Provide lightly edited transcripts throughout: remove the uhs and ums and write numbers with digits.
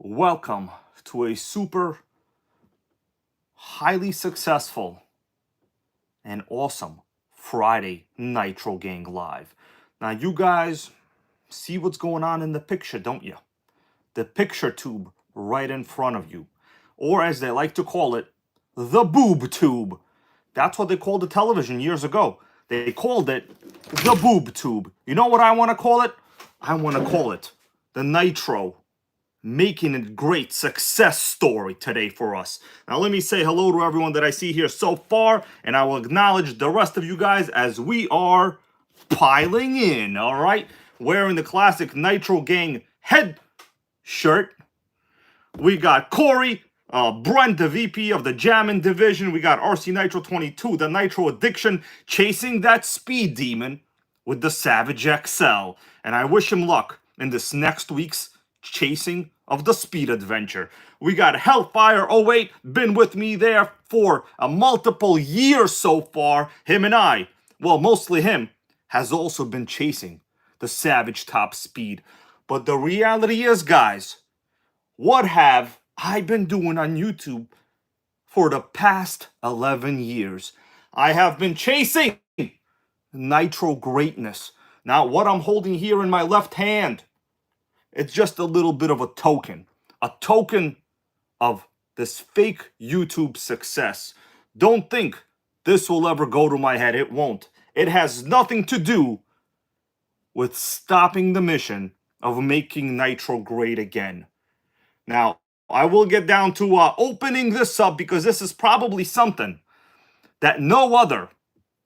Welcome to a super highly successful and awesome Friday Nitro Gang Live. Now you guys see what's going on in the picture, don't you? The picture tube right in front of you. Or as they like to call it, the boob tube. That's what they called the television years ago. They called it the boob tube. You know what I want to call it? I want to call it the Nitro Making It Great success story today for us. Now let me say hello to everyone that I see here so far, and I will acknowledge the rest of you guys as we are piling in, all right? Wearing the classic Nitro Gang head shirt. We got Corey, Brent, the VP of the Jammin' Division. We got RC Nitro 22, the Nitro Addiction, chasing that speed demon with the Savage XL. And I wish him luck in this next week's chasing of the speed adventure. We got Hellfire 08, been with me there for a multiple years so far. Him and I, well, mostly him, has also been chasing the Savage top speed. But the reality is, guys, what have I been doing on YouTube for the past 11 years? I have been chasing Nitro greatness. Now, what I'm holding here in my left hand, it's just a little bit of a token of this fake YouTube success. Don't think this will ever go to my head. It won't. It has nothing to do with stopping the mission of making Nitro great again. Now, I will get down to opening this up because this is probably something that no other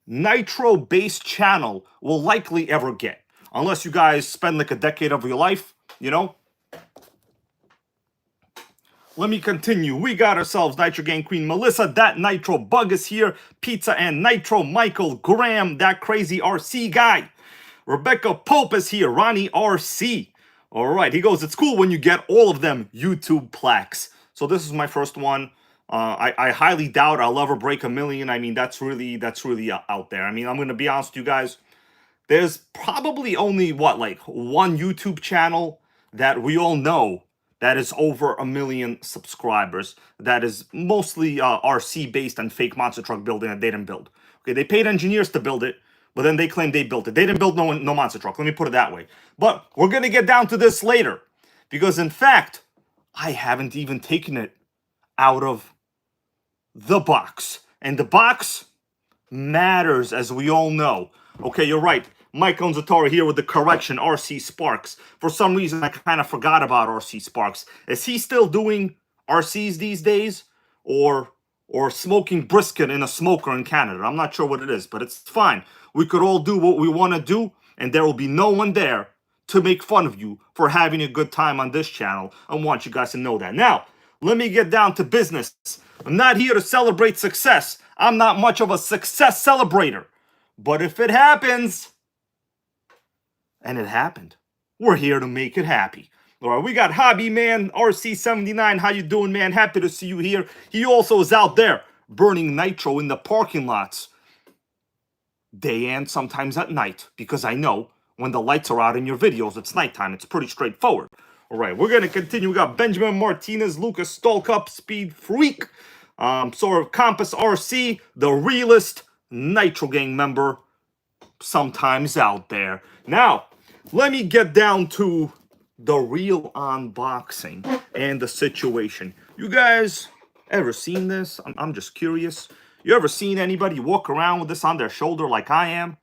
Nitro-based channel will likely ever get. Unless you guys spend like a decade of your life, you know. Let me continue. We got ourselves Nitro Gang Queen Melissa. That Nitro Bug is here. Pizza and Nitro Michael Graham. That crazy RC guy. Rebecca Pope is here. Ronnie RC. All right. He goes, it's cool when you get all of them YouTube plaques. So this is my first one. I highly doubt I'll ever break 1 million. I mean, that's really out there. I mean, I'm going to be honest with you guys. There's probably only, like one YouTube channel that we all know that is over 1 million subscribers. That is mostly RC-based and fake monster truck building that they didn't build. Okay, they paid engineers to build it, but then they claim they built it. They didn't build no monster truck. Let me put it that way. But we're going to get down to this later. Because, in fact, I haven't even taken it out of the box. And the box matters, as we all know. Okay, you're right. Mike Onzatora here with the correction, RC Sparks. For some reason, I kind of forgot about RC Sparks. Is he still doing RCs these days? Or smoking brisket in a smoker in Canada? I'm not sure what it is, but it's fine. We could all do what we want to do, and there will be no one there to make fun of you for having a good time on this channel. I want you guys to know that. Now, let me get down to business. I'm not here to celebrate success. I'm not much of a success celebrator. But if it happens, and it happened, we're here to make it happy. All right, we got Hobby Man RC79. How you doing, man? Happy to see you here. He also is out there burning nitro in the parking lots day and sometimes at night, because I know when the lights are out in your videos, it's nighttime. It's pretty straightforward. All right, we're going to continue. We got Benjamin Martinez, Lucas Stolkup, Speed Freak, sort of Compass RC, the realest Nitro Gang member sometimes out there. Now, let me get down to the real unboxing and the situation. You guys ever seen this? I'm just curious. You ever seen anybody walk around with this on their shoulder like I am?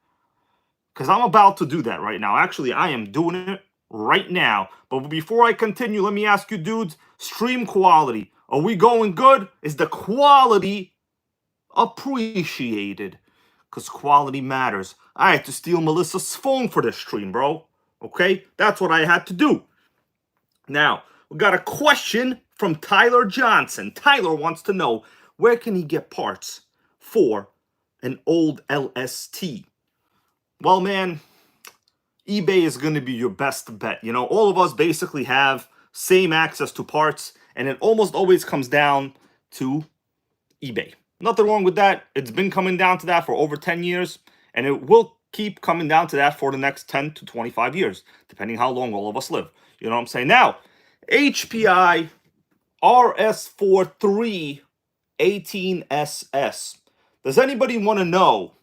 Because I'm about to do that right now. Actually, I am doing it right now. But before I continue, let me ask you dudes, stream quality. Are we going good? Is the quality appreciated? Because quality matters. I had to steal Melissa's phone for this stream, bro. Okay? That's what I had to do. Now, we got a question from Tyler Johnson. Tyler wants to know, where can he get parts for an old LST? Well, man, eBay is going to be your best bet. You know, all of us basically have same access to parts, and it almost always comes down to eBay. Nothing wrong with that. It's been coming down to that for over 10 years, and it will keep coming down to that for the next 10 to 25 years, depending how long all of us live. You know what I'm saying? Now, HPI RS4-3 18SS. Does anybody want to know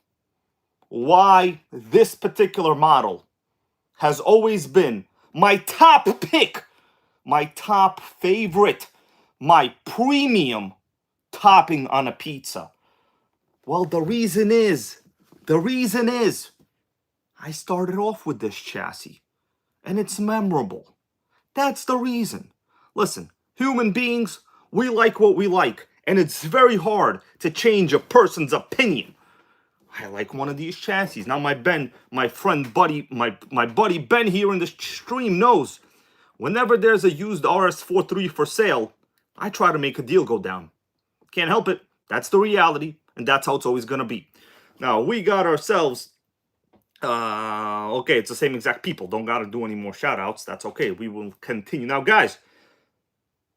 why this particular model has always been my top pick, my top favorite, my premium topping on a pizza? Well, the reason is, I started off with this chassis, and it's memorable. That's the reason. Listen, human beings, we like what we like, and it's very hard to change a person's opinion. I like one of these chassis. Now my buddy Ben here in the stream knows, whenever there's a used RS4-3 for sale, I try to make a deal go down. Can't help it. That's the reality, and that's how it's always gonna be. Now we got ourselves, okay, it's the same exact people. Don't gotta do any more shout outs. That's okay. We will continue. Now, guys,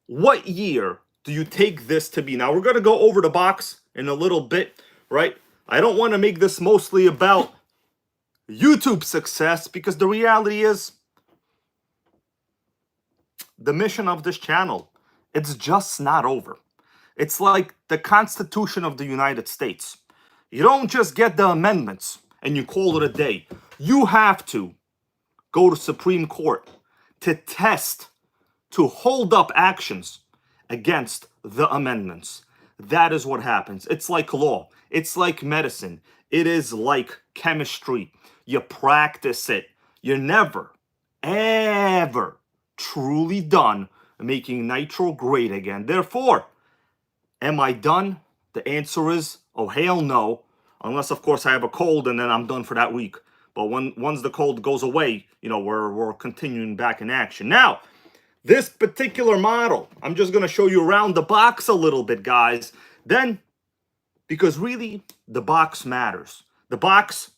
what year do you take this to be? Now, we're gonna go over the box in a little bit, right? I don't want to make this mostly about YouTube success, because the reality is, the mission of this channel, it's just not over. It's like the Constitution of the United States. You don't just get the amendments and you call it a day. You have to go to Supreme Court to test, to hold up actions against the amendments. That is what happens. It's like law. It's like medicine. It is like chemistry. You practice it. You're never, ever truly done making Nitro great again. Therefore, am I done? The answer is, oh, hell no. Unless, of course, I have a cold and then I'm done for that week. But once the cold goes away, you know, we're continuing back in action. Now, this particular model, I'm just going to show you around the box a little bit, guys. Then, because really, the box matters. The box,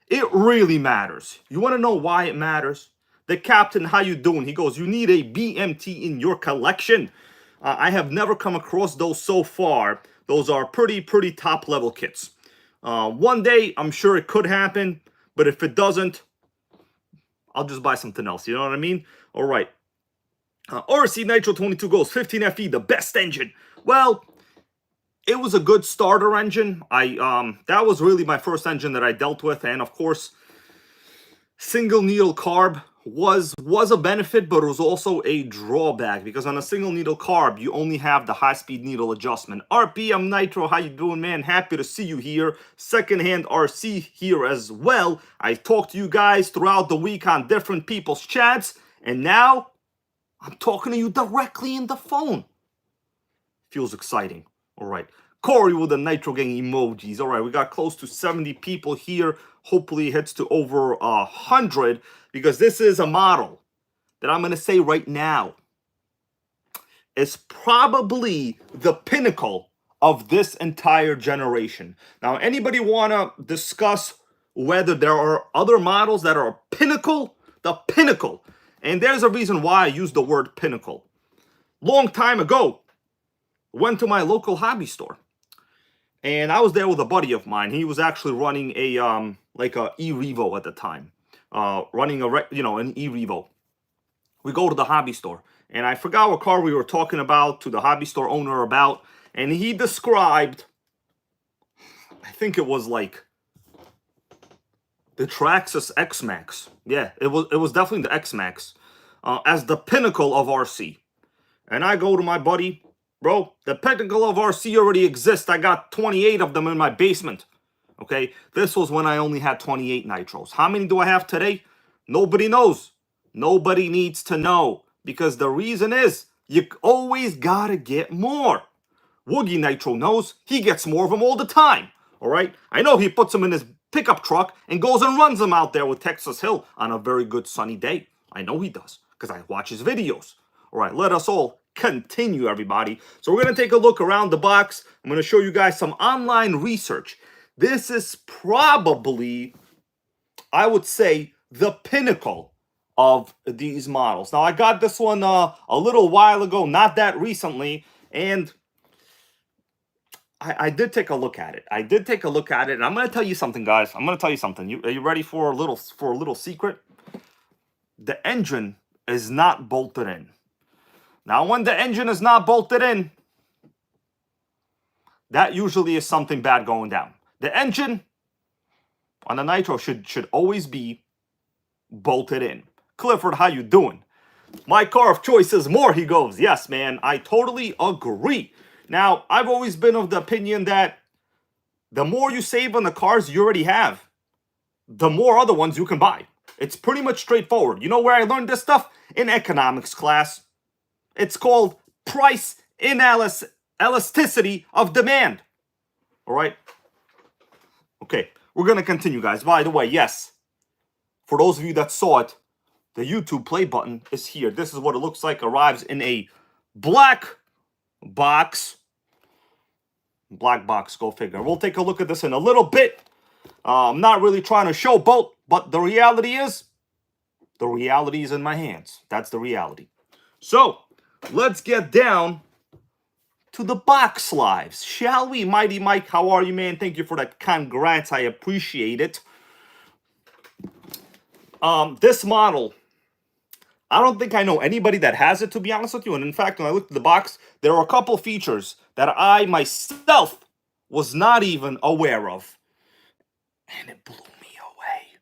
it really matters. You want to know why it matters? The captain, how you doing? He goes, you need a BMT in your collection. I have never come across those so far. Those are pretty top level kits. One day, I'm sure it could happen. But if it doesn't, I'll just buy something else. You know what I mean? All right. RC Nitro 22 goes 15 FE, the best engine. Well, it was a good starter engine. That was really my first engine that I dealt with, and of course, single needle carb was a benefit, but it was also a drawback, because on a single needle carb, you only have the high-speed needle adjustment. RPM Nitro, how you doing, man? Happy to see you here. Secondhand RC here as well. I talked to you guys throughout the week on different people's chats, and now I'm talking to you directly in the phone. Feels exciting. All right. Corey with the Nitro Gang emojis. All right, we got close to 70 people here. Hopefully it hits to over 100, because this is a model that I'm going to say right now is probably the pinnacle of this entire generation. Now, anybody want to discuss whether there are other models that are pinnacle? The pinnacle. And there's a reason why I use the word pinnacle. Long time ago, went to my local hobby store. And I was there with a buddy of mine. He was actually running a like a e-Revo at the time, running an e-Revo. We go to the hobby store, and I forgot what car we were talking about to the hobby store owner about, and he described, I think it was like the Traxxas X-Max. Yeah, it was definitely the X-Max as the pinnacle of RC. And I go to my buddy. Bro, the pinnacle of RC already exists. I got 28 of them in my basement. Okay, this was when I only had 28 Nitros. How many do I have today? Nobody knows. Nobody needs to know. Because the reason is, you always gotta get more. Woogie Nitro knows. He gets more of them all the time. All right? I know he puts them in his pickup truck and goes and runs them out there with Texas Hill on a very good sunny day. I know he does, because I watch his videos. All right, let us all continue, everybody. So we're going to take a look around the box. I'm going to show you guys some online research. This is probably, I would say, the pinnacle of these models. Now, I got this one a little while ago, not that recently, and I did take a look at it. And I'm going to tell you something, guys. I'm going to tell you something. Are you ready for a little secret? The engine is not bolted in. Now, when the engine is not bolted in, that usually is something bad going down. The engine on the Nitro should always be bolted in. Clifford, how you doing? My car of choice is more, he goes. Yes, man, I totally agree. Now, I've always been of the opinion that the more you save on the cars you already have, the more other ones you can buy. It's pretty much straightforward. You know where I learned this stuff? In economics class. It's called price inelasticity of demand. All right? Okay, we're going to continue, guys. By the way, yes, for those of you that saw it, the YouTube play button is here. This is what it looks like. Arrives in a black box. Black box, go figure. We'll take a look at this in a little bit. I'm not really trying to showboat, but the reality is in my hands. That's the reality. So, let's get down to the box lives, shall we? Mighty Mike, how are you, man? Thank you for that congrats. I appreciate it. This model, I don't think I know anybody that has it, to be honest with you. And in fact, when I looked at the box, there are a couple features that I myself was not even aware of. And it blew me away.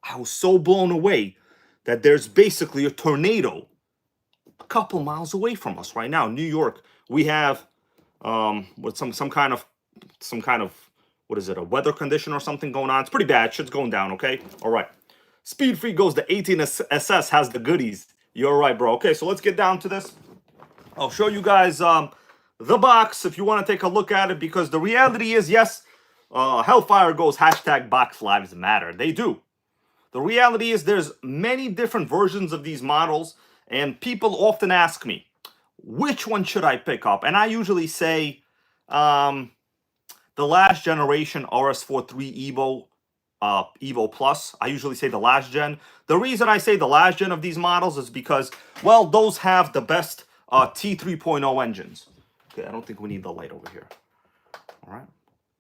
I was so blown away that there's basically a tornado a couple miles away from us right now in New York. We have with some kind of what is it, a weather condition or something going on. It's pretty bad. Shit's going down, okay? All right. Speed Free goes, the 18SS has the goodies. You're right, bro. Okay, so let's get down to this. I'll show you guys the box if you want to take a look at it, because the reality is, yes, Hellfire goes hashtag box lives matter. They do. The reality is there's many different versions of these models, and people often ask me, which one should I pick up? And I usually say the last generation RS4-3 Evo Plus. I usually say the last gen. The reason I say the last gen of these models is because, well, those have the best T3.0 engines. Okay, I don't think we need the light over here. All right.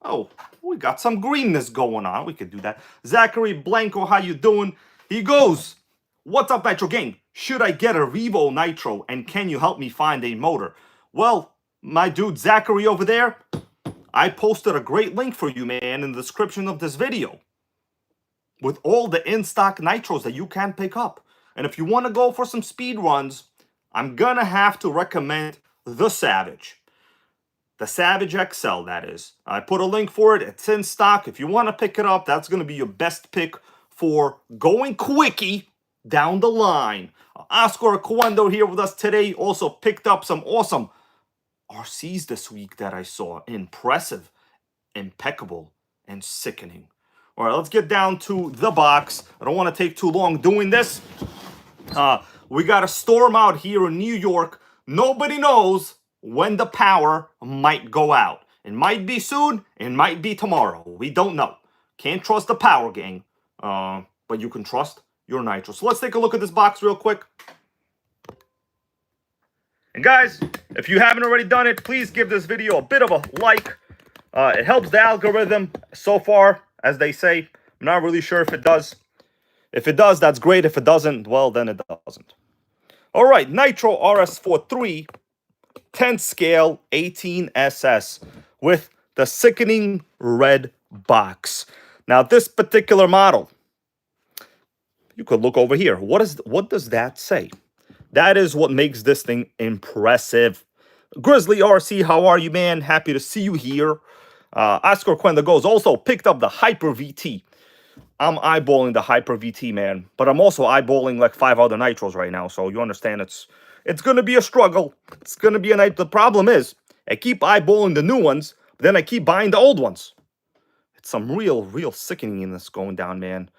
Oh, we got some greenness going on. We could do that. Zachary Blanco, how you doing? He goes, what's up, Nitro Gang? Should I get a Revo Nitro, and can you help me find a motor? Well, my dude Zachary over there, I posted a great link for you, man, in the description of this video with all the in-stock Nitros that you can pick up. And if you want to go for some speed runs, I'm going to have to recommend the Savage. The Savage XL, that is. I put a link for it. It's in stock. If you want to pick it up, that's going to be your best pick for going quickie down the line. Oscar Cuendo here with us today. Also picked up some awesome RCs this week that I saw. Impressive, impeccable, and sickening. All right, let's get down to the box. I don't want to take too long doing this. We got a storm out here in New York. Nobody knows when the power might go out. It might be soon. It might be tomorrow. We don't know. Can't trust the power, gang. But you can trust your Nitro. So let's take a look at this box real quick. And guys, if you haven't already done it, please give this video a bit of a like. It helps the algorithm so far, as they say. I'm not really sure if it does. If it does, that's great. If it doesn't, well, then it doesn't. All right, Nitro RS4-3 10th scale 18SS with the sickening red box. Now, this particular model, you could look over here. What does that say? That is what makes this thing impressive. Grizzly RC, how are you, man? Happy to see you here. Oscar Cuenda goes, also picked up the Hyper VT. I'm eyeballing the Hyper VT, man. But I'm also eyeballing like 5 other Nitros right now. So you understand it's going to be a struggle. It's going to be a night. The problem is I keep eyeballing the new ones, but then I keep buying the old ones. It's some real sickeningness going down, man.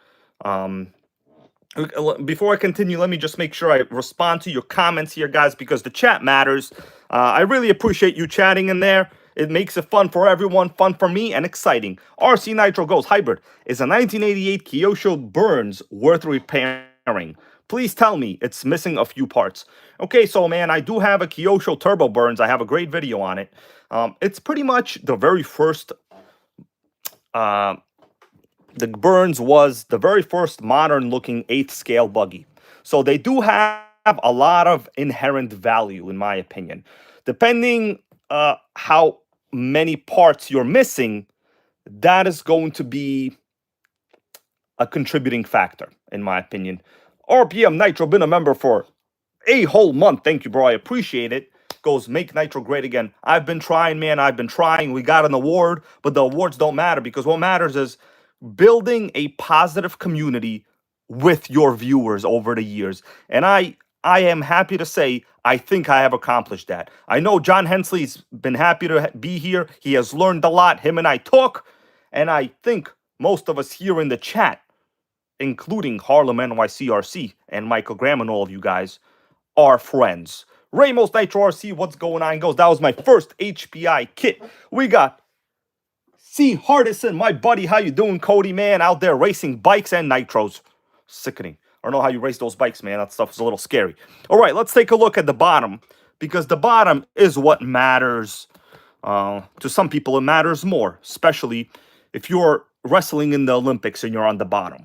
Before I continue, let me just make sure I respond to your comments here, guys, because the chat matters. I really appreciate you chatting in there. It makes it fun for everyone, fun for me, and exciting. RC Nitro goes hybrid. Is a 1988 Kyosho Burns worth repairing? Please tell me it's missing a few parts. Okay, so, man, I do have a Kyosho Turbo Burns. I have a great video on it. It's pretty much the very first... the the Burns was the very first modern-looking 8th scale buggy. So they do have a lot of inherent value, in my opinion. Depending how many parts you're missing, that is going to be a contributing factor, in my opinion. RPM Nitro, been a member for a whole month. Thank you, bro. I appreciate it. Goes, make Nitro great again. I've been trying, man. I've been trying. We got an award, but the awards don't matter, because what matters is building a positive community with your viewers over the years. And I am happy to say I think I have accomplished that. I know John Hensley's been happy to be here. He has learned a lot. Him and I talk. And I think most of us here in the chat, including Harlem NYCRC and Michael Graham and all of you guys, are friends. Ramos Nitro RC, what's going on? Goes, that was my first HPI kit. We got C. Hardison, my buddy. How you doing, Cody, man? Out there racing bikes and nitros. Sickening. I don't know how you race those bikes, man. That stuff is a little scary. All right, let's take a look at the bottom, because the bottom is what matters. To some people, it matters more, especially if you're wrestling in the Olympics and you're on the bottom,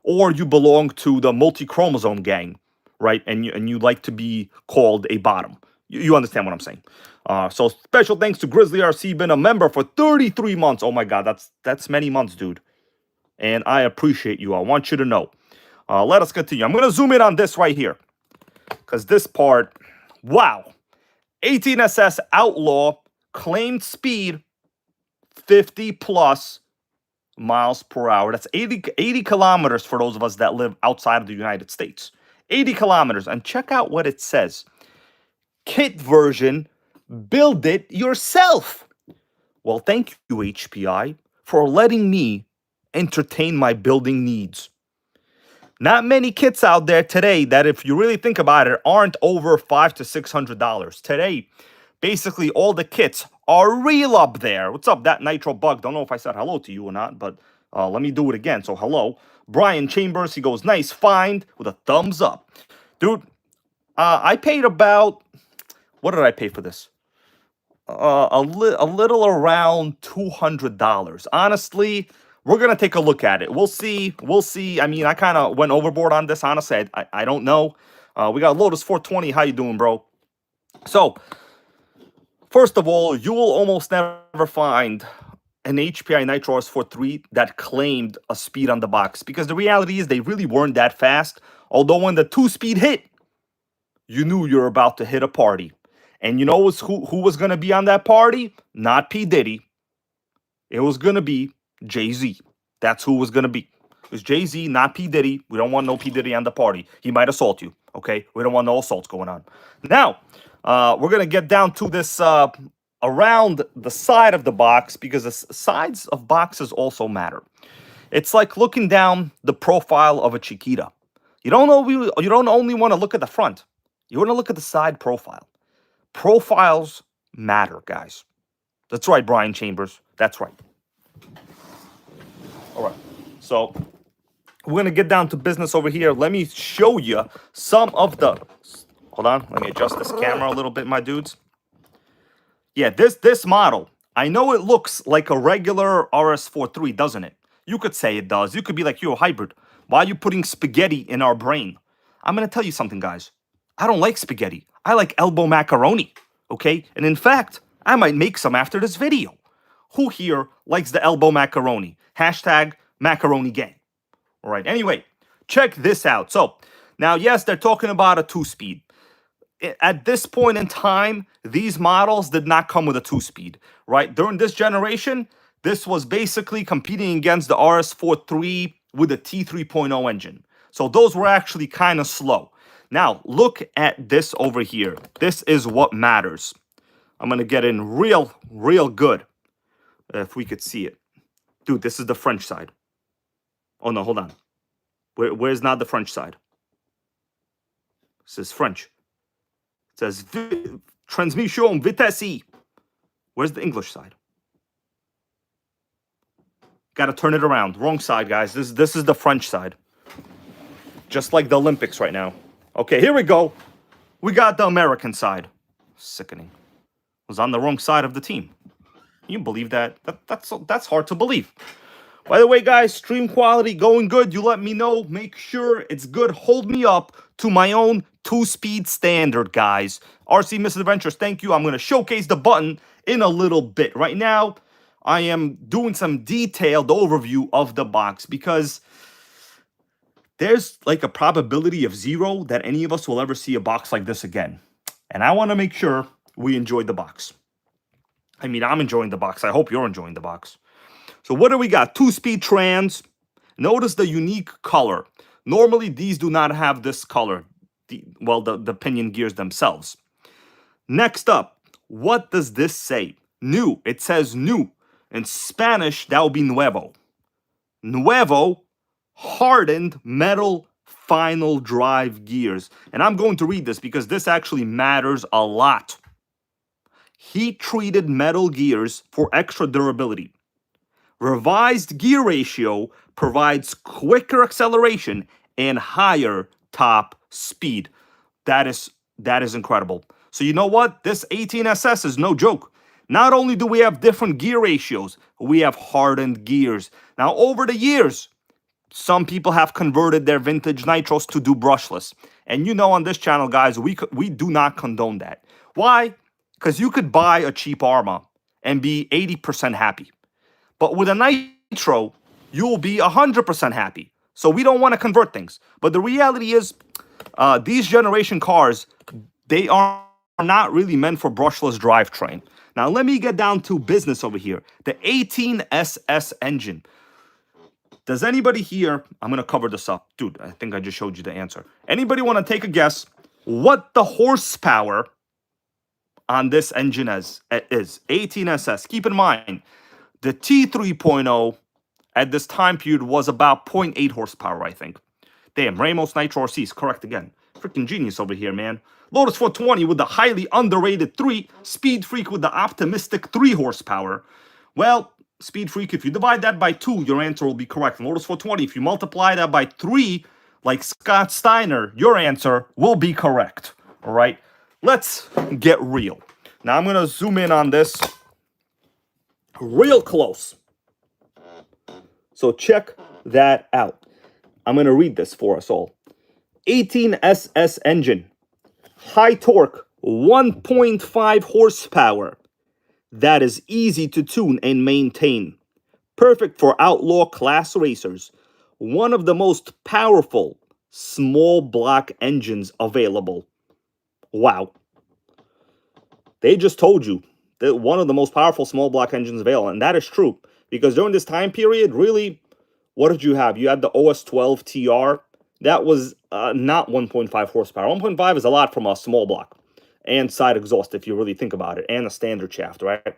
or you belong to the multi-chromosome gang, right? And you like to be called a bottom. You understand what I'm saying? So special thanks to Grizzly RC, been a member for 33 months. Oh my God, that's many months, dude. And I appreciate you. I want you to know. Let us continue. I'm going to zoom in on this right here, because this part, wow. 18SS Outlaw, claimed speed 50 plus miles per hour. That's 80 kilometers for those of us that live outside of the United States. 80 kilometers. And check out what it says. Kit version, build it yourself. Well, thank you, HPI, for letting me entertain my building needs. Not many kits out there today that, if you really think about it, aren't over $500 to $600. Today, basically all the kits are real up there. What's up, that Nitro Bug? Don't know if I said hello to you or not, but let me do it again. So hello. Brian Chambers, he goes, nice find, with a thumbs up. Dude, I paid about, what did I pay for this? A little around $200. Honestly, we're going to take a look at it. We'll see. We'll see. I mean, I kind of went overboard on this, honestly. I don't know. We got Lotus 420. How you doing, bro? So, first of all, you will almost never find an HPI Nitro RS4-3 that claimed a speed on the box, because the reality is they really weren't that fast. Although when the 2-speed hit, you knew you were about to hit a party. And you know who was going to be on that party? Not P. Diddy. It was going to be Jay-Z. That's who it was going to be. It was Jay-Z, not P. Diddy. We don't want no P. Diddy on the party. He might assault you, okay? We don't want no assaults going on. Now, we're going to get down to this around the side of the box, because the sides of boxes also matter. It's like looking down the profile of a Chiquita. You don't only want to look at the front. You want to look at the side profile. Profiles matter, guys. That's right, Brian Chambers. That's right. All right. So we're going to get down to business over here. Let me show you some of the... Hold on. Let me adjust this camera a little bit, my dudes. Yeah, this model, I know it looks like a regular RS4-3, doesn't it? You could say it does. You could be like, you're a hybrid. Why are you putting spaghetti in our brain? I'm going to tell you something, guys. I don't like spaghetti. I like elbow macaroni, okay? And in fact, I might make some after this video. Who here likes the elbow macaroni? Hashtag macaroni gang. All right, anyway, check this out. So, now, yes, they're talking about a 2-speed. At this point in time, these models did not come with a 2-speed, right? During this generation, this was basically competing against the RS4-3 with a T3.0 engine. So those were actually kind of slow. Now, look at this over here. This is what matters. I'm going to get in real good, if we could see it. Dude, this is the French side. Oh, no, hold on. Where's not the French side? This is French. It says, transmission vitesse. Where's the English side? Got to turn it around. Wrong side, guys. This is the French side. Just like the Olympics right now. Okay, here we go. We got the American side. Sickening. Was on the wrong side of the team. Can you believe that? That's hard to believe. By the way, guys, stream quality going good. You let me know. Make sure it's good. Hold me up to my own 2-speed standard, guys. RC Misadventures, thank you. I'm going to showcase the button in a little bit. Right now, I am doing some detailed overview of the box because there's like a probability of 0 that any of us will ever see a box like this again. And I want to make sure we enjoyed the box. I mean, I'm enjoying the box. I hope you're enjoying the box. So what do we got? 2-speed trans. Notice the unique color. Normally, these do not have this color. The pinion gears themselves. Next up, what does this say? New. It says new. In Spanish, that would be nuevo. Nuevo, hardened metal final drive gears. And I'm going to read this because this actually matters a lot. Heat-treated metal gears for extra durability. Revised gear ratio provides quicker acceleration and higher top speed. That is incredible. So you know what? This 18SS is no joke. Not only do we have different gear ratios, we have hardened gears. Now, over the years, some people have converted their vintage nitros to do brushless. And you know, on this channel, guys, we do not condone that. Why? Because you could buy a cheap Arma and be 80% happy. But with a nitro, you'll be 100% happy. So we don't want to convert things. But the reality is, these generation cars, they are not really meant for brushless drivetrain. Now, let me get down to business over here. The 18SS engine. Does anybody here, I'm going to cover this up. Dude, I think I just showed you the answer. Anybody want to take a guess what the horsepower on this engine is? 18SS. Keep in mind, the T3.0 at this time period was about 0.8 horsepower, I think. Damn, Ramos Nitro RC is correct again. Freaking genius over here, man. Lotus 420 with the highly underrated 3. Speed Freak with the optimistic 3 horsepower. Well, Speed Freak, if you divide that by 2, your answer will be correct. And Lotus 420, if you multiply that by 3, like Scott Steiner, your answer will be correct. All right? Let's get real. Now, I'm going to zoom in on this real close. So check that out. I'm going to read this for us all. 18SS engine. High torque, 1.5 horsepower. That is easy to tune and maintain. Perfect for outlaw class racers. One of the most powerful small block engines available. Wow. They just told you that one of the most powerful small block engines available. And that is true. Because during this time period, really, what did you have? You had the OS12 TR. That was not 1.5 horsepower. 1.5 is a lot from a small block. And side exhaust, if you really think about it. And a standard shaft, right?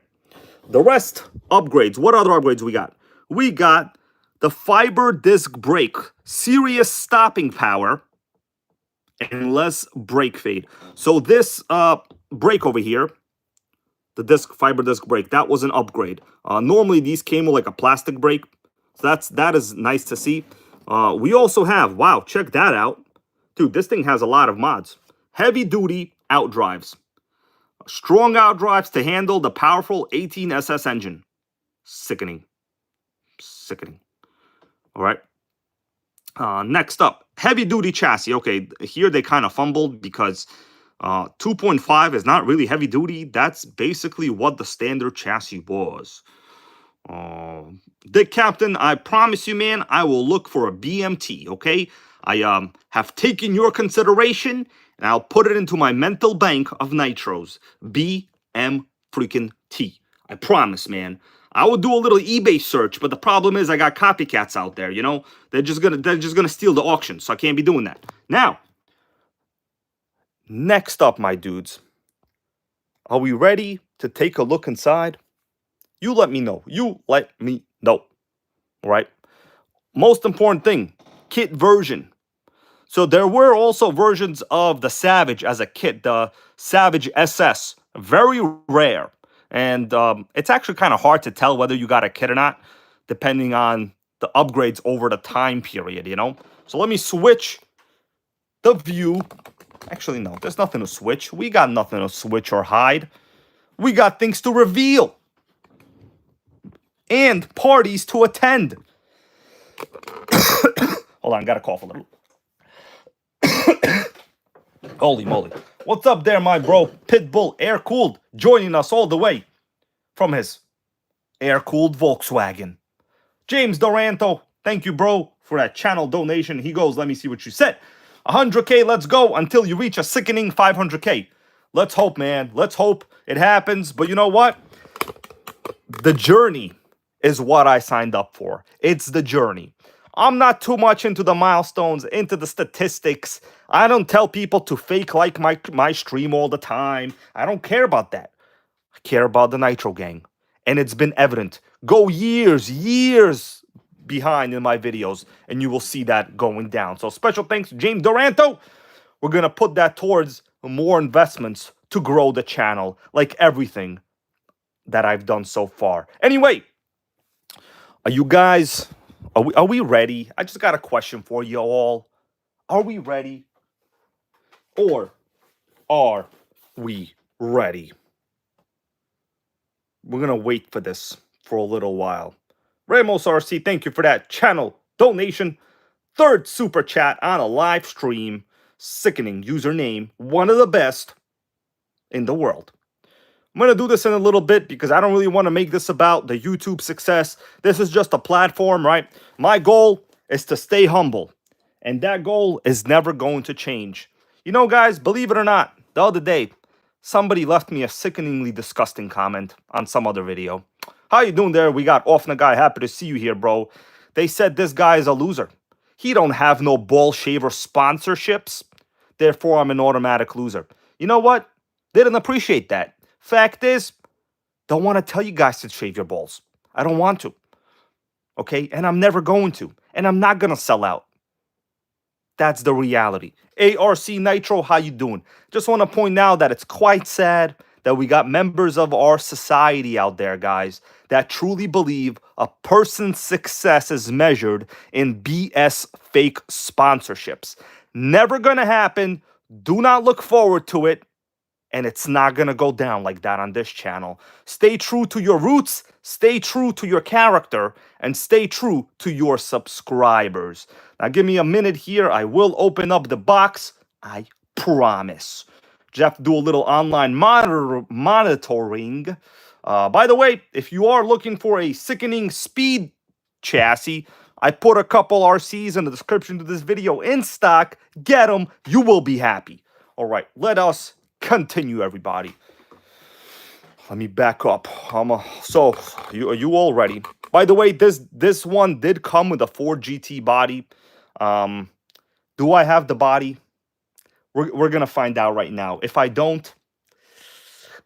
The rest, upgrades. What other upgrades we got? We got the fiber disc brake. Serious stopping power. And less brake fade. So this brake over here, the fiber disc brake, that was an upgrade. Normally these came with like a plastic brake, so that is nice to see. We also have, wow, check that out, dude. This thing has a lot of mods. Heavy duty outdrives, strong outdrives to handle the powerful 18SS engine. Sickening. All right. Next up, heavy duty chassis. Okay, here they kind of fumbled because 2.5 is not really heavy duty. That's basically what the standard chassis was. Dick Captain, I promise you, man, I will look for a BMT, okay? I have taken your consideration, and I'll put it into my mental bank of nitros. BM freaking T. I promise, man. I will do a little eBay search, but the problem is I got copycats out there, you know? They're just gonna steal the auction, so I can't be doing that. Now, next up, my dudes, are we ready to take a look inside? You let me know. You let me know. All right? Most important thing, kit version. So there were also versions of the Savage as a kit, the Savage SS. Very rare. And it's actually kind of hard to tell whether you got a kit or not, depending on the upgrades over the time period, you know? So let me switch the view. Actually, no, there's nothing to switch. We got nothing to switch or hide. We got things to reveal. And parties to attend. Hold on, gotta cough a little. Holy moly. What's up there, my bro? Pitbull air-cooled, joining us all the way from his air-cooled Volkswagen. James Doranto, thank you, bro, for that channel donation. He goes, let me see what you said. 100K, let's go until you reach a sickening 500K. Let's hope, man. Let's hope it happens. But you know what? The journey is what I signed up for. It's the journey. I'm not too much into the milestones, into the statistics. I don't tell people to fake like my stream all the time. I don't care about that. I care about the Nitro Gang. And it's been evident. Go years behind in my videos, and you will see that going down. So special thanks to James Doranto. We're going to put that towards more investments to grow the channel, like everything that I've done so far. Anyway, are you guys, are we ready? I just got a question for you all. Are we ready? Or are we ready? We're going to wait for this for a little while. Ramos RC, thank you for that channel donation. Third super chat on a live stream. Sickening username. One of the best in the world. I'm going to do this in a little bit because I don't really want to make this about the YouTube success. This is just a platform, right? My goal is to stay humble. And that goal is never going to change. You know, guys, believe it or not, the other day, somebody left me a sickeningly disgusting comment on some other video. How you doing there? We got Off the Guy. Happy to see you here, bro. They said this guy is a loser. He don't have no ball shaver sponsorships. Therefore, I'm an automatic loser. You know what? Didn't appreciate that. Fact is, don't want to tell you guys to shave your balls. I don't want to. Okay? And I'm never going to. And I'm not going to sell out. That's the reality. ARC Nitro, how you doing? Just want to point out that it's quite sad that we got members of our society out there, guys, that truly believe a person's success is measured in BS fake sponsorships. Never going to happen. Do not look forward to it. And it's not going to go down like that on this channel. Stay true to your roots, stay true to your character, and stay true to your subscribers. Now, give me a minute here. I will open up the box. I promise. Jeff, do a little online monitoring. By the way, if you are looking for a sickening speed chassis, I put a couple RCs in the description to this video in stock. Get them. You will be happy. All right, let us continue, everybody. Let me back up. So, are you all ready? By the way, this one did come with a Ford GT body. Do I have the body? We're gonna find out right now. If I don't,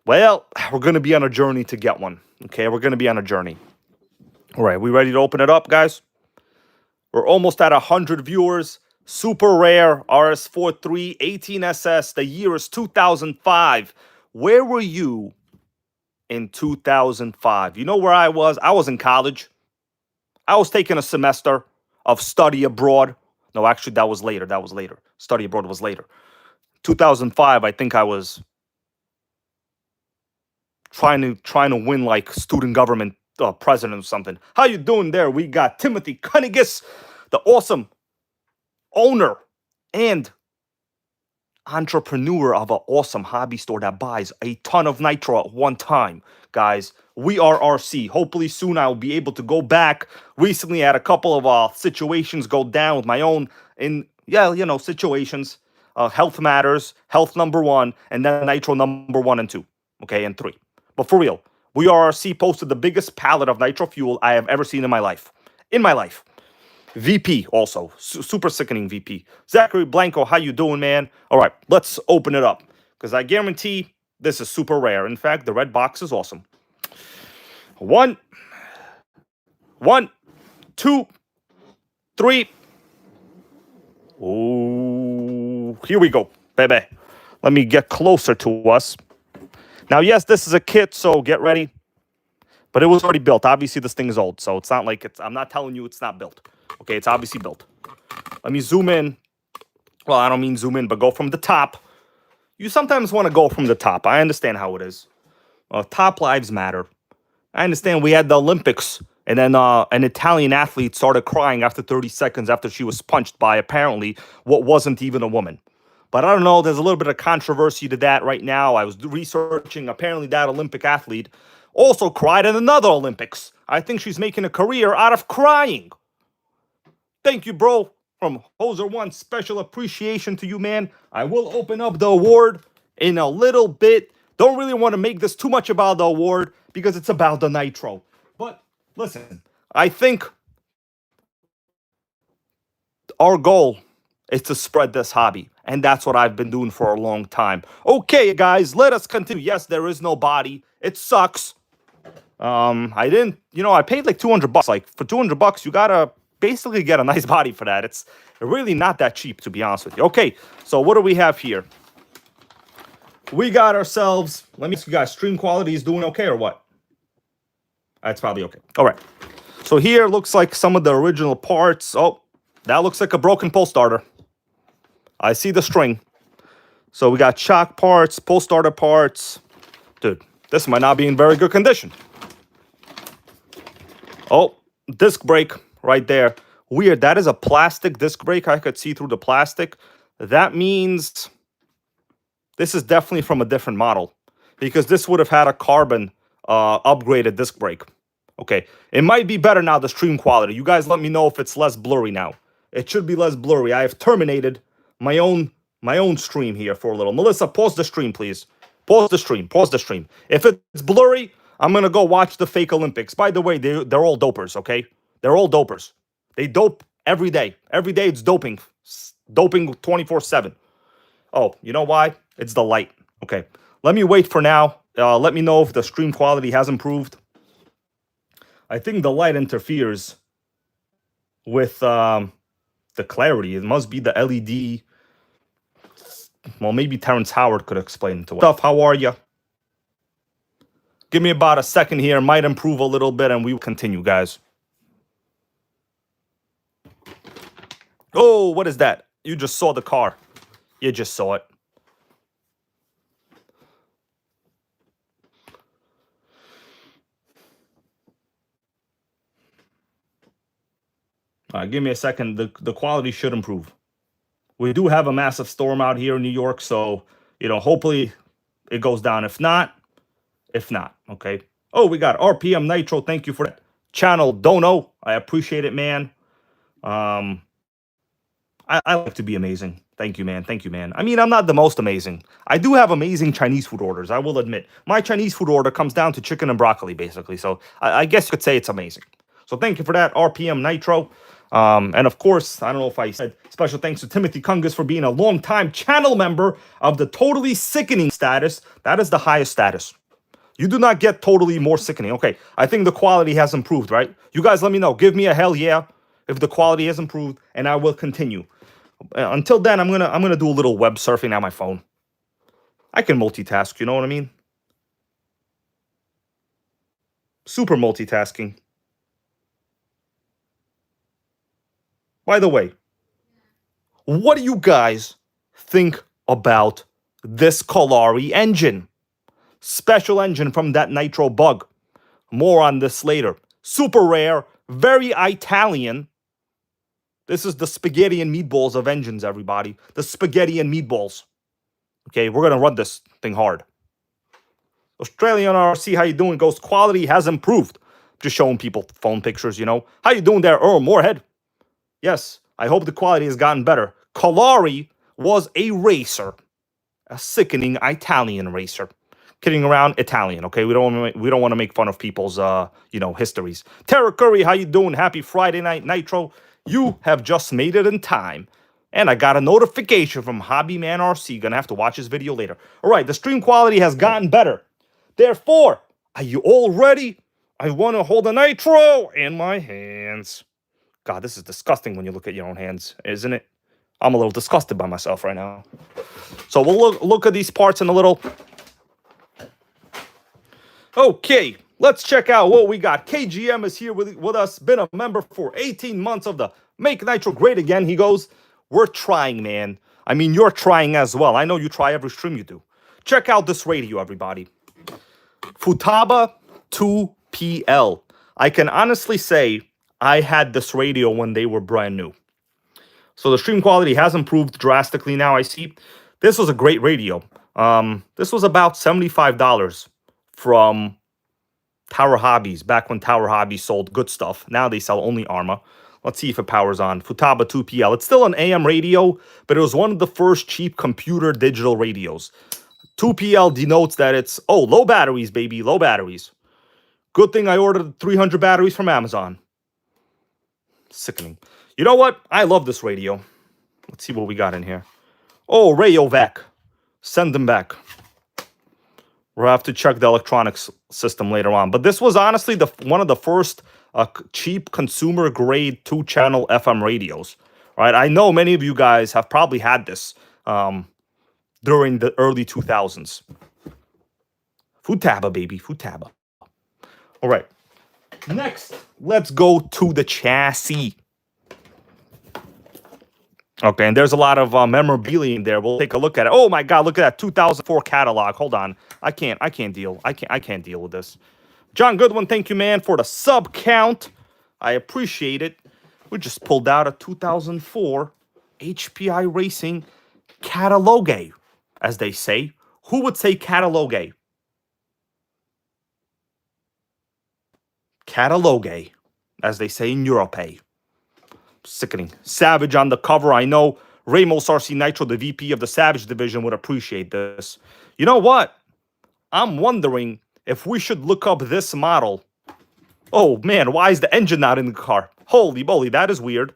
well, we're gonna be on a journey to get one. Okay, we're gonna be on a journey. All right, we ready to open it up, guys? We're almost at 100 viewers. Super rare RS4-3 18SS. The year is 2005. Where were you in 2005? You know where I was? I was in college. I was taking a semester of study abroad. No, actually, that was later. That was later. Study abroad was later. 2005, I think I was trying to win like student government president or something. How you doing there? We got Timothy Cunningus, the awesome owner and entrepreneur of an awesome hobby store that buys a ton of nitro at one time. Guys, we are RC. Hopefully soon I will be able to go back. Recently I had a couple of situations go down with my own situations. Health matters, health number one, and then nitro number 1 and 2. Okay, and 3. But for real, we are RC posted the biggest pallet of nitro fuel I have ever seen in my life. VP also. Super sickening VP. Zachary Blanco, how you doing, man? All right, let's open it up. Because I guarantee this is super rare. In fact, the red box is awesome. One, 2, 3. Oh, here we go, baby. Let me get closer to us. Now, yes, this is a kit, so get ready. But it was already built. Obviously, this thing is old, so it's not like I'm not telling you it's not built. Okay, it's obviously built. Let me zoom in. Well, I don't mean zoom in, but go from the top. You sometimes want to go from the top. I understand how it is. Top lives matter. I understand we had the Olympics, and then an Italian athlete started crying after 30 seconds after she was punched by apparently what wasn't even a woman. But I don't know, there's a little bit of controversy to that right now. I was researching, apparently that Olympic athlete also cried in another Olympics. I think she's making a career out of crying. Thank you, bro. From Hoser1, special appreciation to you, man. I will open up the award in a little bit. Don't really want to make this too much about the award because it's about the Nitro. But listen, I think our goal is to spread this hobby. And that's what I've been doing for a long time. Okay, guys, let us continue. Yes, there is no body. It sucks. I didn't, I paid like $200. Like, for $200, you gotta basically get a nice body for that. It's really not that cheap, to be honest with you. Okay, so what do we have here? We got ourselves, let me ask you guys, stream quality is doing okay or what? That's probably okay. All right. So here looks like some of the original parts. Oh, that looks like a broken pole starter. I see the string. So we got shock parts, pole starter parts. Dude, this might not be in very good condition. Oh, disc brake right there. Weird. That is a plastic disc brake. I could see through the plastic. That means this is definitely from a different model because this would have had a carbon upgraded disc brake. Okay. It might be better now, the stream quality. You guys let me know if it's less blurry now. It should be less blurry. I have terminated my own stream here for a little. Melissa, pause the stream, please. Pause the stream. Pause the stream. If it's blurry, I'm going to go watch the fake Olympics. By the way, they're all dopers, okay? They're all dopers. They dope every day. Every day it's doping. Doping 24/7. Oh, you know why? It's the light. Okay. Let me wait for now. Let me know if the stream quality has improved. I think the light interferes with the clarity. It must be the LED. Well, maybe Terrence Howard could explain it to us. How are you? Give me about a second here. Might improve a little bit, and we will continue, guys. Oh, what is that? You just saw the car. You just saw it. All right, give me a second. The quality should improve. We do have a massive storm out here in New York, so, hopefully it goes down. If not, okay? Oh, we got RPM Nitro. Thank you for that. Channel Dono. I appreciate it, man. I like to be amazing. Thank you, man. Thank you, man. I mean, I'm not the most amazing. I do have amazing Chinese food orders, I will admit. My Chinese food order comes down to chicken and broccoli, basically. So I guess you could say it's amazing. So thank you for that, RPM Nitro. And of course, I don't know if I said special thanks to Timothy Kungus for being a long-time channel member of the totally sickening status. That is the highest status. You do not get totally more sickening. Okay, I think the quality has improved, right? You guys let me know. Give me a hell yeah if the quality has improved, and I will continue. Until then, I'm gonna do a little web surfing on my phone. I can multitask, you know what I mean? Super multitasking. By the way, what do you guys think about this Colari engine? Special engine from that Nitro bug. More on this later. Super rare, very Italian. This is the spaghetti and meatballs of engines, everybody. The spaghetti and meatballs. Okay, we're going to run this thing hard. Australian RC, how you doing? Ghost quality has improved. Just showing people phone pictures, How you doing there, Earl Moorhead? Yes, I hope the quality has gotten better. Colari was a racer. A sickening Italian racer. Kidding around, Italian, okay? We don't want to make fun of people's, histories. Tara Curry, how you doing? Happy Friday night, Nitro. You have just made it in time. And I got a notification from Hobbyman RC. Gonna have to watch his video later. All right, the stream quality has gotten better. Therefore, are you all ready? I want to hold a Nitro in my hands. God, this is disgusting when you look at your own hands, isn't it? I'm a little disgusted by myself right now. So we'll look at these parts in a little. Okay, let's check out what we got. KGM is here with us. Been a member for 18 months of the Make Nitro Great Again. He goes, we're trying, man. I mean, you're trying as well. I know you try every stream you do. Check out this radio, everybody. Futaba 2PL. I can honestly say I had this radio when they were brand new. So the stream quality has improved drastically now, I see. This was a great radio. This was about $75 from Tower Hobbies, back when Tower Hobbies sold good stuff. Now they sell only Arma. Let's see if it powers on. Futaba 2PL. It's still an AM radio, but it was one of the first cheap computer digital radios. 2PL denotes that it's, oh, low batteries, baby, low batteries. Good thing I ordered 300 batteries from Amazon. Sickening. You know what? I love this radio. Let's see what we got in here. Oh, Rayovac. Send them back. We'll have to check the electronics system later on. But this was honestly one of the first cheap consumer-grade 2-channel FM radios. Right? I know many of you guys have probably had this during the early 2000s. Futaba, baby. Futaba. All right. Next, let's go to the chassis. Okay, and there's a lot of memorabilia in there. We'll take a look at it. Oh my God, look at that 2004 catalog. Hold on, I can't deal with this. John Goodwin, thank you, man, for the sub count. I appreciate it. We just pulled out a 2004 HPI Racing Catalogue, as they say. Who would say Catalogue? Catalogue, as they say in Europe. Sickening. Savage on the cover. I know Ramos RC Nitro, the VP of the Savage division, would appreciate this. You know what? I'm wondering if we should look up this model. Oh, man, why is the engine not in the car? Holy moly, that is weird.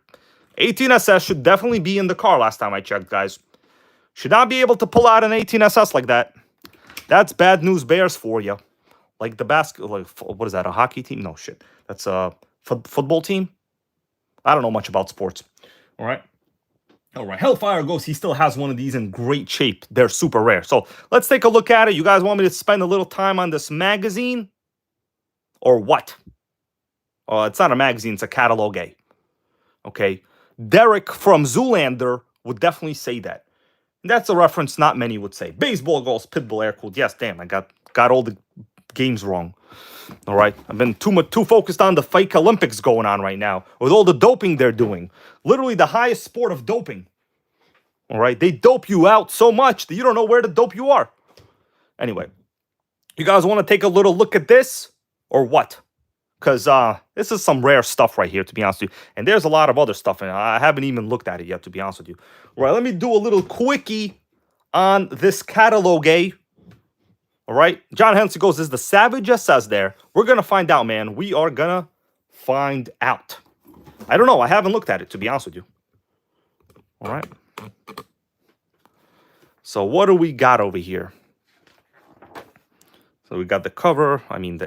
18SS should definitely be in the car last time I checked, guys. Should not be able to pull out an 18SS like that. That's bad news bears for you. Like the like, what is that, a hockey team? No, shit. That's a football team? I don't know much about sports. All right. All right. Hellfire Ghost, he still has one of these in great shape. They're super rare. So let's take a look at it. You guys want me to spend a little time on this magazine? Or what? It's not a magazine. It's a catalogue. Okay. Derek from Zoolander would definitely say that. That's a reference not many would say. Baseball Ghost, Pitbull air-cooled. Yes, damn. I got all the games wrong. All right, I've been too focused on the fake Olympics going on right now with all the doping they're doing. Literally the highest sport of doping. All right, they dope you out so much that you don't know where to dope you are. Anyway, you guys want to take a little look at this or what? Because this is some rare stuff right here, to be honest with you. And there's a lot of other stuff in it. I haven't even looked at it yet, to be honest with you. All right, let me do a little quickie on this catalogue. All right, John Hensley goes, is the Savage SS there? We're going to find out, man. We are going to find out. I don't know. I haven't looked at it, to be honest with you. All right. So what do we got over here? So we got the cover. I mean,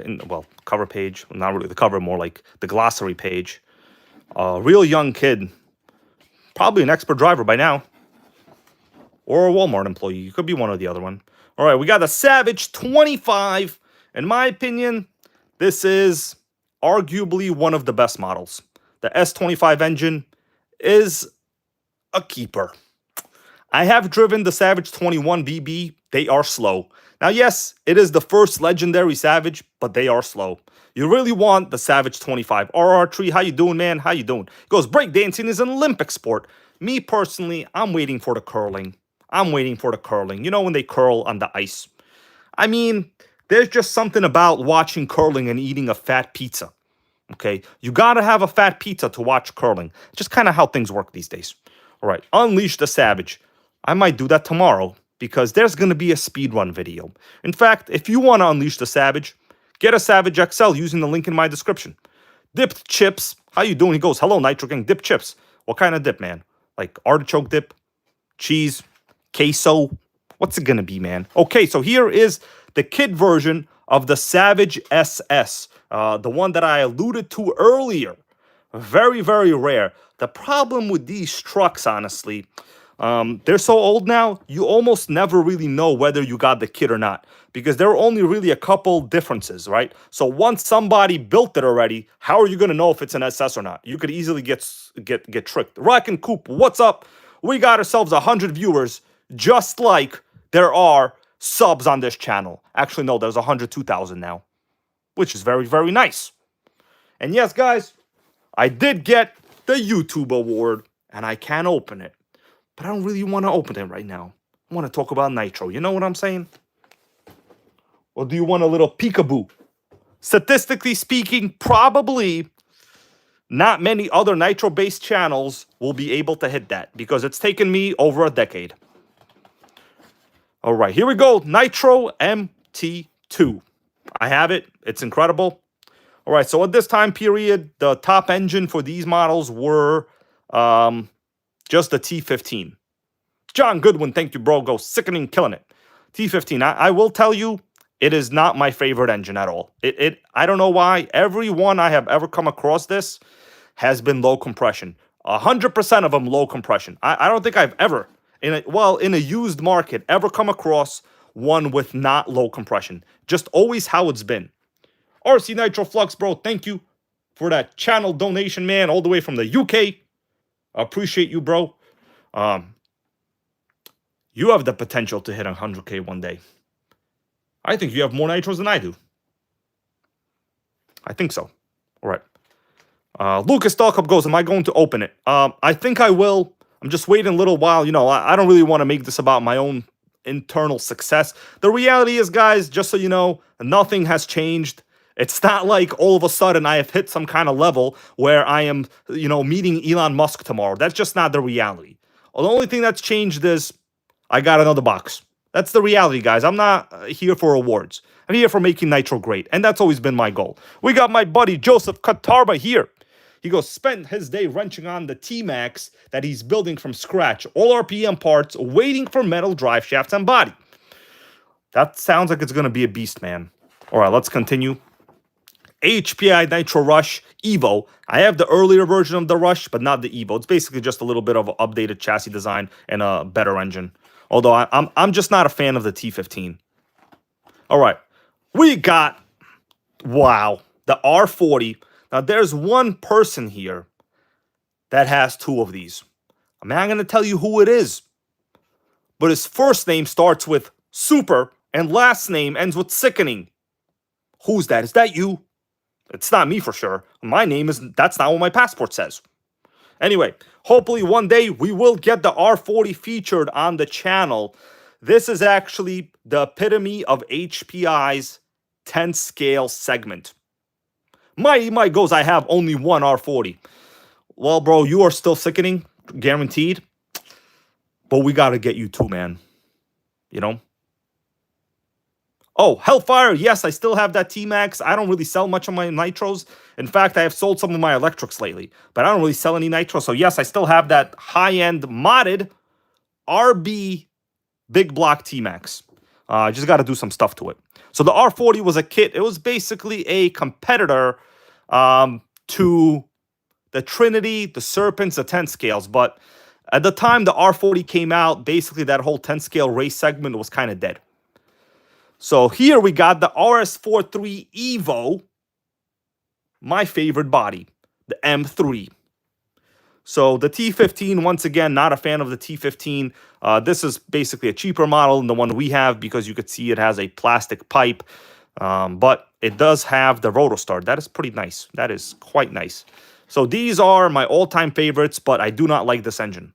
cover page. Not really the cover, more like the glossary page. Real young kid. Probably an expert driver by now. Or a Walmart employee. You could be one or the other one. All right, we got the Savage 25. In my opinion, this is arguably one of the best models. The S25 engine is a keeper. I have driven the Savage 21 BB. They are slow. Now, yes, it is the first legendary Savage, but they are slow. You really want the Savage 25. RR3, how you doing, man? How you doing? He goes, breakdancing is an Olympic sport. Me, personally, I'm waiting for the curling. You know, when they curl on the ice. I mean, there's just something about watching curling and eating a fat pizza. Okay? You gotta have a fat pizza to watch curling. Just kind of how things work these days. All right. Unleash the Savage. I might do that tomorrow because there's going to be a speedrun video. In fact, if you want to unleash the Savage, get a Savage XL using the link in my description. Dipped Chips. How you doing? He goes, hello, Nitro Gang. Dip Chips. What kind of dip, man? Like artichoke dip? Cheese? Queso? What's it gonna be, man? Okay, so here is the kit version of the Savage SS. The one that I alluded to earlier. Very, very rare. The problem with these trucks, honestly, they're so old now, you almost never really know whether you got the kit or not. Because there are only really a couple differences, right? So once somebody built it already, how are you gonna know if it's an SS or not? You could easily get tricked. Rock and Coop, what's up? We got ourselves 100 viewers. Just like there are subs on this channel. Actually, no, there's 102,000 now. Which is very, very nice. And yes, guys, I did get the YouTube award. And I can open it. But I don't really want to open it right now. want to talk about nitro. You know what I'm saying? Or do you want a little peekaboo? Statistically speaking, probably not many other nitro-based channels will be able to hit that because it's taken me over a decade. All right, here we go. Nitro MT2. I have it. It's incredible. All right, so at this time period, the top engine for these models were just the T15. John Goodwin, thank you, bro. Go sickening, killing it. T15. I will tell you, it is not my favorite engine at all. I don't know why. Every one I have ever come across this has been low compression. 100% of them low compression. I don't think I've ever, in a used market, ever come across one with not low compression. Just always how it's been. RC Nitro Flux, bro, thank you for that channel donation, man, all the way from the UK. I appreciate you, bro. You have the potential to hit 100K one day. I think you have more nitros than I do. I think so. All right. Lucas Starkup goes, am I going to open it? I think I will. I'm just waiting a little while. You know, I don't really want to make this about my own internal success. The reality is, guys, just so you know, nothing has changed. It's not like all of a sudden I have hit some kind of level where I am, you know, meeting Elon Musk tomorrow. That's just not the reality. The only thing that's changed is I got another box. That's the reality, guys. I'm not here for awards. I'm here for making Nitro great, and that's always been my goal. We got my buddy Joseph Katarba here. He goes, spent his day wrenching on the T-Max that he's building from scratch. All RPM parts, waiting for metal drive shafts and body. That sounds like it's going to be a beast, man. All right, let's continue. HPI Nitro Rush Evo. I have the earlier version of the Rush, but not the Evo. It's basically just a little bit of an updated chassis design and a better engine. Although I'm just not a fan of the T15. All right, we got, wow, the R40. Now, there's one person here that has two of these. I'm not going to tell you who it is, but his first name starts with super and last name ends with sickening. Who's that? Is that you? It's not me for sure. My name is, that's not what my passport says. Anyway, hopefully one day we will get the R40 featured on the channel. This is actually the epitome of HPI's 10 scale segment. My goes, I have only one R40. Well, bro, you are still sickening, guaranteed. But we got to get you two, man. You know? Oh, Hellfire, yes, I still have that T-Max. I don't really sell much of my nitros. In fact, I have sold some of my electrics lately. But I don't really sell any nitros. So yes, I still have that high-end modded RB big block T-Max. I just got to do some stuff to it. So the R40 was a kit. It was basically a competitor to the Trinity, the Serpents, the 10 scales. But at the time the R40 came out, basically that whole 10 scale race segment was kind of dead. So here we got the RS4-3 Evo, my favorite body, the M3. So the T15, once again, not a fan of the T15. This is basically a cheaper model than the one we have because you could see it has a plastic pipe. But it does have the rotostar. That is pretty nice. That is quite nice. So these are my all-time favorites, but I do not like this engine.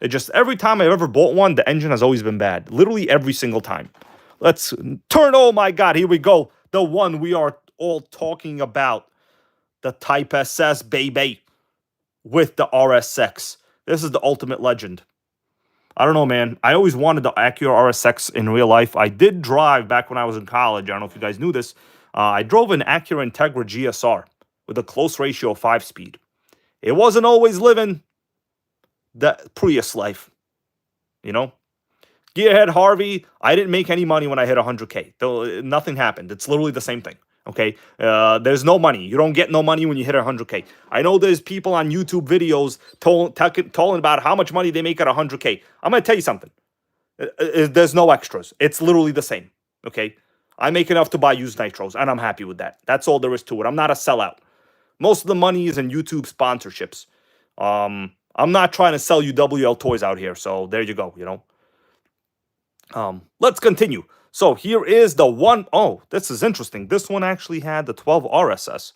It just, every time I've ever bought one, the engine has always been bad. Literally every single time. Let's turn, oh my God, here we go. The one we are all talking about. The Type SS, baby. With the RSX. This is the ultimate legend. I don't know, man. I always wanted the Acura RSX in real life. I did drive back when I was in college. I don't know if you guys knew this. I drove an Acura Integra GSR with a close ratio of 5-speed. It wasn't always living the Prius life, you know? Gearhead Harvey, I didn't make any money when I hit 100K. Though nothing happened. It's literally the same thing. Okay, there's no money. You don't get no money when you hit 100K. I know there's people on YouTube videos telling about how much money they make at 100K. I'm going to tell you something. There's no extras. It's literally the same. Okay, I make enough to buy used nitros, and I'm happy with that. That's all there is to it. I'm not a sellout. Most of the money is in YouTube sponsorships. I'm not trying to sell you WL toys out here, so there you go, you know. Let's continue. So here is the one. Oh, this is interesting. This one actually had the 12 RSS.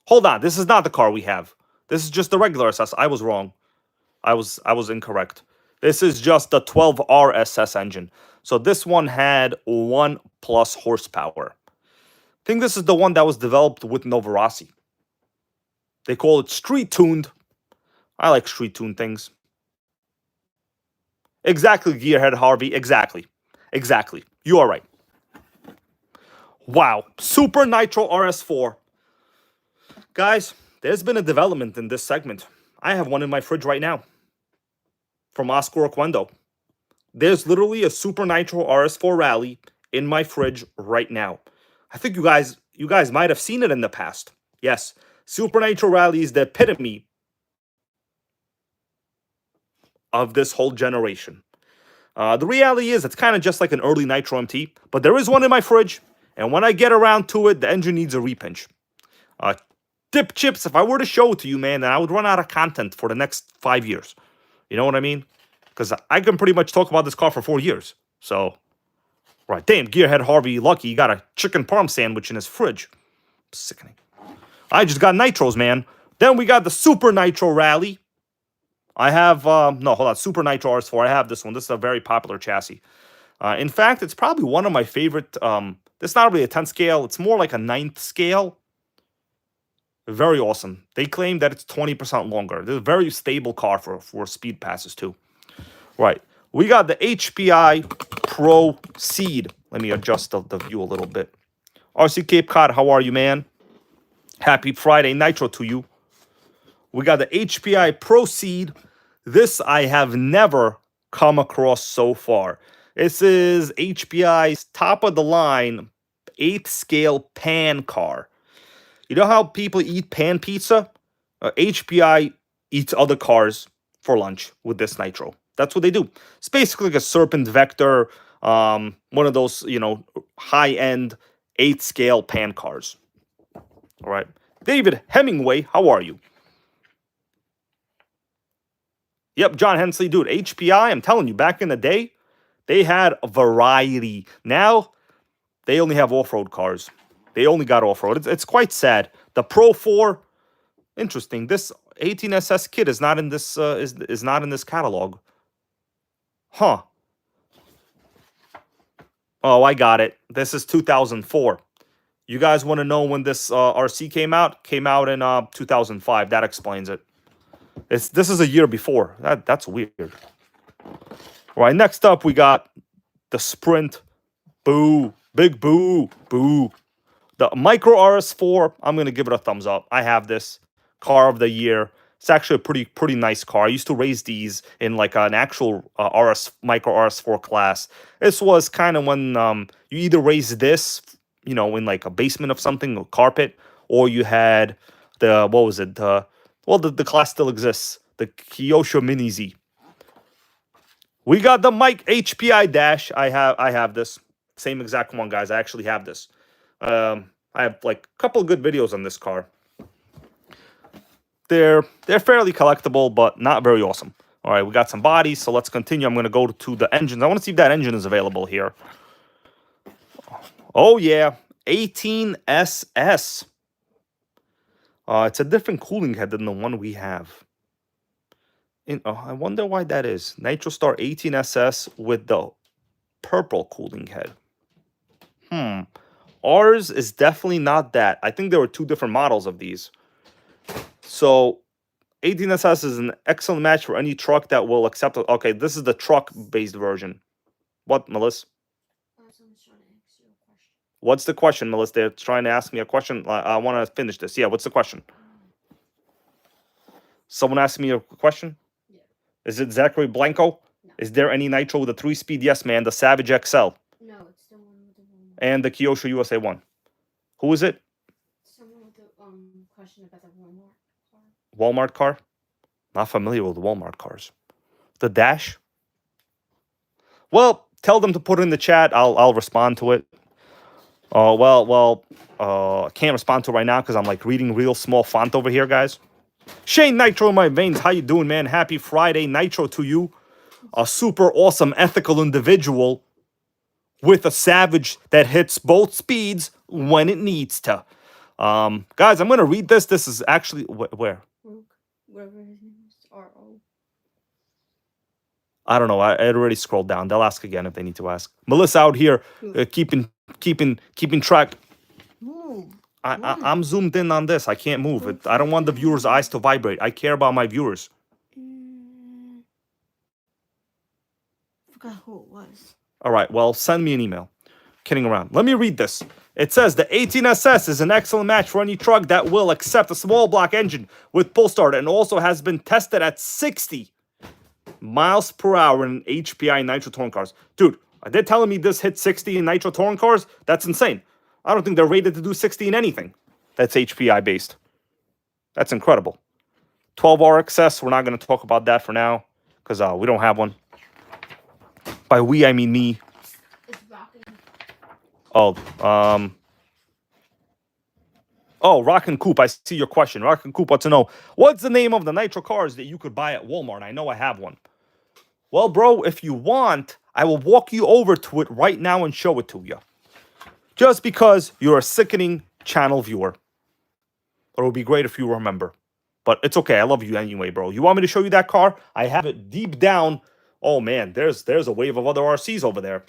Hold on. This is not the car we have. This is just the regular SS. I was wrong. I was incorrect. This is just the 12 RSS engine. So this one had 1+ horsepower. I think this is the one that was developed with Novarasi. They call it street tuned. I like street tuned things. Exactly, Gearhead Harvey. Exactly. Exactly. You are right. Wow. Super Nitro RS4. Guys, there's been a development in this segment. I have one in my fridge right now. From Oscar Oquendo. There's literally a Super Nitro RS4 Rally in my fridge right now. I think you guys might have seen it in the past. Yes, Super Nitro Rally is the epitome of this whole generation. The reality is it's kind of just like an early Nitro MT, but there is one in my fridge, and when I get around to it, the engine needs a repinch. Dip chips, if I were to show it to you, man, then I would run out of content for the next 5 years. You know what I mean? Because I can pretty much talk about this car for 4 years. So, right, damn, Gearhead Harvey, lucky he got a chicken parm sandwich in his fridge. Sickening. I just got Nitros, man. Then we got the Super Nitro Rally. I have, no, hold on, Super Nitro RS4. I have this one. This is a very popular chassis. In fact, it's probably one of my favorite. It's not really a 10th scale. It's more like a 9th scale. Very awesome. They claim that it's 20% longer. It's a very stable car for speed passes, too. Right. We got the HPI Pro Seed. Let me adjust the view a little bit. RC Cape Cod, how are you, man? Happy Friday Nitro to you. We got the HPI Pro Seed. This I have never come across so far. This is HPI's top-of-the-line 8th scale pan car. You know how people eat pan pizza? HPI eats other cars for lunch with this Nitro. That's what they do. It's basically like a Serpent Vector, one of those, you know, high-end 8th scale pan cars. All right. David Hemingway, how are you? Yep, John Hensley, dude. HPI, I'm telling you, back in the day, they had a variety. Now, they only have off-road cars. They only got off-road. It's quite sad. The Pro 4, interesting. This 18SS kit is not in this is not in this catalog. Huh. Oh, I got it. This is 2004. You guys want to know when this RC came out? Came out in 2005. That explains it. This is a year before. That's weird. All right, next up we got the Sprint. Boo. Big boo. Boo. The Micro RS4, I'm going to give it a thumbs up. I have this. Car of the year. It's actually a pretty nice car. I used to race these in like an actual Micro RS4 class. This was kind of when you either race this, you know, in like a basement of something, a carpet, or you had the, what was it? The class still exists. The Kyosho Mini Z. We got the Mike HPI Dash. I have this. Same exact one, guys. I actually have this. I have like a couple of good videos on this car. They're fairly collectible, but not very awesome. All right, we got some bodies, so let's continue. I'm going to go to the engines. I want to see if that engine is available here. Oh, yeah. 18SS. It's a different cooling head than the one we have. I wonder why that is. Nitro Star 18SS with the purple cooling head. Ours is definitely not that. I think there were two different models of these. So 18SS is an excellent match for any truck that will accept it. Okay, this is the truck-based version. What, Melissa? What's the question, Melissa? They're trying to ask me a question. I want to finish this. Yeah, what's the question? Someone asked me a question? Yeah. Is it Zachary Blanco? No. Is there any Nitro with a 3-speed? Yes, man. The Savage XL. No, it's the one with the Walmart. And the Kyosho USA 1. Who is it? Someone with the question about the Walmart car. Walmart car? Not familiar with Walmart cars. The Dash? Well, tell them to put it in the chat. I'll respond to it. I can't respond to it right now because I'm like reading real small font over here, guys. Shane Nitro in my veins. How you doing, man? Happy Friday Nitro to you. A super awesome ethical individual with a Savage that hits both speeds when it needs to. Guys, I'm going to read this. This is actually... Where? Whatever his name is. R-O. I don't know. I already scrolled down. They'll ask again if they need to ask. Melissa out here keeping track. I'm zoomed in on this. I can't move it. I don't want the viewers' eyes to vibrate. I care about my viewers. Forgot who it was. All right. Well, send me an email. Kidding around. Let me read this. It says the 18SS is an excellent match for any truck that will accept a small block engine with pull start and also has been tested at 60 miles per hour in HPI nitro touring cars. Dude, are they telling me this hit 60 in nitro touring cars? That's insane. I don't think they're rated to do 60 in anything that's HPI based. That's incredible. 12 RXS, we're not going to talk about that for now because we don't have one. By we, I mean me. It's rocking. Oh, Rock and Coop, I see your question. Rock and Coop wants to know, what's the name of the nitro cars that you could buy at Walmart? I know I have one. Well, bro, if you want, I will walk you over to it right now and show it to you. Just because you're a sickening channel viewer. But it would be great if you remember. But it's okay. I love you anyway, bro. You want me to show you that car? I have it deep down. Oh, man, there's a wave of other RCs over there.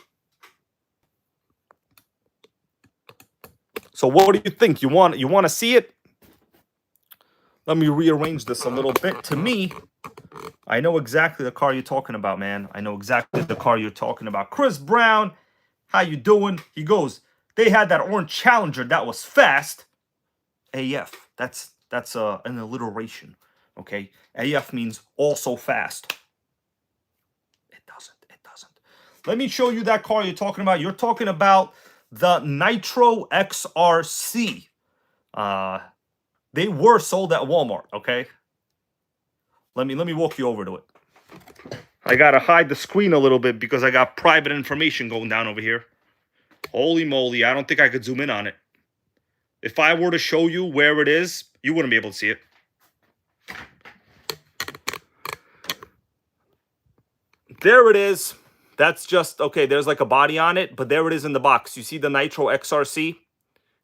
So what do you think? You want to see it? Let me rearrange this a little bit. To me, I know exactly the car you're talking about, man. I know exactly the car you're talking about. Chris Brown, how you doing? He goes, they had that orange Challenger that was fast. AF. That's an alliteration. Okay? AF means also fast. It doesn't. Let me show you that car you're talking about. You're talking about the Nitro XRC. They were sold at Walmart, okay? Let me walk you over to it. I gotta hide the screen a little bit because I got private information going down over here. Holy moly, I don't think I could zoom in on it. If I were to show you where it is, you wouldn't be able to see it. There it is. That's just, okay, there's like a body on it, but there it is in the box. You see the Nitro XRC?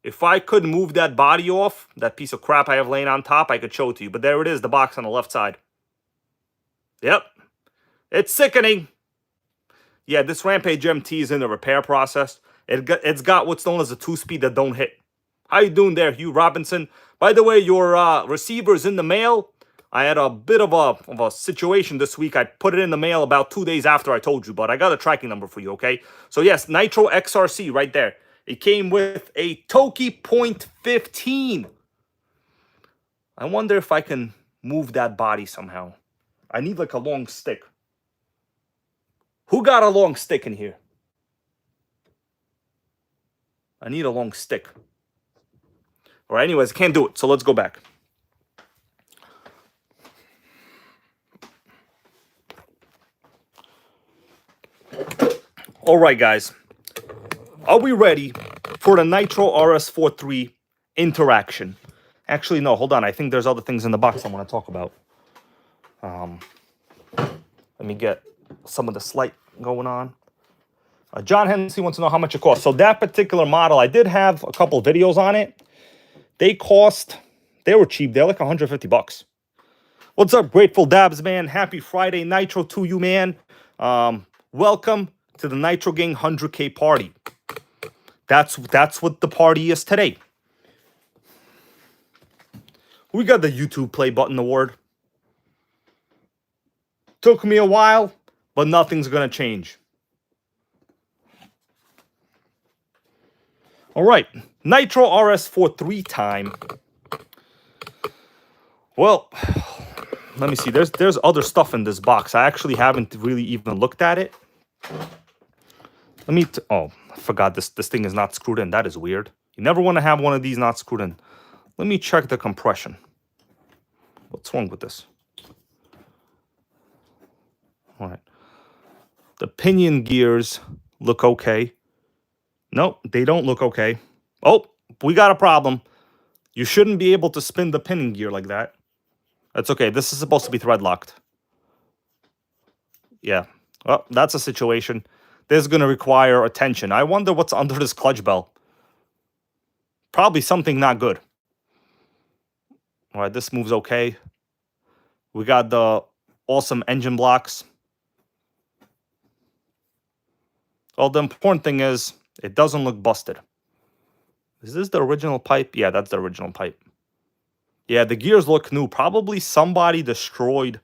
If I could move that body off, that piece of crap I have laying on top, I could show it to you. But there it is, the box on the left side. Yep. It's sickening. Yeah, this Rampage MT is in the repair process. It's got what's known as a 2-speed that don't hit. How you doing there, Hugh Robinson? By the way, your receiver's in the mail. I had a bit of a situation this week. I put it in the mail about 2 days after I told you, but I got a tracking number for you, okay? So yes, Nitro XRC right there. It came with a Toki Point 15. I wonder if I can move that body somehow. I need like a long stick. Who got a long stick in here? I need a long stick. All right, anyways, I can't do it, so let's go back. All right, guys. Are we ready for the Nitro RS4 3 interaction? Actually, no, hold on. I think there's other things in the box I want to talk about. Let me get some of the slight going on. John Hennessy wants to know how much it costs. So that particular model, I did have a couple videos on it. They were cheap. They're like 150 bucks. What's up, Grateful Dabs, man? Happy Friday Nitro to you, man. Welcome to the Nitro Gang 100K party. That's what the party is today. We got the YouTube play button award. Took me a while, but nothing's gonna change. All right, Nitro RS4 3 time. Well, let me see. There's other stuff in this box. I actually haven't really even looked at it. Oh, I forgot this thing is not screwed in. That is weird. You never want to have one of these not screwed in. Let me check the compression. What's wrong with this? All right. The pinion gears look okay. Nope, they don't look okay. Oh, we got a problem. You shouldn't be able to spin the pinion gear like that. That's okay. This is supposed to be thread locked. Yeah. Well, that's a situation. This is going to require attention. I wonder what's under this clutch bell. Probably something not good. All right, this moves okay. We got the awesome engine blocks. Well, the important thing is it doesn't look busted. Is this the original pipe? Yeah, that's the original pipe. Yeah, the gears look new. Probably somebody destroyed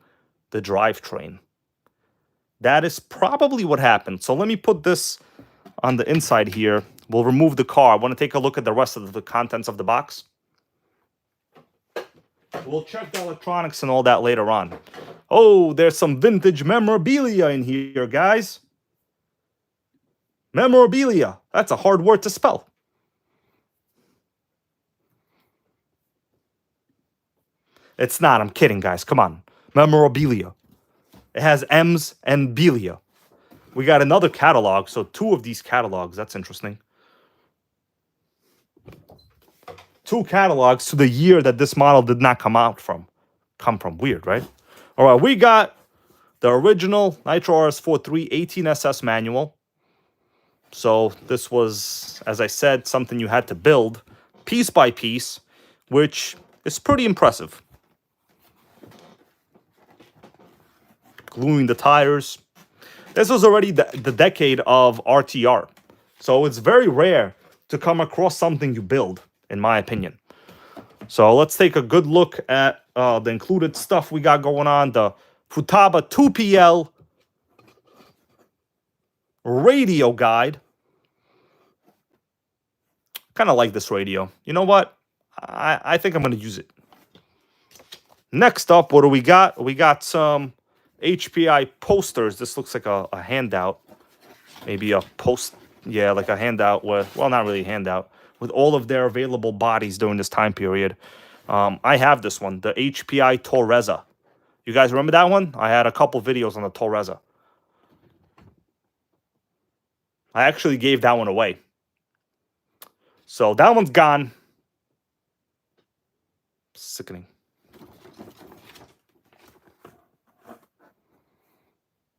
the drivetrain. That is probably what happened. So let me put this on the inside here. We'll remove the car. I want to take a look at the rest of the contents of the box. We'll check the electronics and all that later on. Oh, there's some vintage memorabilia in here, guys. Memorabilia. That's a hard word to spell. It's not. I'm kidding, guys. Come on. Memorabilia. It has M's and Belia. We got another catalog. So 2 of these catalogs. That's interesting. 2 catalogs to the year that this model did not come from. Weird, right? All right. We got the original Nitro RS4-3 18SS manual. So this was, as I said, something you had to build piece by piece, which is pretty impressive. Gluing the tires. This was already the decade of RTR. So it's very rare to come across something you build, in my opinion. So let's take a good look at the included stuff we got going on. The Futaba 2PL radio guide. Kind of like this radio. You know what? I think I'm going to use it. Next up, what do we got? We got some HPI posters. This looks like a handout. Maybe a post. Yeah, like a handout with, well, not really a handout, with all of their available bodies during this time period. I have this one, the HPI Torreza. You guys remember that one? I had a couple videos on the Torreza. I actually gave that one away. So that one's gone. Sickening.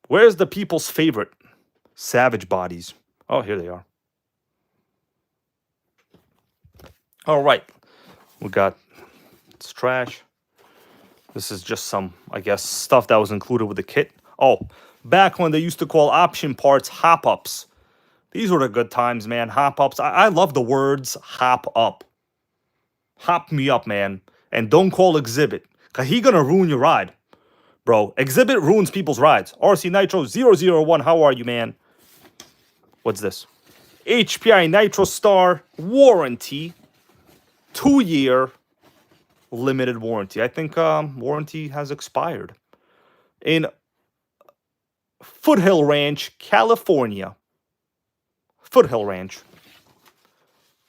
Where's the people's favorite? Savage bodies. Oh, here they are. All right. We got, it's trash. This is just some, I guess, stuff that was included with the kit. Oh, back when they used to call option parts hop-ups. These were the good times, man. Hop-ups. I love the words hop up. Hop me up, man. And don't call Exhibit, because he going to ruin your ride. Bro, Exhibit ruins people's rides. RC Nitro 001, how are you, man? What's this? HPI Nitro Star warranty. 2-year limited warranty. I think warranty has expired. In Foothill Ranch, California. Foothill Ranch.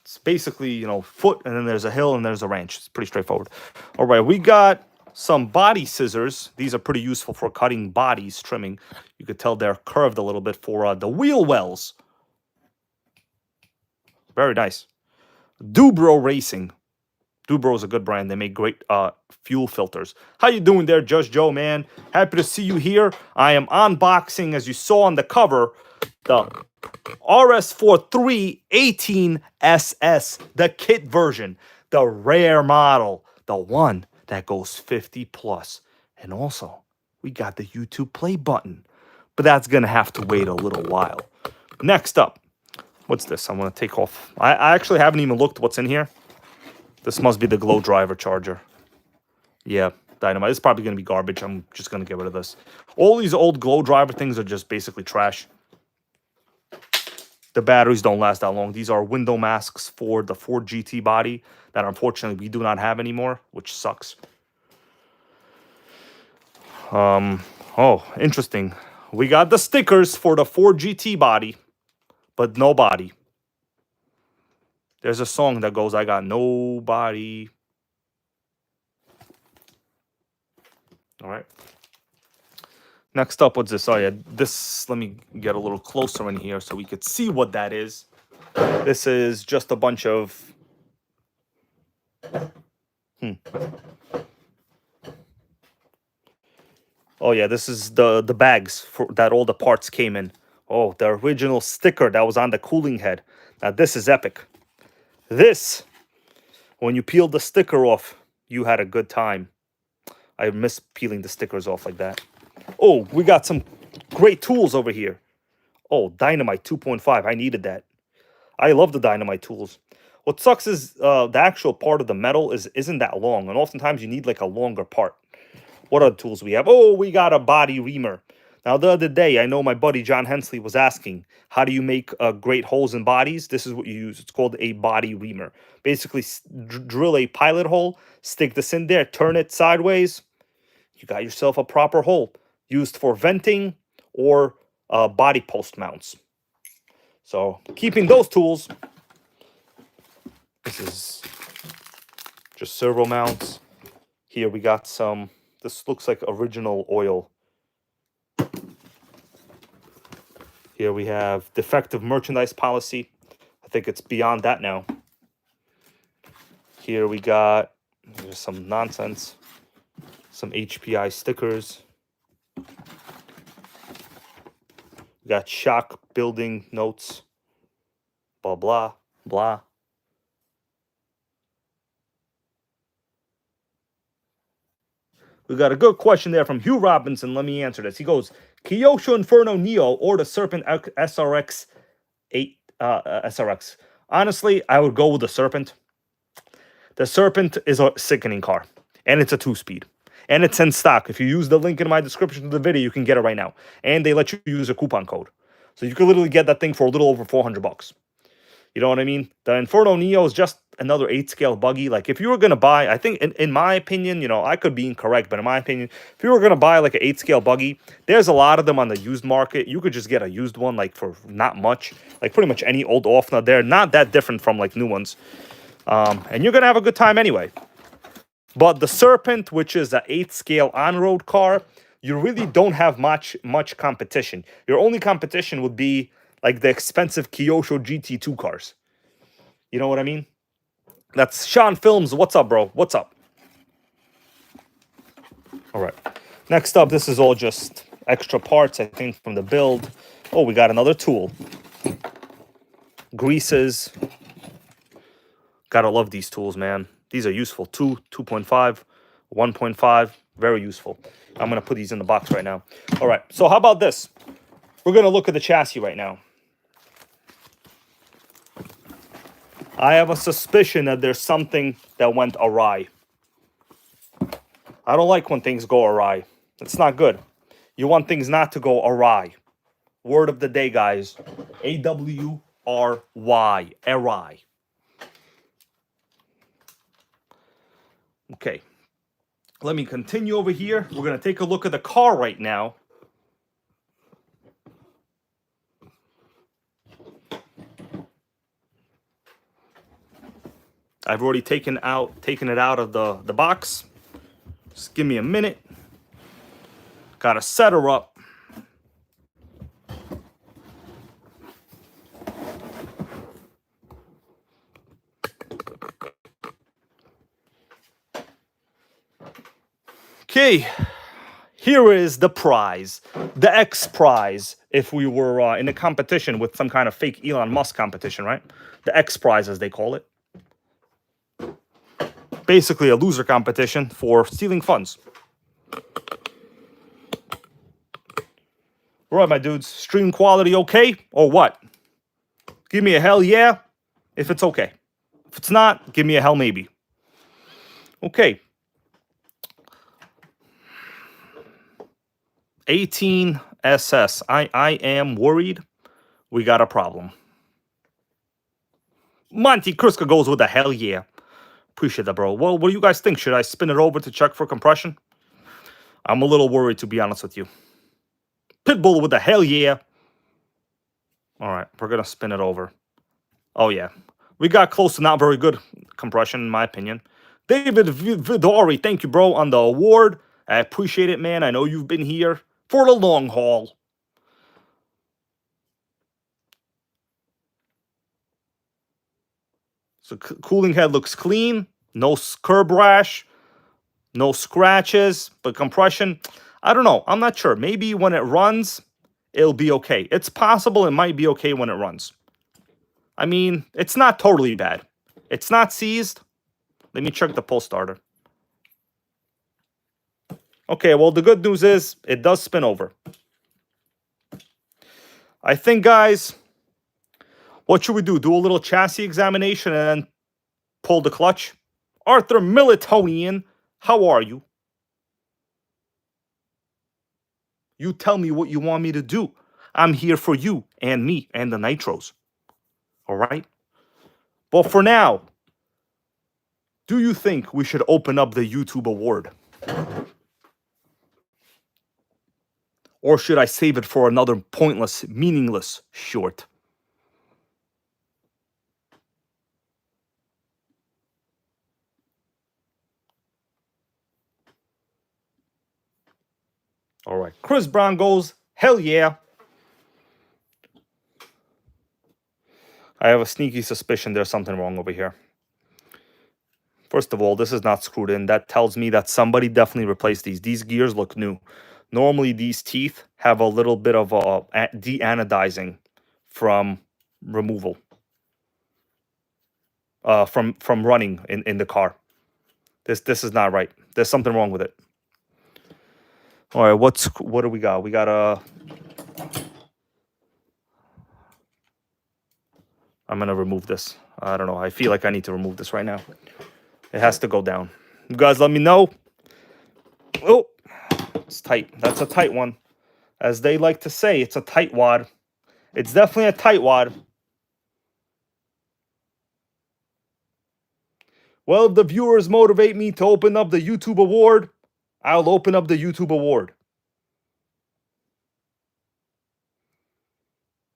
It's basically, you know, foot, and then there's a hill, and there's a ranch. It's pretty straightforward. All right, we got some body scissors. These are pretty useful for cutting bodies, trimming. You could tell they're curved a little bit for the wheel wells. Very nice. Dubro Racing. Dubro is a good brand. They make great fuel filters. How you doing there, Judge Joe, man? Happy to see you here. I am unboxing, as you saw on the cover, the RS4-3 18SS, the kit version, the rare model, the one that goes 50 plus. And also, we got the YouTube play button, but that's going to have to wait a little while. Next up, what's this? I'm going to take off. I actually haven't even looked what's in here. This must be the glow driver charger. Yeah, dynamite. It's probably going to be garbage. I'm just going to get rid of this. All these old glow driver things are just basically trash. The batteries don't last that long. These are window masks for the Ford GT body that unfortunately we do not have anymore, which sucks. Oh, interesting. We got the stickers for the Ford GT body, but no body. There's a song that goes, I got nobody. All right. Next up, what's this? Oh, yeah, this, let me get a little closer in here so we could see what that is. This is just a bunch of... Oh, yeah, this is the bags for that all the parts came in. Oh, the original sticker that was on the cooling head. Now, this is epic. This, when you peeled the sticker off, you had a good time. I miss peeling the stickers off like that. Oh, we got some great tools over here. Oh, Dynamite 2.5. I needed that. I love the Dynamite tools. What sucks is the actual part of the metal isn't that long, and oftentimes you need like a longer part. What other tools we have? Oh, we got a body reamer. Now, the other day, I know my buddy John Hensley was asking, how do you make great holes in bodies? This is what you use. It's called a body reamer. Basically, drill a pilot hole, stick this in there, turn it sideways. You got yourself a proper hole used for venting or body post mounts. So, keeping those tools. This is just servo mounts. Here we got some. This looks like original oil. Here we have defective merchandise policy. I think it's beyond that now. Here we got some nonsense. Some HPI stickers. We got shock building notes. Blah, blah, blah. We got a good question there from Hugh Robinson. Let me answer this. He goes, Kyosho Inferno Neo or the Serpent SRX 8 SRX. Honestly, I would go with the Serpent. The Serpent is a sickening car, and it's a 2-speed, and it's in stock. If you use the link in my description of the video, you can get it right now, and they let you use a coupon code, so you can literally get that thing for a little over $400. You know what I mean? The Inferno Neo is just another 8-scale buggy. Like, if you were going to buy, I think, in my opinion, you know, I could be incorrect, but in my opinion, if you were going to buy, like, an 8-scale buggy, there's a lot of them on the used market. You could just get a used one, like, for not much. Like, pretty much any old Offna. They're not that different from, like, new ones. And you're going to have a good time anyway. But the Serpent, which is an 8-scale on-road car, you really don't have much competition. Your only competition would be like the expensive Kyosho GT2 cars. You know what I mean? That's Sean Films. What's up, bro? What's up? All right. Next up, this is all just extra parts, I think, from the build. Oh, we got another tool. Greases. Gotta love these tools, man. These are useful. 2.5, 1.5. Very useful. I'm going to put these in the box right now. All right. So how about this? We're going to look at the chassis right now. I have a suspicion that there's something that went awry. I don't like when things go awry. It's not good. You want things not to go awry. Word of the day, guys. A-W-R-Y. Awry. Okay. Let me continue over here. We're going to take a look at the car right now. I've already taken it out of the box. Just give me a minute. Gotta set her up. Okay, here is the prize, the X prize. If we were in a competition with some kind of fake Elon Musk competition, right? The X prize, as they call it. Basically a loser competition for stealing funds. All right, my dudes. Stream quality okay or what? Give me a hell yeah if it's okay. If it's not, give me a hell maybe. Okay. 18SS. I am worried we got a problem. Monty Kruska goes with a hell yeah. Appreciate that, bro. Well, what do you guys think? Should I spin it over to check for compression? I'm a little worried, to be honest with you. Pitbull with a hell yeah. All right, we're going to spin it over. Oh, yeah. We got close to not very good compression, in my opinion. David Vidori, thank you, bro, on the award. I appreciate it, man. I know you've been here for the long haul. So cooling head looks clean. No curb rash. No scratches. But compression, I don't know. I'm not sure. Maybe when it runs, it'll be okay. It's possible it might be okay when it runs. I mean, it's not totally bad. It's not seized. Let me check the pull starter. Okay, well, the good news is it does spin over. I think, guys, what should we do? Do a little chassis examination and then pull the clutch? Arthur Militonian, how are you? You tell me what you want me to do. I'm here for you and me and the Nitros. All right? But for now, do you think we should open up the YouTube award? Or should I save it for another pointless, meaningless short? All right. Chris Brown goes, hell yeah. I have a sneaky suspicion there's something wrong over here. First of all, this is not screwed in. That tells me that somebody definitely replaced these. These gears look new. Normally, these teeth have a little bit of a de-anodizing from removal. From running in the car. This is not right. There's something wrong with it. All right, what do we got? We got a... I'm going to remove this. I don't know. I feel like I need to remove this right now. It has to go down. You guys let me know. Oh, it's tight. That's a tight one. As they like to say, it's a tight wad. It's definitely a tight wad. Well, if the viewers motivate me to open up the YouTube award, I'll open up the YouTube award.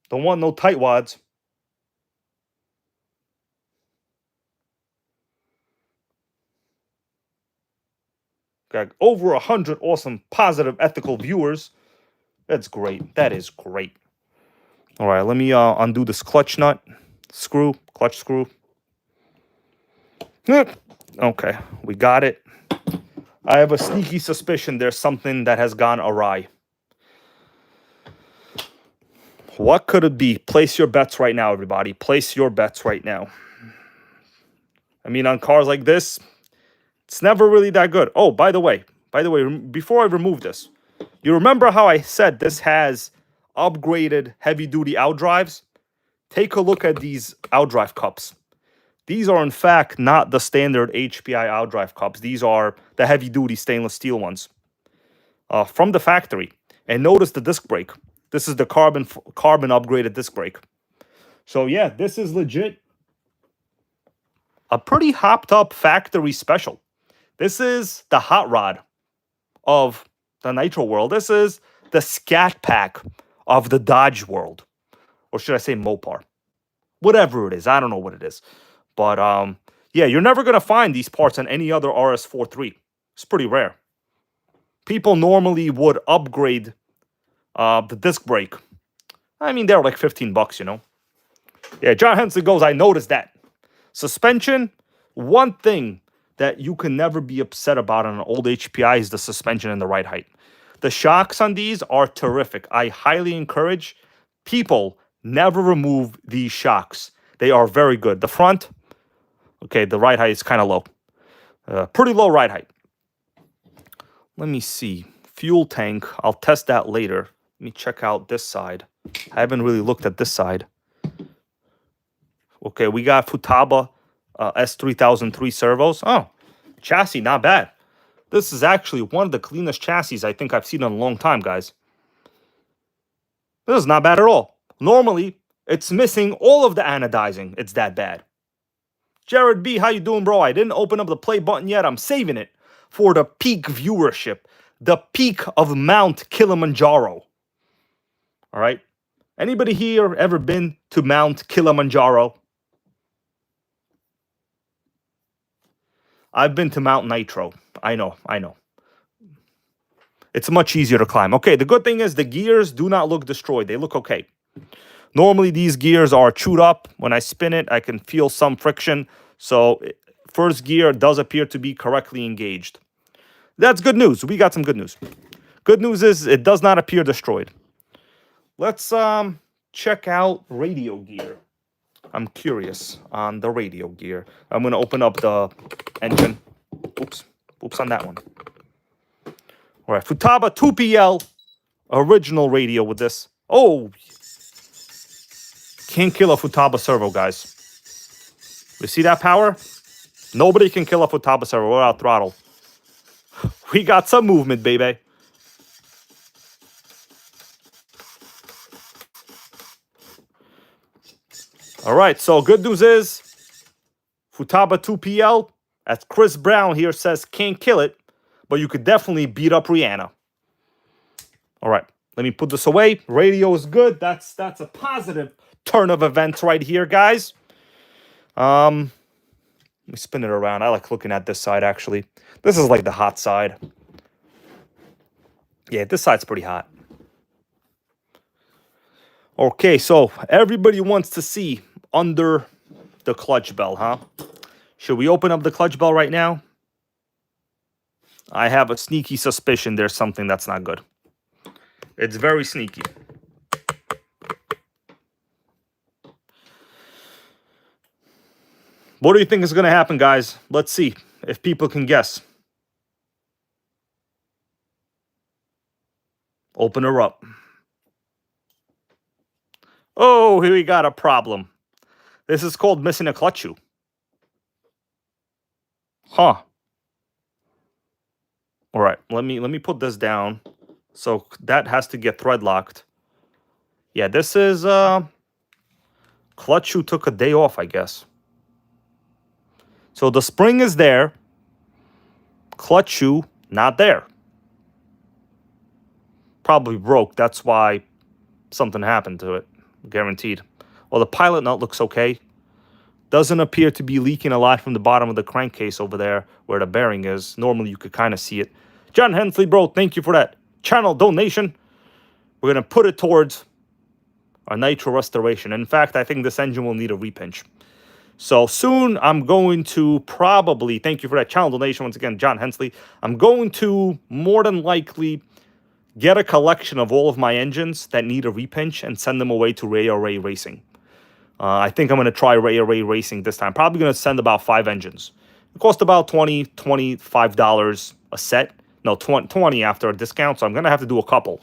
Don't want no tight wads. Got over 100 awesome, positive, ethical viewers. That's great. That is great. All right, let me undo this clutch nut. Clutch screw. Okay, we got it. I have a sneaky suspicion there's something that has gone awry. What could it be? Place your bets right now, everybody. Place your bets right now. I mean, on cars like this, it's never really that good. Oh, by the way, before I remove this, you remember how I said this has upgraded heavy-duty outdrives? Take a look at these outdrive cups. These are, in fact, not the standard HPI outdrive cups. These are the heavy-duty stainless steel ones from the factory. And notice the disc brake. This is the carbon upgraded disc brake. So, yeah, this is legit a pretty hopped-up factory special. This is the hot rod of the Nitro world. This is the Scat Pack of the Dodge world. Or should I say Mopar? Whatever it is. I don't know what it is. But, yeah, you're never going to find these parts on any other RS4-3. It's pretty rare. People normally would upgrade the disc brake. I mean, they're like $15, you know. Yeah, John Hensley goes, I noticed that. Suspension, one thing that you can never be upset about on an old HPI is the suspension and the ride height. The shocks on these are terrific. I highly encourage people never remove these shocks. They are very good. The front, okay, the ride height is kind of low. Pretty low ride height. Let me see. Fuel tank, I'll test that later. Let me check out this side. I haven't really looked at this side. Okay, we got Futaba S3003 servos. Oh, chassis, not bad. This is actually one of the cleanest chassis I think I've seen in a long time, guys. This is not bad at all. Normally, it's missing all of the anodizing. It's that bad. Jared B, how you doing, bro? I didn't open up the play button yet. I'm saving it for the peak viewership. The peak of Mount Kilimanjaro. All right? Anybody here ever been to Mount Kilimanjaro? I've been to Mount Nitro. I know. It's much easier to climb. Okay, the good thing is the gears do not look destroyed. They look okay. Normally, these gears are chewed up. When I spin it, I can feel some friction. So, first gear does appear to be correctly engaged. That's good news. We got some good news. Good news is it does not appear destroyed. Let's check out radio gear. I'm curious on the radio gear. I'm going to open up the engine. Oops on that one. All right, Futaba 2PL original radio with this. Oh, can't kill a Futaba servo, guys. You see that power? Nobody can kill a Futaba servo without throttle. We got some movement, baby. All right, so good news is Futaba 2PL, as Chris Brown here says, can't kill it, but you could definitely beat up Rihanna. All right, let me put this away. Radio is good. That's a positive turn of events right here, guys. Let me spin it around. I like looking at this side, actually. This is like the hot side. Yeah, this side's pretty hot. Okay, so everybody wants to see under the clutch bell, huh? Should we open up the clutch bell right now? I have a sneaky suspicion there's something that's not good. It's very sneaky. What do you think is going to happen, guys? Let's see if people can guess. Open her up. Oh, here we got a problem. This is called missing a clutch shoe. Huh. All right, let me put this down. So that has to get thread locked. Yeah, this is clutch shoe took a day off, I guess. So the spring is there. Clutch shoe not there. Probably broke. That's why something happened to it. Guaranteed. Well, the pilot nut looks okay. Doesn't appear to be leaking a lot from the bottom of the crankcase over there where the bearing is. Normally you could kind of see it. John Hensley, bro, thank you for that channel donation. We're going to put it towards our nitro restoration. In fact, I think this engine will need a repinch. So soon I'm going to probably, thank you for that channel donation once again, John Hensley. I'm going to more than likely get a collection of all of my engines that need a repinch and send them away to Ray Array Racing. I think I'm going to try Ray Array Racing this time. Probably going to send about 5 engines. It cost about $20, $25 a set. No, 20 after a discount, so I'm going to have to do a couple.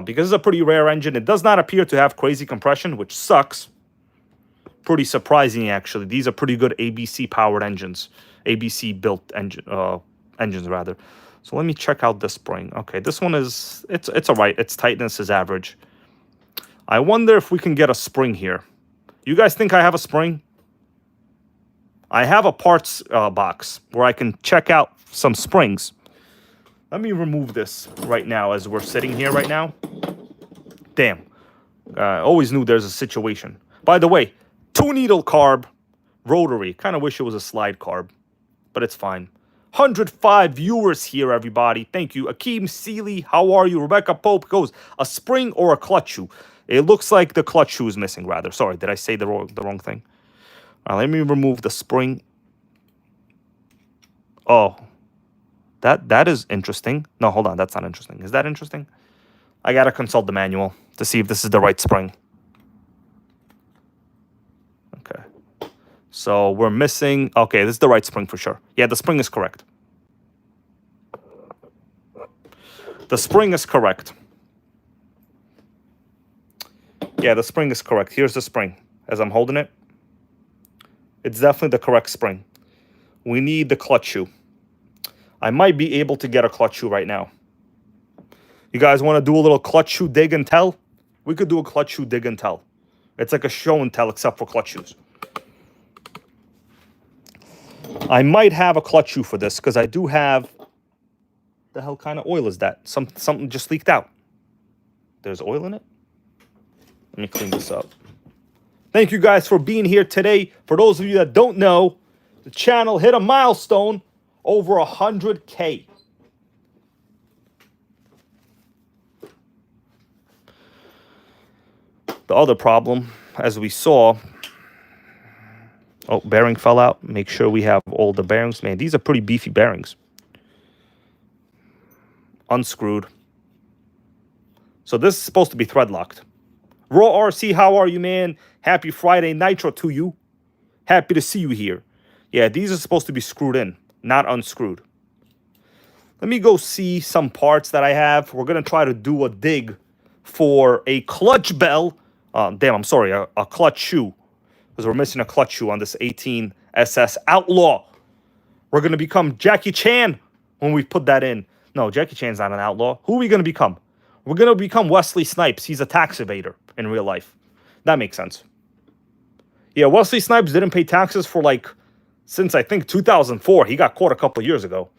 Because it's a pretty rare engine. It does not appear to have crazy compression, which sucks. Pretty surprising, actually. These are pretty good ABC-powered engines. ABC-built engines, rather. So let me check out this spring. Okay, this one is... It's all right. Its tightness is average. I wonder if we can get a spring here. You guys think I have a spring? I have a parts box where I can check out some springs. Let me remove this right now as we're sitting here right now. Damn. I always knew there's a situation. By the way, 2-needle carb, rotary. Kind of wish it was a slide carb, but it's fine. 105 viewers here, everybody. Thank you. Akeem Seeley, how are you? Rebecca Pope goes, a spring or a clutch shoe? It looks like the clutch shoe is missing, rather. Sorry, did I say the wrong thing? All right, let me remove the spring. Oh. That is interesting. No, hold on. That's not interesting. Is that interesting? I got to consult the manual to see if this is the right spring. Okay. So we're missing... Okay, this is the right spring for sure. Yeah, the spring is correct. The spring is correct. Yeah, the spring is correct. Here's the spring. As I'm holding it. It's definitely the correct spring. We need the clutch shoe. I might be able to get a clutch shoe right now. You guys want to do a little clutch shoe dig and tell? We could do a clutch shoe dig and tell. It's like a show and tell except for clutch shoes. I might have a clutch shoe for this because I do have... The hell kind of oil is that? Something just leaked out. There's oil in it? Let me clean this up. Thank you guys for being here today. For those of you that don't know, the channel hit a milestone over 100K. The other problem, as we saw... Oh, bearing fell out. Make sure we have all the bearings. Man, these are pretty beefy bearings. Unscrewed. So this is supposed to be thread locked. Raw RC, how are you, man? Happy Friday Nitro to you. Happy to see you here. Yeah, these are supposed to be screwed in, not unscrewed. Let me go see some parts that I have. We're going to try to do a dig for a clutch bell Damn, I'm sorry, a clutch shoe. Because we're missing a clutch shoe on this 18SS Outlaw. We're going to become Jackie Chan when we put that in. No, Jackie Chan's not an outlaw. Who are we going to become? We're going to become Wesley Snipes. He's a tax evader in real life. That makes sense. Yeah, Wesley Snipes didn't pay taxes for like, since I think 2004. He got caught a couple of years ago.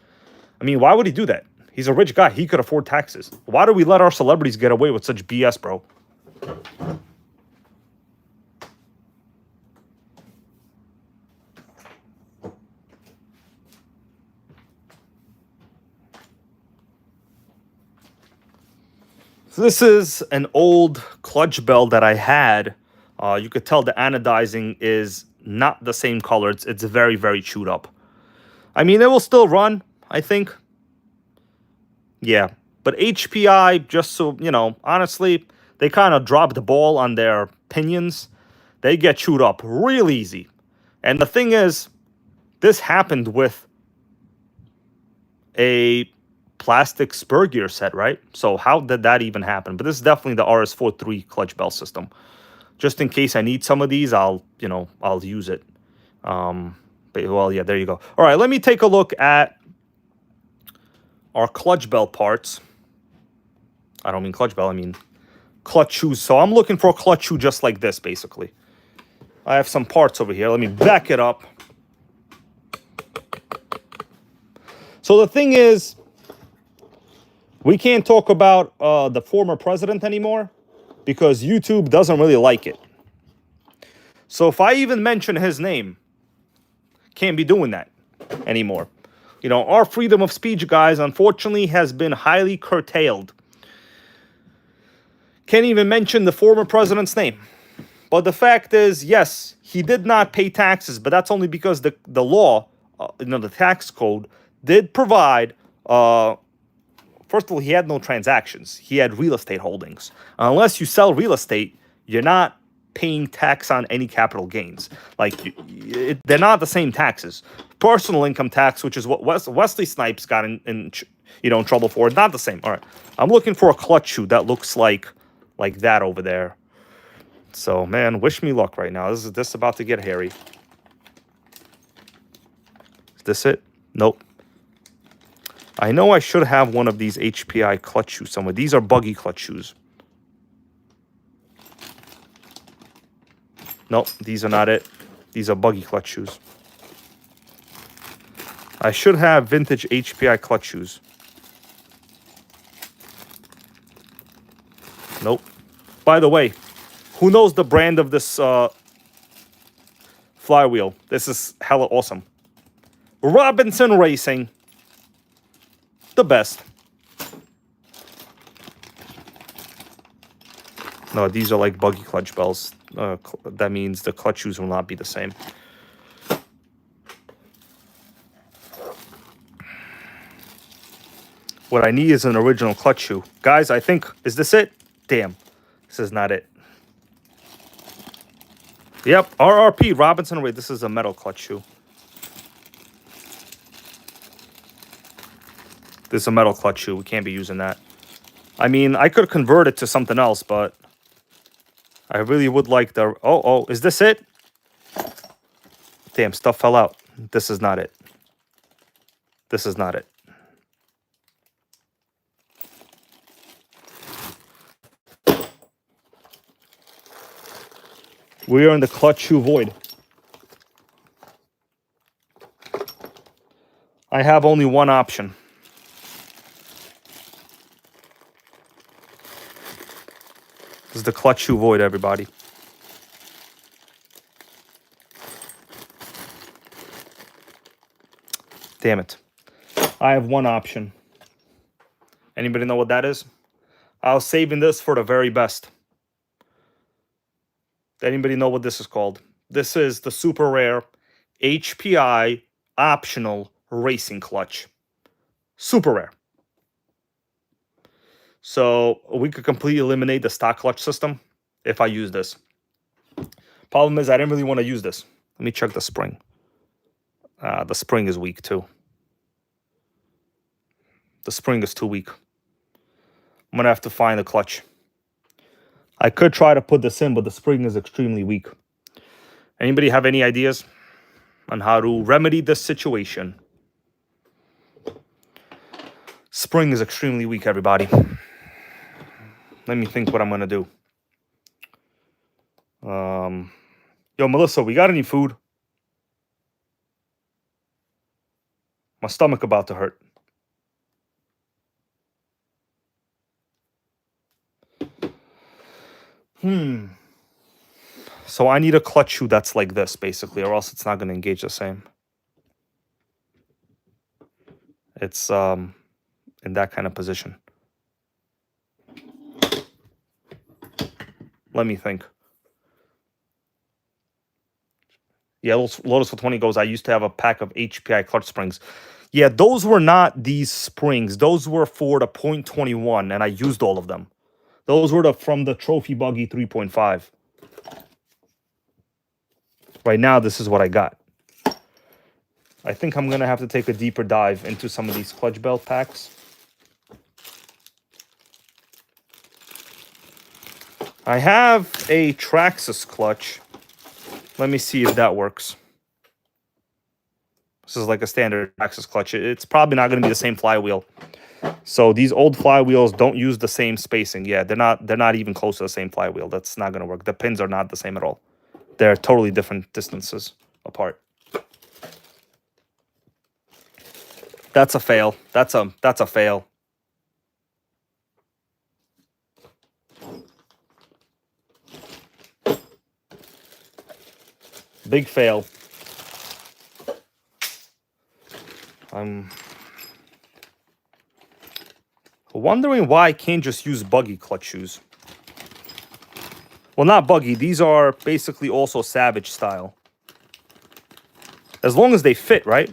I mean, why would he do that? He's a rich guy. He could afford taxes. Why do we let our celebrities get away with such BS, bro? So this is an old clutch bell that I had. You could tell the anodizing is not the same color. It's very, very chewed up. I mean, it will still run, I think. Yeah, but HPI, just so, you know, honestly, they kind of drop the ball on their pinions. They get chewed up real easy. And the thing is, this happened with a plastic spur gear set, right? So how did that even happen? But this is definitely the RS4-3 clutch bell system. Just in case I need some of these, I'll use it. But, well, yeah, there you go. All right, let me take a look at our clutch bell parts. I don't mean clutch bell, I mean clutch shoes. So I'm looking for a clutch shoe just like this, basically. I have some parts over here. Let me back it up. So the thing is, we can't talk about the former president anymore because YouTube doesn't really like it. So if I even mention his name, can't be doing that anymore. You know, our freedom of speech, guys, unfortunately has been highly curtailed. Can't even mention the former president's name. But the fact is, yes, he did not pay taxes, but that's only because the law, the tax code, did provide, first of all, he had no transactions. He had real estate holdings. Unless you sell real estate, you're not paying tax on any capital gains. Like, they're not the same taxes. Personal income tax, which is what Wesley Snipes got in trouble for, not the same. All right, I'm looking for a clutch shoe that looks like that over there. So, man, wish me luck right now. This is about to get hairy. Is this it? Nope. I know I should have one of these HPI clutch shoes somewhere. These are buggy clutch shoes. Nope, these are not it. These are buggy clutch shoes. I should have vintage HPI clutch shoes. Nope. By the way, who knows the brand of this flywheel? This is hella awesome. Robinson Racing. The best. No, these are like buggy clutch bells. That means the clutch shoes will not be the same. What I need is an original clutch shoe. Guys, I think, is this it? Damn, this is not it. Yep, RRP, Robinson. Wait, this is a metal clutch shoe. This is a metal clutch shoe. We can't be using that. I mean, I could convert it to something else, but I really would like the... Oh, is this it? Damn, stuff fell out. This is not it. This is not it. We are in the clutch shoe void. I have only one option. This is the clutch shoe void, everybody. Damn it. I have one option. Anybody know what that is? I was saving this for the very best. Anybody know what this is called? This is the super rare HPI optional racing clutch. Super rare. So we could completely eliminate the stock clutch system if I use this. Problem is, I didn't really want to use this. Let me check the spring. The spring is weak too. The spring is too weak. I'm going to have to find a clutch. I could try to put this in, but the spring is extremely weak. Anybody have any ideas on how to remedy this situation? Spring is extremely weak, everybody. Let me think what I'm going to do. Yo, Melissa, we got any food? My stomach about to hurt. So I need a clutch shoe that's like this, basically, or else it's not going to engage the same. It's in that kind of position. Let me think. Yeah, Lotus for 20 goes, I used to have a pack of HPI clutch springs. Yeah, those were not these springs. Those were for the .21, and I used all of them. Those were from the Trophy Buggy 3.5. Right now, this is what I got. I think I'm going to have to take a deeper dive into some of these clutch belt packs. I have a Traxxas clutch. Let me see if that works. This is like a standard Traxxas clutch. It's probably not going to be the same flywheel. So these old flywheels don't use the same spacing. Yeah, they're not even close to the same flywheel. That's not going to work. The pins are not the same at all. They're totally different distances apart. That's a fail. That's a fail. Big fail. I'm wondering why I can't just use buggy clutch shoes. Well, not buggy. These are basically also Savage style. As long as they fit, right?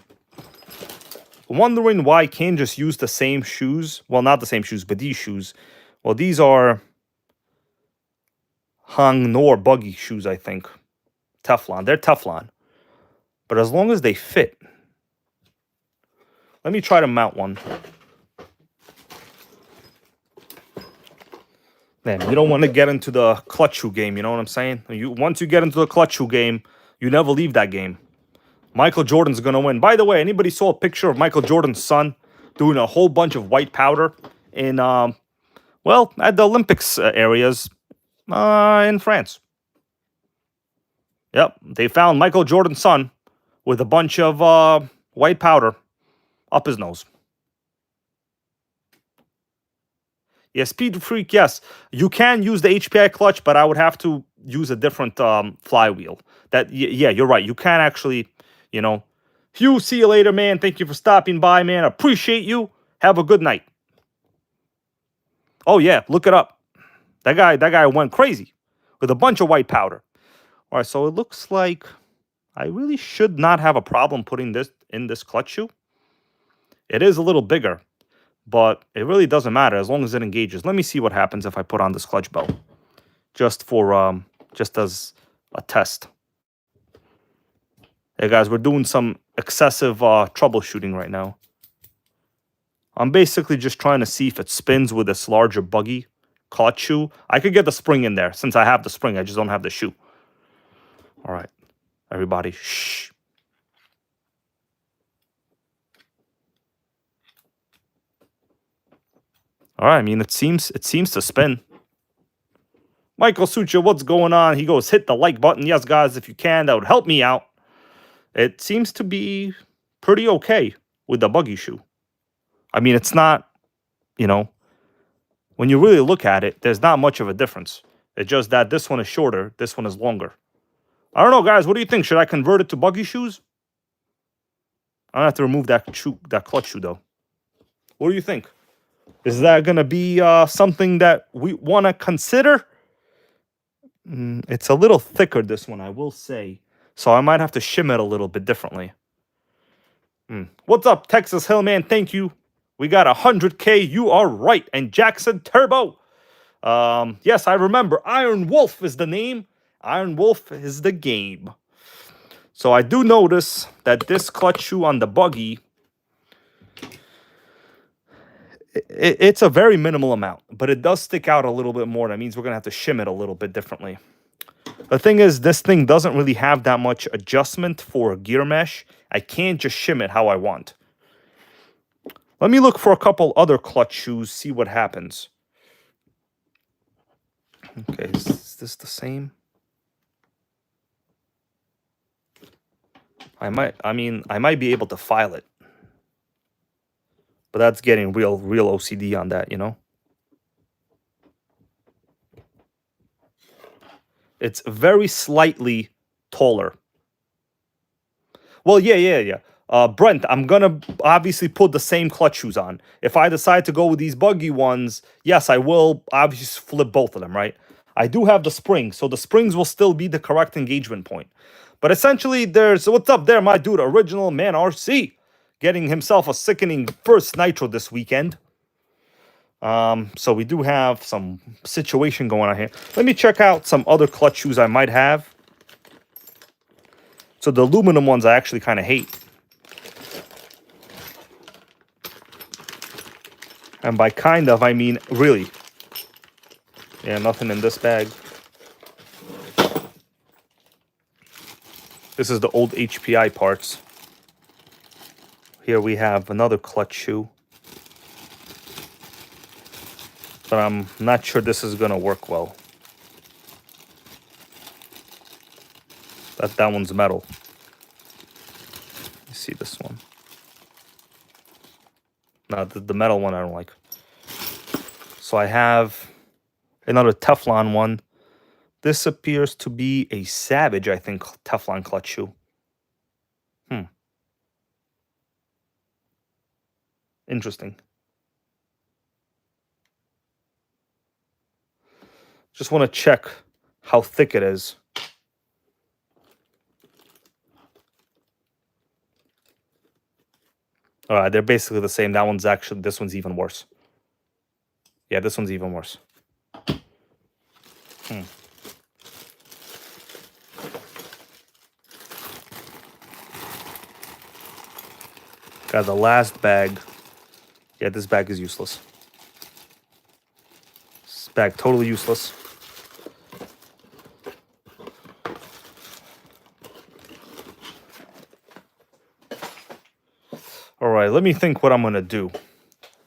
I'm wondering why I can't just use the same shoes. Well, not the same shoes, but these shoes. Well, these are Hang Nor buggy shoes, I think. Teflon. They're Teflon. But as long as they fit. Let me try to mount one. Man, you don't want to get into the clutch shoe game, you know what I'm saying? Once you get into the clutch shoe game, you never leave that game. Michael Jordan's going to win. By the way, anybody saw a picture of Michael Jordan's son doing a whole bunch of white powder in, well, at the Olympics areas in France? Yep, they found Michael Jordan's son with a bunch of white powder up his nose. Yeah, Speed Freak, yes. You can use the HPI clutch, but I would have to use a different flywheel. Yeah, you're right. You can actually, you know. Hugh, see you later, man. Thank you for stopping by, man. Appreciate you. Have a good night. Oh, yeah, look it up. That guy went crazy with a bunch of white powder. All right, so it looks like I really should not have a problem putting this in this clutch shoe. It is a little bigger, but it really doesn't matter as long as it engages. Let me see what happens if I put on this clutch belt, just as a test. Hey guys, we're doing some excessive troubleshooting right now. I'm basically just trying to see if it spins with this larger buggy clutch shoe. I could get the spring in there since I have the spring. I just don't have the shoe. All right, everybody, shh. All right, I mean, it seems to spin. Michael Sucha, what's going on? He goes, hit the like button. Yes, guys, if you can, that would help me out. It seems to be pretty okay with the buggy shoe. I mean, it's not, you know, when you really look at it, there's not much of a difference. It's just that this one is shorter, this one is longer. I don't know, guys. What do you think? Should I convert it to buggy shoes? I don't have to remove that clutch shoe, though. What do you think? Is that going to be something that we want to consider? It's a little thicker, this one, I will say. So I might have to shim it a little bit differently. What's up, Texas Hillman? Thank you. We got 100K. You are right. And Jackson Turbo. Yes, I remember. Iron Wolf is the name. Iron Wolf is the game. So I do notice that this clutch shoe on the buggy It's a very minimal amount, but it does stick out a little bit more. That means we're going to have to shim it a little bit differently. The thing is, this thing doesn't really have that much adjustment for gear mesh. I can't just shim it how I want. Let me look for a couple other clutch shoes, see what happens. Okay, is this the same? I might be able to file it. But that's getting real OCD on that, you know? It's very slightly taller. Well, yeah. Brent, I'm going to obviously put the same clutch shoes on. If I decide to go with these buggy ones, yes, I will obviously flip both of them, right? I do have the springs, so the springs will still be the correct engagement point. But essentially, there's... What's up there, my dude? Original Man RC. Getting himself a sickening first Nitro this weekend. So we do have some situation going on here. Let me check out some other clutch shoes I might have. So the aluminum ones I actually kind of hate. And by kind of, I mean really. Yeah, nothing in this bag. This is the old HPI parts. Here we have another clutch shoe. But I'm not sure this is going to work well. That one's metal. You see this one. No, the metal one I don't like. So I have another Teflon one. This appears to be a Savage, I think, Teflon clutch shoe. Interesting. Just want to check how thick it is. All right, they're basically the same. That one's actually, this one's even worse. Yeah, this one's even worse. Got the last bag. Yeah, this bag is useless. This bag totally useless. All right, let me think what I'm going to do.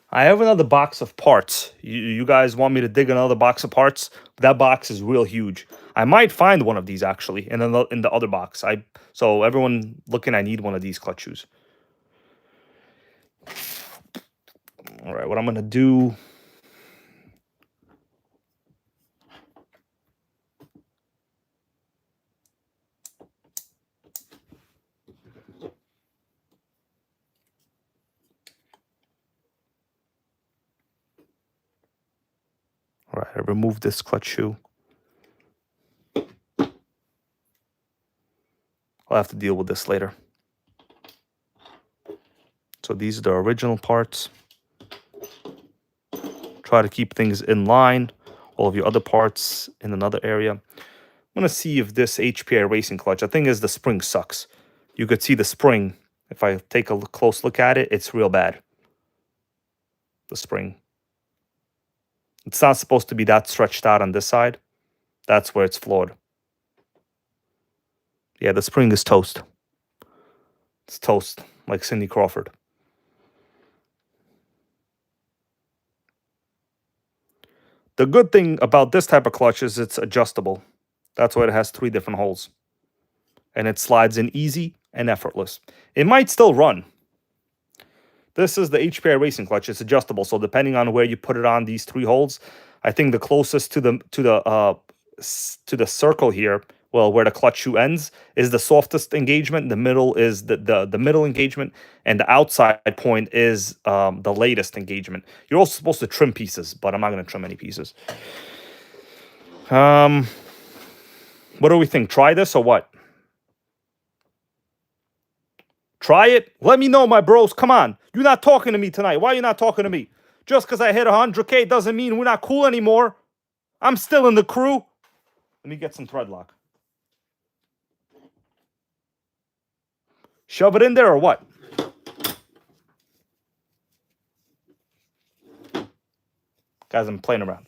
I have another box of parts. You guys want me to dig another box of parts? That box is real huge. I might find one of these actually in the other box. So everyone looking, I need one of these clutch shoes. All right, what I'm going to do... All right, I removed this clutch shoe. I'll have to deal with this later. So these are the original parts. Try to keep things in line. All of your other parts in another area. I'm going to see if this HPI racing clutch, the thing is the spring sucks. You could see the spring. If I take a close look at it, it's real bad. The spring. It's not supposed to be that stretched out on this side. That's where it's flawed. Yeah, the spring is toast. It's toast, like Cindy Crawford. The good thing about this type of clutch is it's adjustable. That's why it has 3 different holes. And it slides in easy and effortless. It might still run. This is the HPI racing clutch. It's adjustable, so depending on where you put it on these 3 holes, I think the closest to the circle here, well, where the clutch shoe ends, is the softest engagement. The middle is the middle engagement, and the outside point is the latest engagement. You're also supposed to trim pieces, but I'm not going to trim any pieces. What do we think? Try this or what? Try it. Let me know, my bros. Come on. You're not talking to me tonight. Why are you not talking to me? Just because I hit 100K doesn't mean we're not cool anymore. I'm still in the crew. Let me get some thread lock. Shove it in there or what? Guys, I'm playing around.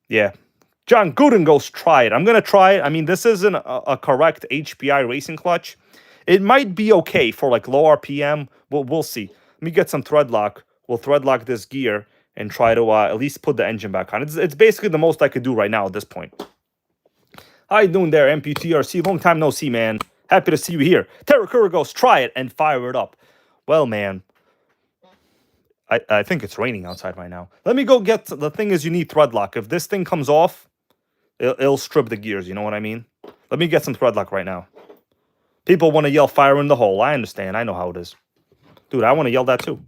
Yeah. John Gooden goes, try it. I'm going to try it. I mean, this isn't a correct HPI racing clutch. It might be okay for like low RPM. We'll see. Let me get some thread lock. We'll thread lock this gear and try to at least put the engine back on. It's basically the most I could do right now at this point. How you doing there, MPTRC? Long time no see, man. Happy to see you here. Terrakura goes, try it and fire it up. Well, man, I think it's raining outside right now. Let me go get... The thing is, you need thread lock. If this thing comes off, it'll strip the gears. You know what I mean? Let me get some thread lock right now. People want to yell fire in the hole. I understand. I know how it is. Dude, I want to yell that too.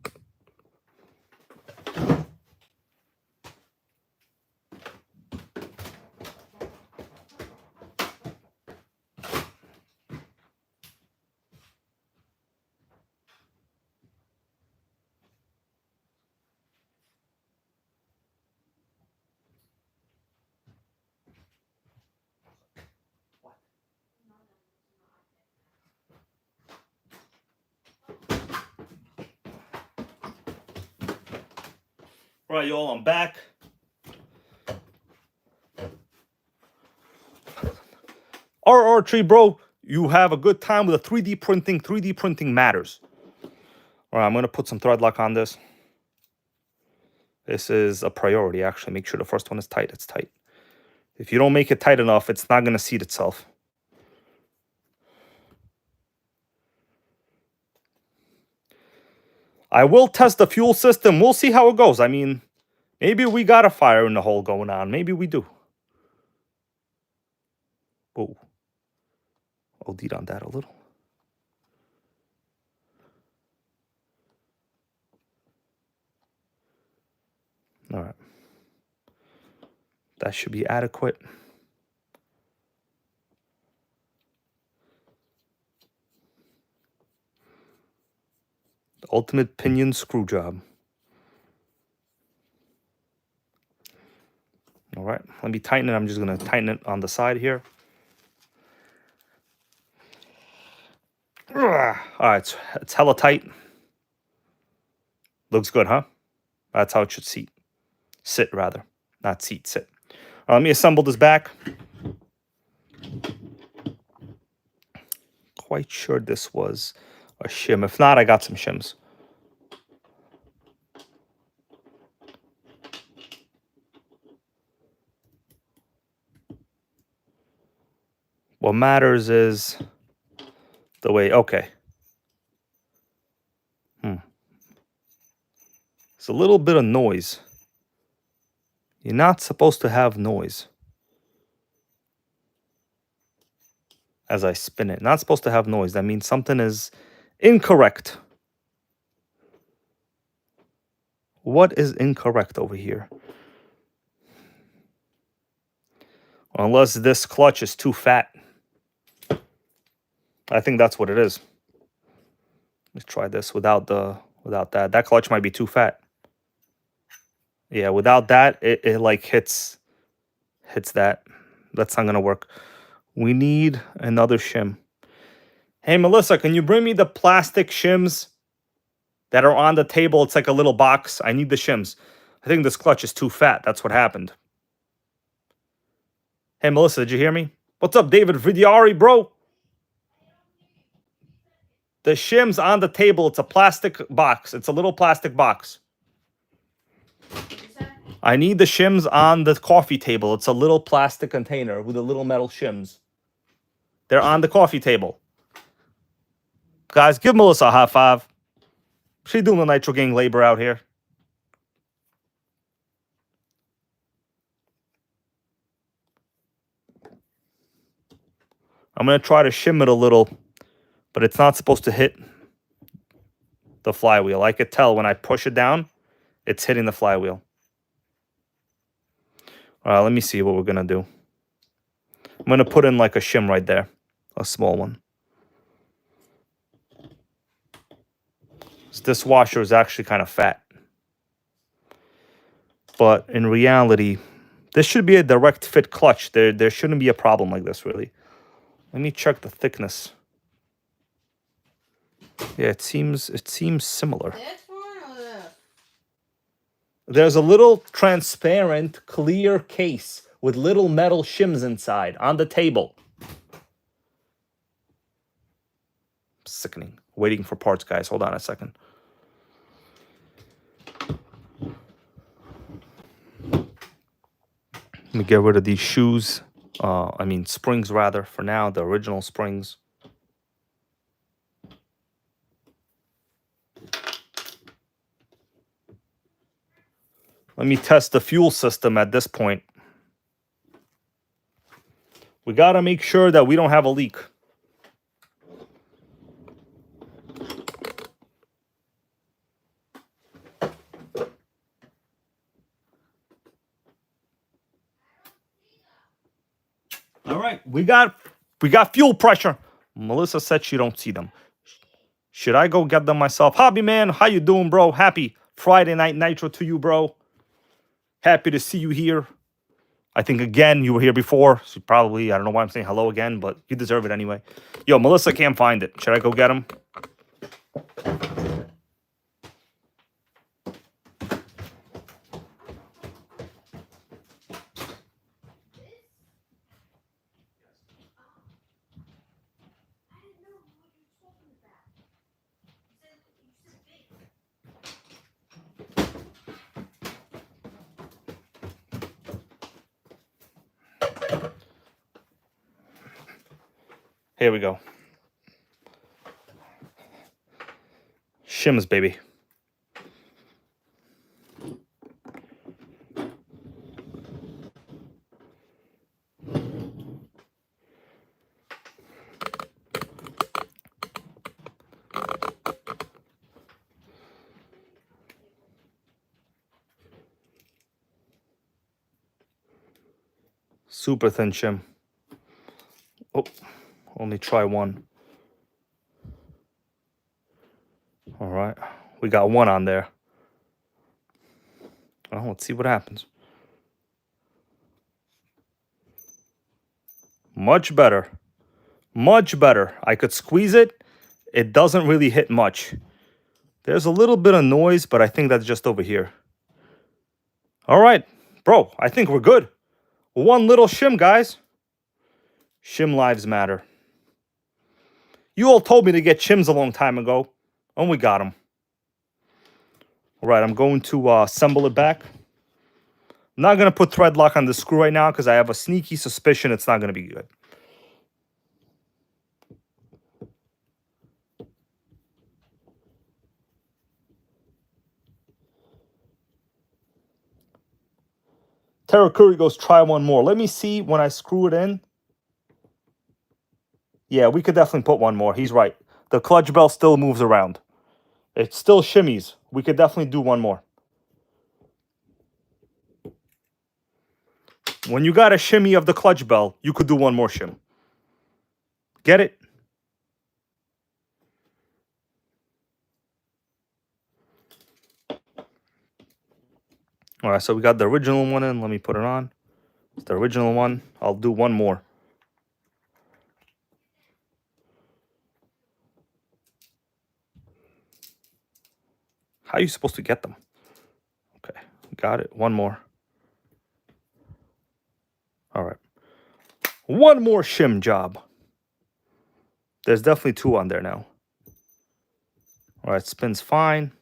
Right, y'all, I'm back. RR3, bro, you have a good time with a 3D printing. 3D printing matters. All right, I'm going to put some thread lock on this. This is a priority, actually. Make sure the first one is tight. It's tight. If you don't make it tight enough, it's not going to seat itself. I will test the fuel system. We'll see how it goes. I mean, maybe we got a fire in the hole going on. Maybe we do. Oh. OD'd on that a little. All right. That should be adequate. The ultimate pinion screw job. All right, let me tighten it. I'm just going to tighten it on the side here. All right, it's hella tight. Looks good, huh? That's how it should seat. Sit, rather. Not seat, sit. Let me assemble this back. Quite sure this was a shim. If not, I got some shims. What matters is the way... Okay. It's a little bit of noise. You're not supposed to have noise. As I spin it. Not supposed to have noise. That means something is incorrect. What is incorrect over here? Unless this clutch is too fat. I think that's what it is. Let's try this without that. That clutch might be too fat. Yeah, without that, it like hits that. That's not gonna work. We need another shim. Hey, Melissa, can you bring me the plastic shims that are on the table? It's like a little box. I need the shims. I think this clutch is too fat. That's what happened. Hey, Melissa, did you hear me? What's up, David Vidiari, bro? The shims on the table, it's a plastic box. It's a little plastic box. I need the shims on the coffee table. It's a little plastic container with a little metal shims. They're on the coffee table. Guys, give Melissa a high five. She's doing the Nitro Gang labor out here. I'm going to try to shim it a little, but it's not supposed to hit the flywheel. I could tell when I push it down, it's hitting the flywheel. All right, let me see what we're going to do. I'm going to put in like a shim right there, a small one. This washer is actually kind of fat. But in reality, this should be a direct fit clutch. There shouldn't be a problem like this, really. Let me check the thickness. Yeah, it seems similar. This one or this? there's a little transparent, clear case with little metal shims inside on the table. Sickening. Waiting for parts, guys. Hold on a second. Let me get rid of these shoes. Springs rather, for now, the original springs. Let me test the fuel system at this point. We got to make sure that we don't have a leak. All right, we got fuel pressure. Melissa said she don't see them. Should I go get them myself? Hobby man, how you doing, bro? Happy Friday night Nitro to you, bro. Happy to see you here. I think, again, you were here before. So probably, I don't know why I'm saying hello again, but you deserve it anyway. Yo, Melissa can't find it. Should I go get him? Here we go. Shims, baby. Super thin shim. Oh, only try one. All right, we got one on there. Well, let's see what happens. Much better. Much better. I could squeeze it. It doesn't really hit much. There's a little bit of noise, but I think that's just over here. All right, bro, I think we're good. One little shim, guys. Shim lives matter. You all told me to get shims a long time ago, and we got them. All right, I'm going to assemble it back. I'm not going to put thread lock on the screw right now because I have a sneaky suspicion it's not going to be good. Tara Curry goes, try one more. Let me see when I screw it in. Yeah, we could definitely put one more. He's right. The clutch bell still moves around. It still shimmies. We could definitely do one more. When you got a shimmy of the clutch bell, you could do one more shim. Get it? All right, so we got the original one in. Let me put it on. It's the original one. I'll do one more. How are you supposed to get them? Okay, got it. One more. All right. One more shim job. There's definitely two on there now. All right, spins fine.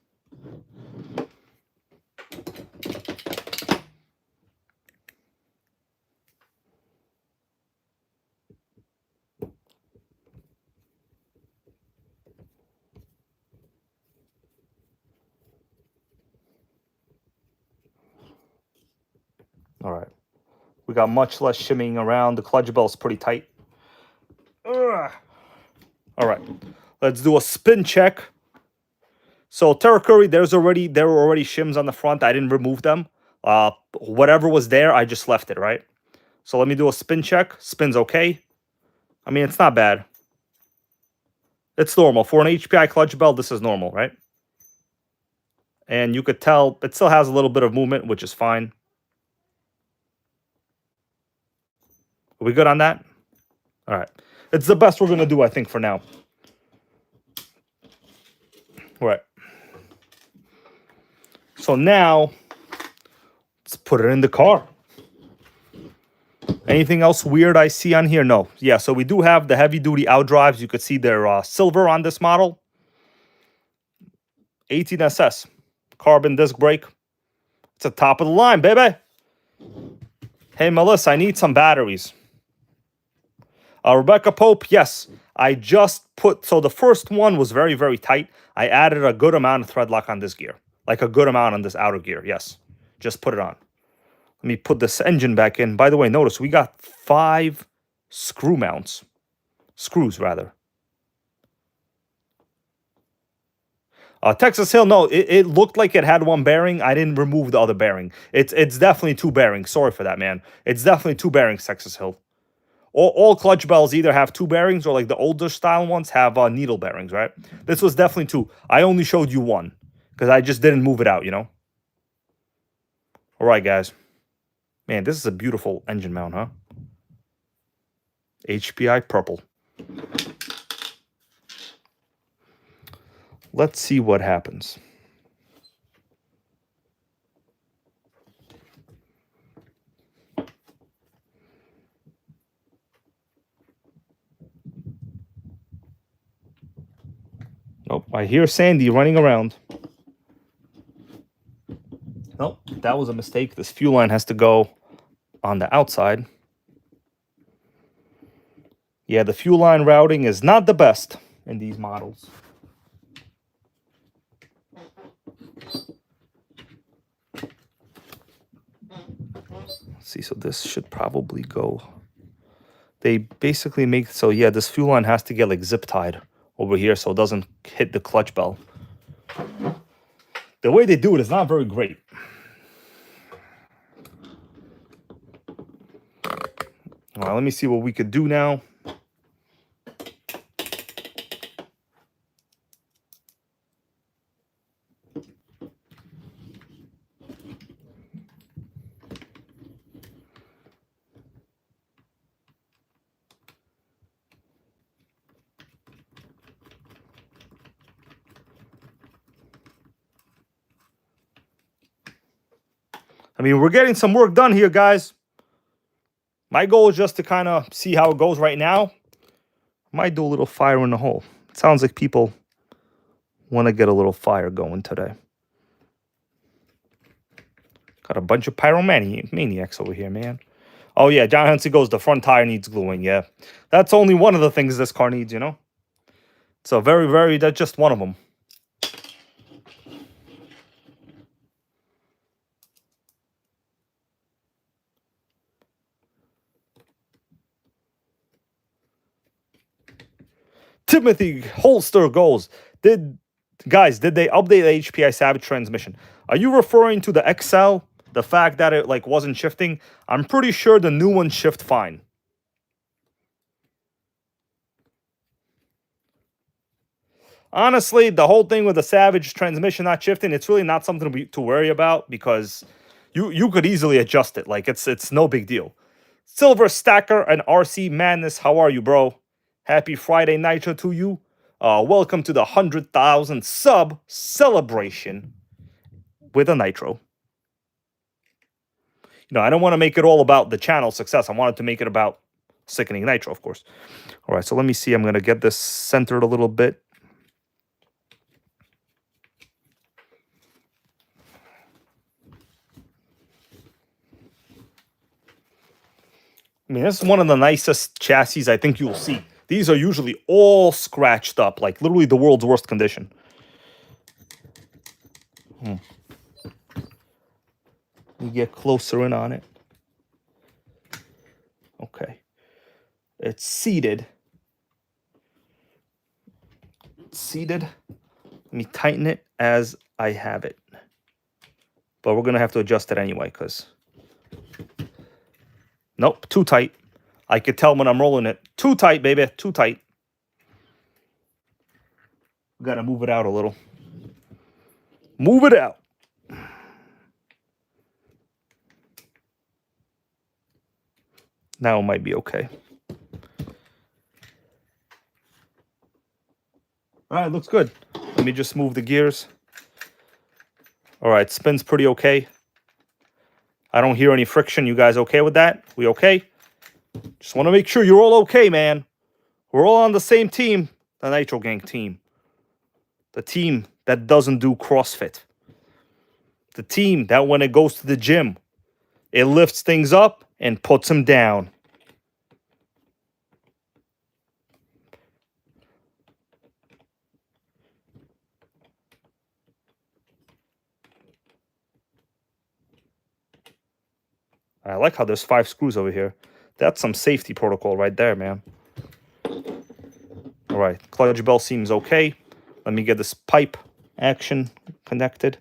All right. We got much less shimmying around. The clutch bell's pretty tight. Ugh. All right. Let's do a spin check. So Tara Curry, there were already shims on the front. I didn't remove them. Whatever was there, I just left it, right? So let me do a spin check. Spin's okay. I mean, it's not bad. It's normal. For an HPI clutch bell, this is normal, right? And you could tell it still has a little bit of movement, which is fine. Are we good on that? All right. It's the best we're going to do, I think, for now. All right. So now, Let's put it in the car. Anything else weird I see on here? No. Yeah, so we do have the heavy-duty outdrives. You could see they're silver on this model. 18SS. Carbon disc brake. It's a top of the line, baby. Hey, Melissa, I need some batteries. Rebecca Pope, yes. I just put... So the first one was very, very tight. I added a good amount of thread lock on this gear. Like a good amount on this outer gear, yes. Just put it on. Let me put this engine back in. By the way, notice we got 5 screw mounts. Screws, rather. Texas Hill, no, it looked like it had one bearing. I didn't remove the other bearing. It's definitely 2 bearings. Sorry for that, man. It's definitely 2 bearings, Texas Hill. All clutch bells either have 2 bearings or like the older style ones have needle bearings, right? This was definitely 2. I only showed you 1 because I just didn't move it out, you know? All right, guys. Man, this is a beautiful engine mount, huh? HPI purple. Let's see what happens. Nope, I hear Sandy running around. Nope, that was a mistake. This fuel line has to go on the outside. Yeah, the fuel line routing is not the best in these models. Let's see, so this should probably go. They basically make, so yeah, this fuel line has to get like zip tied over here so it doesn't hit the clutch bell. The way they do it is not very great. All right, let me see what we could do now. I mean, we're getting some work done here, guys. My goal is just to kind of see how it goes right now. Might do a little fire in the hole. It sounds like people want to get a little fire going today. Got a bunch of pyromaniacs over here, man. Oh, yeah, John Hensley goes, the front tire needs gluing. Yeah, that's only one of the things this car needs, you know? So that's just one of them. Timothy Holster goes, guys, did they update the HPI Savage transmission? Are you referring to the XL? The fact that it like wasn't shifting? I'm pretty sure the new ones shift fine. Honestly, the whole thing with the Savage transmission not shifting, it's really not something to worry about because you could easily adjust it. Like it's no big deal. Silver Stacker and RC Madness, how are you, bro? Happy Friday Nitro to you. Welcome to the 100,000 sub celebration with a Nitro. You know, I don't want to make it all about the channel success. I wanted to make it about sickening Nitro, of course. All right, so let me see. I'm going to get this centered a little bit. I mean, this is one of the nicest chassis I think you'll see. These are usually all scratched up, like literally the world's worst condition. Let me get closer in on it. Okay. It's seated. Let me tighten it as I have it. But we're going to have to adjust it anyway because... Nope, too tight. I could tell when I'm rolling it. Too tight, baby. Too tight. Got to move it out a little. Move it out. Now it might be okay. All right, looks good. Let me just move the gears. All right, spins pretty okay. I don't hear any friction. You guys okay with that? We okay? Just want to make sure you're all okay, man. We're all on the same team. The Nitro Gang team. The team that doesn't do CrossFit. The team that when it goes to the gym, it lifts things up and puts them down. I like how there's 5 screws over here. That's some safety protocol right there, man. All right, clutch bell seems okay. Let me get this pipe action connected.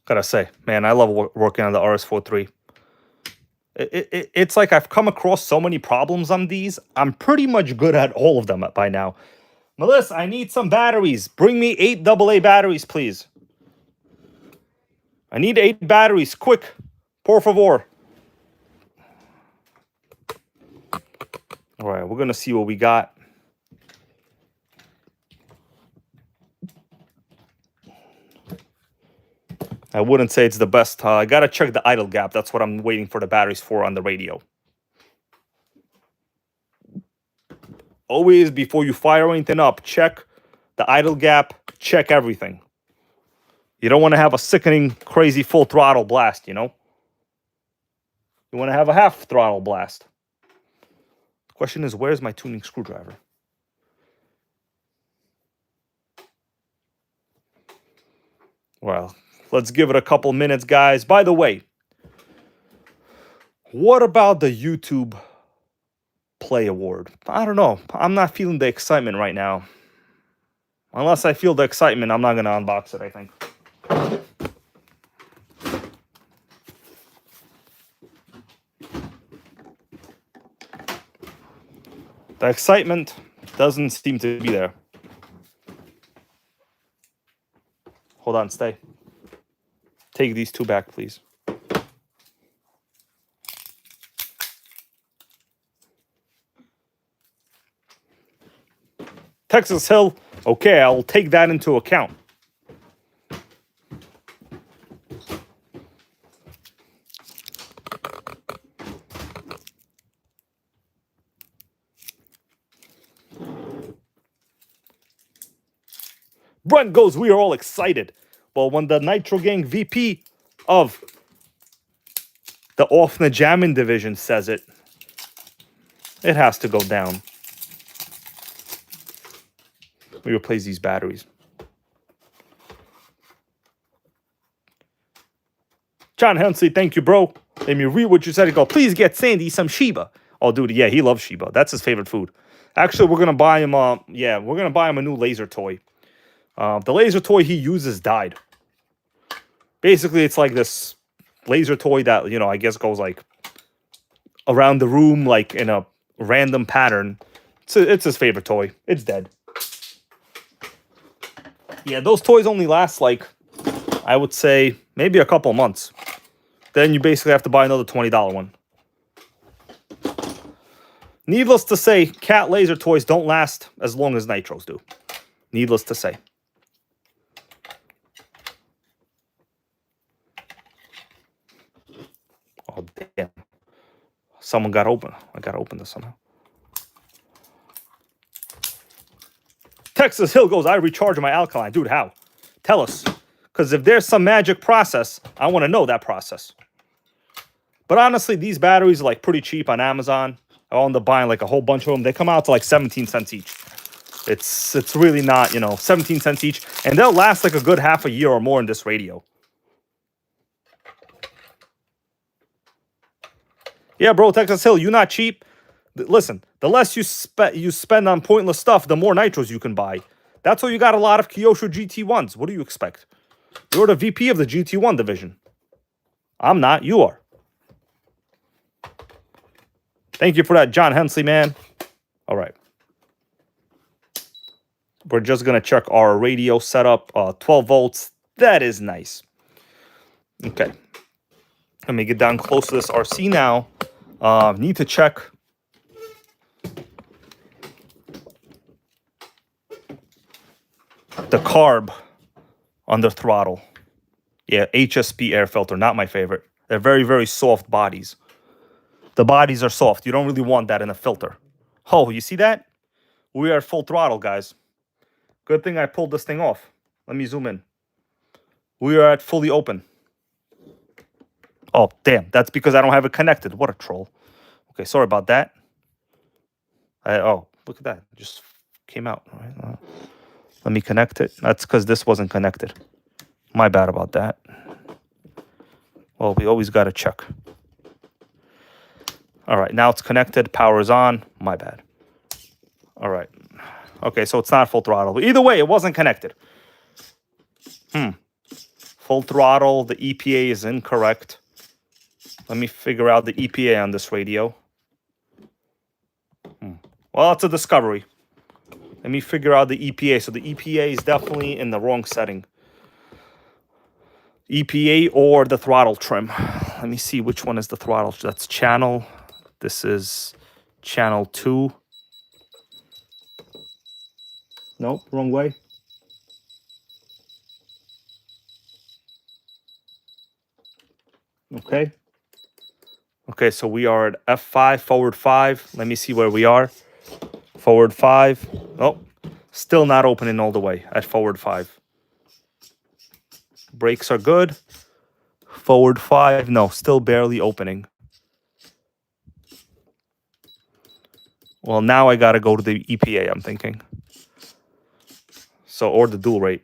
Gotta say, man, I love working on the RS4-3. It's like I've come across so many problems on these. I'm pretty much good at all of them by now. Melissa, I need some batteries. Bring me 8 AA batteries, please. I need 8 batteries. Quick. Por favor. All right, we're going to see what we got. I wouldn't say it's the best. I got to check the idle gap. That's what I'm waiting for the batteries for on the radio. Always, before you fire anything up, check the idle gap. Check everything. You don't want to have a sickening, crazy full throttle blast, you know? You want to have a half throttle blast. The question is, where's my tuning screwdriver? Well, let's give it a couple minutes, guys. By the way, what about the YouTube Play Award? I don't know. I'm not feeling the excitement right now. Unless I feel the excitement, I'm not going to unbox it, I think. The excitement doesn't seem to be there. Hold on, stay. Take these 2 back, please. Texas Hill. Okay, I'll take that into account. Brent goes, we are all excited. Well, when the Nitro Gang VP of the Offna Jammin' division says it, it has to go down. Let me replace these batteries. John Hensley, thank you, bro. Let me read what you said. Go, please get Sandy some Shiba. Oh, dude, yeah, he loves Shiba. That's his favorite food. Actually, we're gonna buy him. We're gonna buy him a new laser toy. The laser toy he uses died. Basically, it's like this laser toy that, you know, I guess goes like around the room, like in a random pattern. It's his favorite toy. It's dead. Yeah, those toys only last like, I would say, maybe a couple months. Then you basically have to buy another $20 one. Needless to say, cat laser toys don't last as long as Nitros do. Needless to say. Oh, damn. Someone got open. I got to open this somehow. Texas Hill goes, I recharge my alkaline. Dude, how? Tell us. Because if there's some magic process, I want to know that process. But honestly, these batteries are like pretty cheap on Amazon. I'll end up buying like a whole bunch of them. They come out to like 17 cents each. It's really not, you know, 17 cents each. And they'll last like a good half a year or more in this radio. Yeah, bro, Texas Hill, you're not cheap. Listen, the less you spend on pointless stuff, the more nitros you can buy. That's why you got a lot of Kyosho GT1s. What do you expect? You're the VP of the GT1 division. I'm not. You are. Thank you for that, John Hensley, man. All right. we're just going to check our radio setup. 12 volts. That is nice. Okay. Let me get down close to this RC now. Need to check the carb under throttle. Yeah, HSP air filter, not my favorite. They're very, very soft bodies. The bodies are soft. You don't really want that in a filter. Oh, you see that? We are at full throttle, guys. Good thing I pulled this thing off. Let me zoom in. We are at fully open. Oh, damn. That's because I don't have it connected. What a troll. Okay, sorry about that. Oh, look at that. It just came out. Right? Let me connect it. That's because this wasn't connected. My bad about that. Well, we always got to check. All right, now it's connected. Power is on. My bad. All right. Okay, so it's not full throttle. But either way, it wasn't connected. Full throttle. The EPA is incorrect. Let me figure out the EPA on this radio. Well, it's a discovery. Let me figure out the EPA. So the EPA is definitely in the wrong setting. EPA or the throttle trim. Let me see which one is the throttle. That's channel. This is channel 2. Nope, wrong way. Okay. Okay, so we are at F5, forward 5. Let me see where we are. Forward 5. Oh, still not opening all the way at forward 5. Brakes are good. Forward 5. No, still barely opening. Well, now I got to go to the EPA, I'm thinking. So, or the dual rate.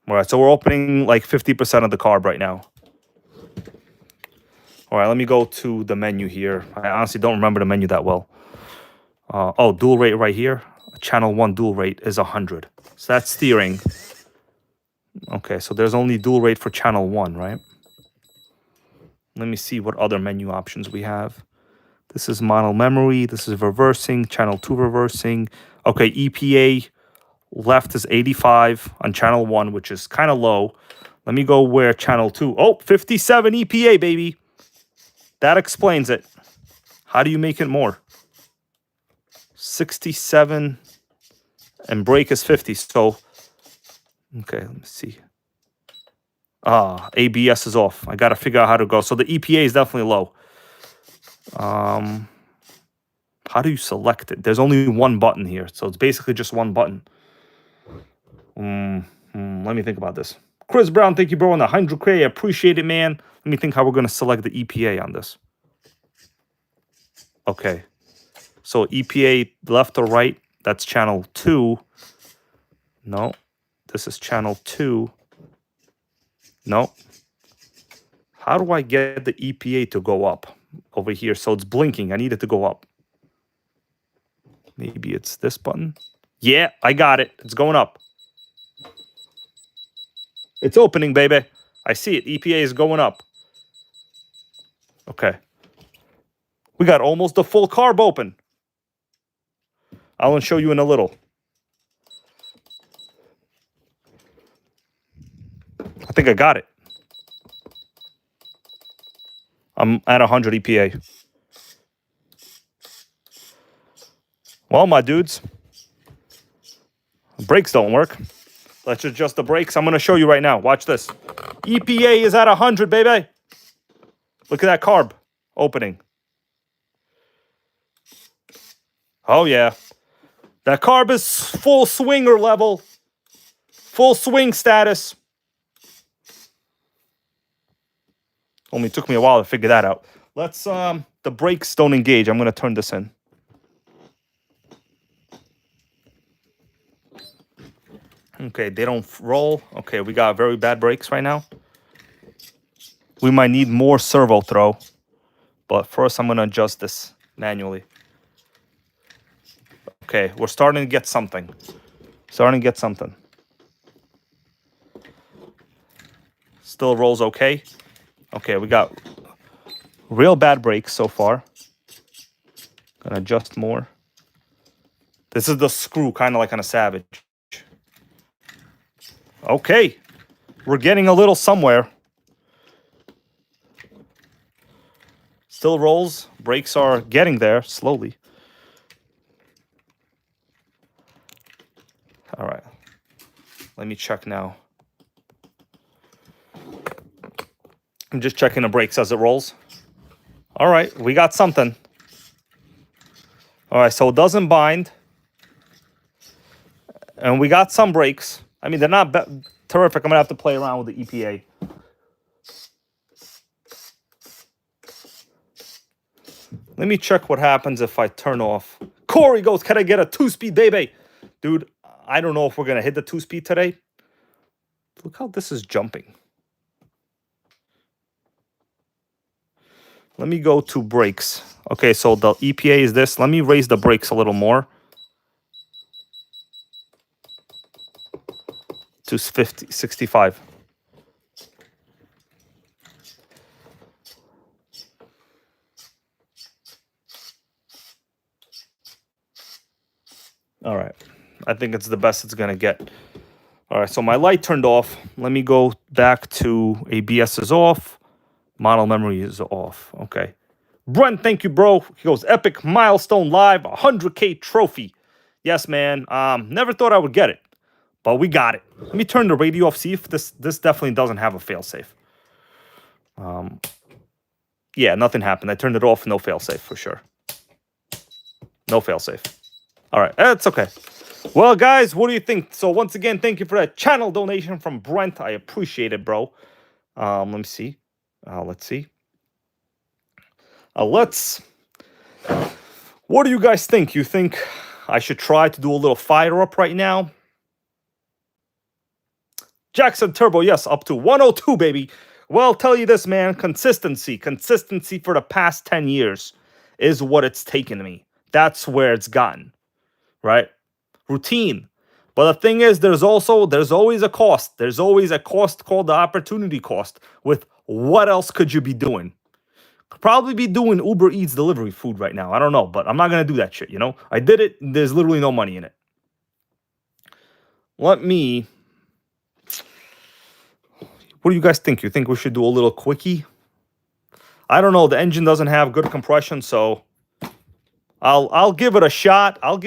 All right, so we're opening like 50% of the carb right now. All right, let me go to the menu here. I honestly don't remember the menu that well. Oh, dual rate right here. Channel 1 dual rate is 100. So that's steering. Okay, so there's only dual rate for channel 1, right? Let me see what other menu options we have. This is mono memory. This is reversing. Channel 2 reversing. Okay, EPA left is 85 on channel 1, which is kind of low. Let me go where channel 2. Oh, 57 EPA, baby. That explains it. How do you make it more? 67 and brake is 50. So, okay, let me see. ABS is off. I got to figure out how to go. So the EPA is definitely low. How do you select it? There's only one button here. So it's basically just one button. Let me think about this. Chris Brown, thank you, bro, on the 100K. I appreciate it, man. Let me think how we're going to select the EPA on this. Okay. So EPA left or right, that's channel 2. No. This is channel 2. No. How do I get the EPA to go up over here? So it's blinking. I need it to go up. Maybe it's this button. Yeah, I got it. It's going up. It's opening, baby. I see it. EPA is going up. Okay. We got almost a full carb open. I'll show you in a little. I think I got it. I'm at 100 EPA. Well, my dudes, brakes don't work. Let's adjust the brakes. I'm going to show you right now. Watch this. EPA is at 100, baby. Look at that carb opening. Oh, yeah. That carb is full swinger level. Full swing status. Only took me a while to figure that out. Let's, the brakes don't engage. I'm going to turn this in. Okay, they don't roll. Okay, we got very bad brakes right now. We might need more servo throw. But first, I'm going to adjust this manually. Okay, we're starting to get something. Still rolls okay. Okay, we got real bad brakes so far. Gonna adjust more. This is the screw, kind of like on a Savage. Okay. We're getting a little somewhere. Still rolls. Brakes are getting there slowly. All right. Let me check now. I'm just checking the brakes as it rolls. All right. We got something. All right. So it doesn't bind. And we got some brakes. I mean, they're not terrific. I'm going to have to play around with the EPA. Let me check what happens if I turn off. Corey goes, can I get a 2-speed, baby? Dude, I don't know if we're going to hit the 2-speed today. Look how this is jumping. Let me go to brakes. Okay, so the EPA is this. Let me raise the brakes a little more. To 65. All right. I think it's the best it's going to get. All right, so my light turned off. Let me go back to ABS is off. Model memory is off. Okay. Brent, thank you, bro. He goes, epic milestone live, 100K trophy. Yes, man. Never thought I would get it, but we got it. Let me turn the radio off, see if this definitely doesn't have a failsafe. Yeah, nothing happened. I turned it off, no failsafe for sure. No failsafe. All right, that's okay. Well, guys, what do you think? So once again, thank you for that channel donation from Brent. I appreciate it, bro. Let me see. Let's see. What do you guys think? You think I should try to do a little fire up right now? Jackson Turbo, yes, up to 102, baby. Well, I'll tell you this, man. Consistency for the past 10 years is what it's taken me. That's where it's gotten, right? Routine. But the thing is, there's always a cost. There's always a cost called the opportunity cost with what else could you be doing? Could probably be doing Uber Eats delivery food right now. I don't know, but I'm not going to do that shit, you know? I did it. There's literally no money in it. What do you guys think? You think we should do a little quickie? I don't know. The engine doesn't have good compression, so I'll give it a shot. Let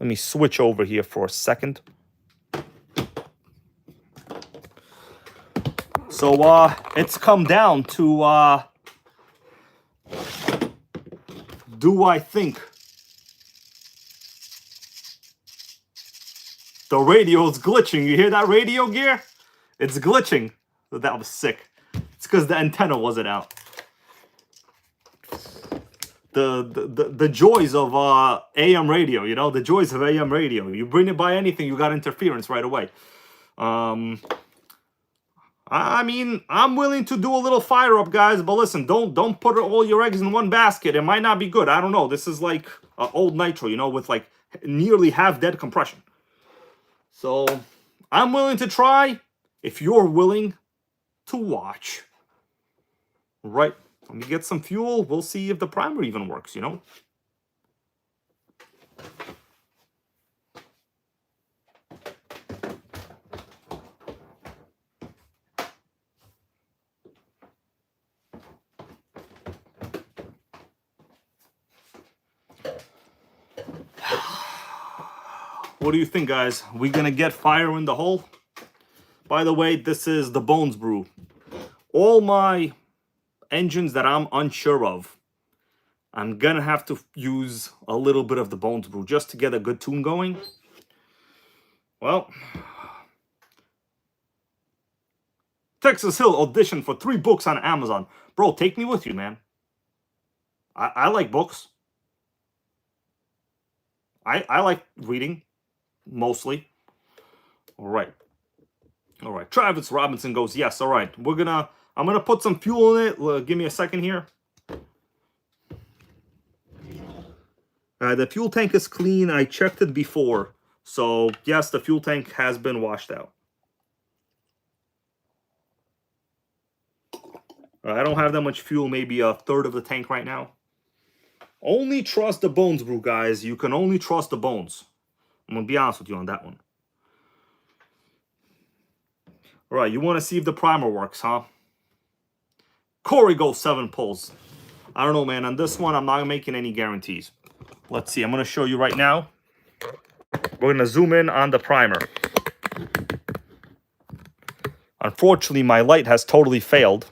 me switch over here for a second. So it's come down to do I think the radio is glitching? You hear that radio gear? It's glitching. That was sick. It's because the antenna wasn't out. The joys of AM radio, you know, the joys of AM radio. You bring it by anything, you got interference right away. I mean, I'm willing to do a little fire up, guys, but listen, don't put all your eggs in one basket. It might not be good. I don't know. This is like old Nitro, you know, with like nearly half dead compression. So I'm willing to try if you're willing to watch. Right. Let me get some fuel. We'll see if the primer even works, you know? What do you think, guys? We gonna get fire in the hole? By the way, this is the Bones Brew. All my engines that I'm unsure of, I'm gonna have to use a little bit of the Bones Brew just to get a good tune going. Well, Texas Hill auditioned for 3 books on Amazon. Bro, take me with you, man. I like books. I like reading, mostly. All right. Travis Robinson goes, yes, all right. I'm gonna put some fuel in it. Give me a second here. The fuel tank is clean. I checked it before. So, yes, the fuel tank has been washed out. I don't have that much fuel, maybe a third of the tank right now. Only trust the bones, brew, guys. You can only trust the bones. I'm going to be honest with you on that one. All right, you want to see if the primer works, huh? Corey goes 7 pulls. I don't know, man. On this one, I'm not making any guarantees. Let's see. I'm going to show you right now. We're going to zoom in on the primer. Unfortunately, my light has totally failed.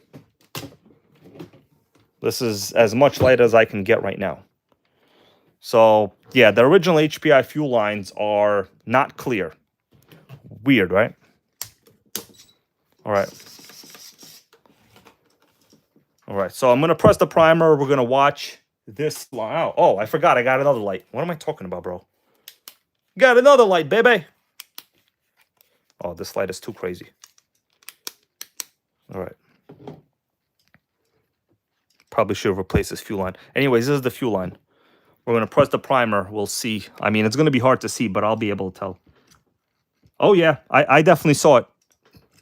This is as much light as I can get right now. So, yeah, the original HPI fuel lines are not clear. Weird, right? All right. All right, so I'm going to press the primer. We're going to watch this line. Oh, I forgot. I got another light. What am I talking about, bro? Got another light, baby. Oh, this light is too crazy. All right. Probably should have replaced this fuel line. Anyways, this is the fuel line. We're going to press the primer. We'll see. I mean, it's going to be hard to see, but I'll be able to tell. Oh, yeah. I definitely saw it.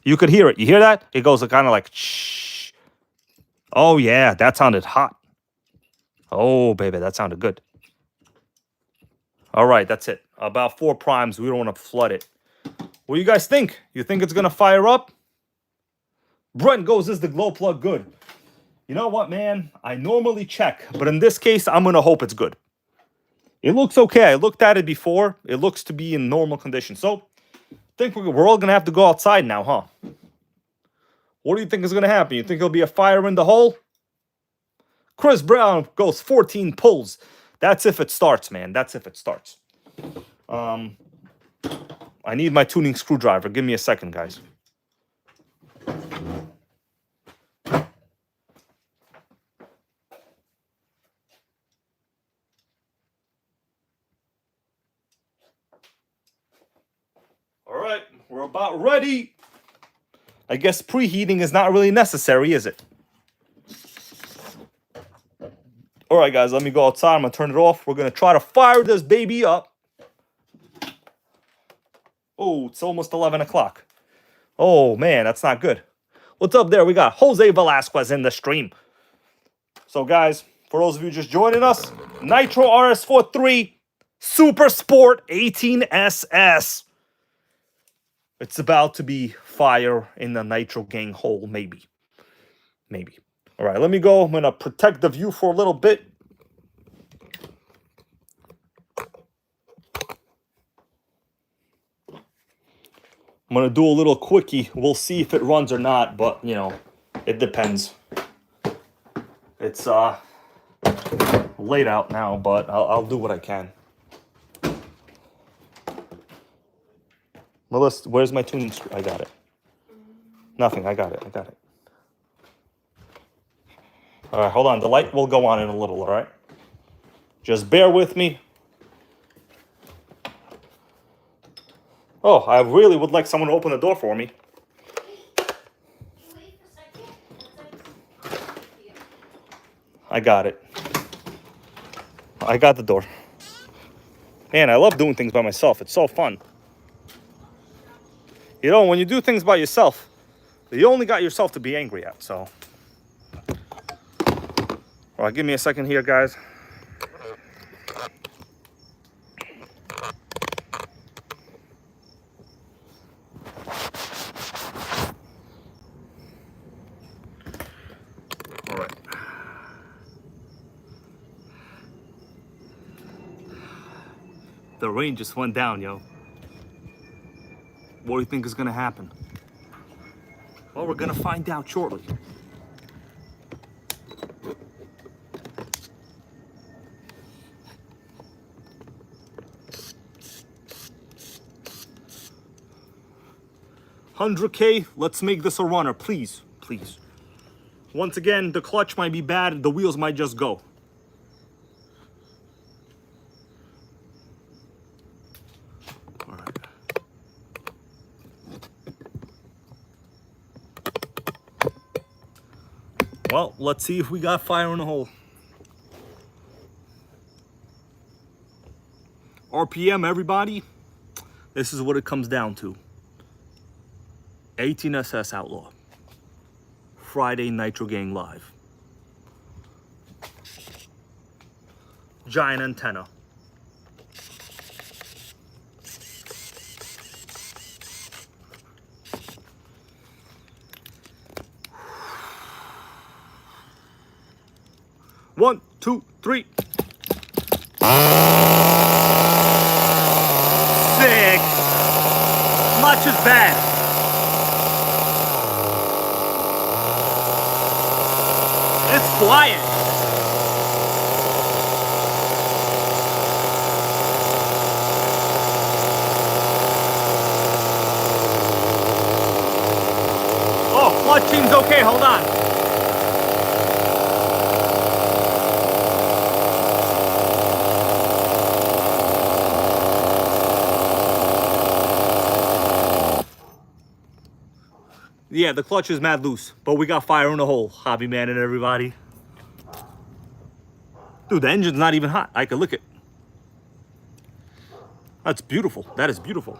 You could hear it. You hear that? It goes kind of like, shh. Oh, yeah. That sounded hot. Oh, baby. That sounded good. All right. That's it. About 4 primes. We don't want to flood it. What do you guys think? You think it's going to fire up? Brent goes, is the glow plug good? You know what, man? I normally check, but in this case, I'm going to hope it's good. It looks okay. I looked at it before. It looks to be in normal condition. So, I think we're all going to have to go outside now, huh? What do you think is going to happen? You think there'll be a fire in the hole? Chris Brown goes 14 pulls. That's if it starts, man. That's if it starts. I need my tuning screwdriver. Give me a second, guys. All right, we're about ready. I guess preheating is not really necessary, is it? All right, guys, let me go outside. I'm going to turn it off. We're going to try to fire this baby up. Oh, it's almost 11 o'clock. Oh, man, that's not good. What's up there? We got Jose Velasquez in the stream. So, guys, for those of you just joining us, Nitro RS4-3 Super Sport 18SS. It's about to be fire in the Nitro Gang hole, maybe. Maybe. All right, let me go. I'm going to protect the view for a little bit. I'm going to do a little quickie. We'll see if it runs or not, but, you know, it depends. It's late out now, but I'll do what I can. Melissa, where's my tuning screw? I got it. Nothing, I got it. All right, hold on. The light will go on in a little, all right? Just bear with me. Oh, I really would like someone to open the door for me. I got it. I got the door. Man, I love doing things by myself. It's so fun. You know, when you do things by yourself, you only got yourself to be angry at, so. All right, give me a second here, guys. All right. The rain just went down, yo. What do you think is gonna happen? Well, we're gonna find out shortly. $100K, let's make this a runner, please, please. Once again, the clutch might be bad, the wheels might just go. All right. Well, let's see if we got fire in the hole. RPM, everybody. This is what it comes down to. 18SS Outlaw. Friday Nitro Gang Live. giant antenna. One, two, three. Sick. Much is bad. It's flying. Oh, clutching's okay. Hold on. Yeah, the clutch is mad loose, but we got fire in the hole, hobby man and everybody. Dude, the engine's not even hot. I can lick it. That's beautiful. That is beautiful.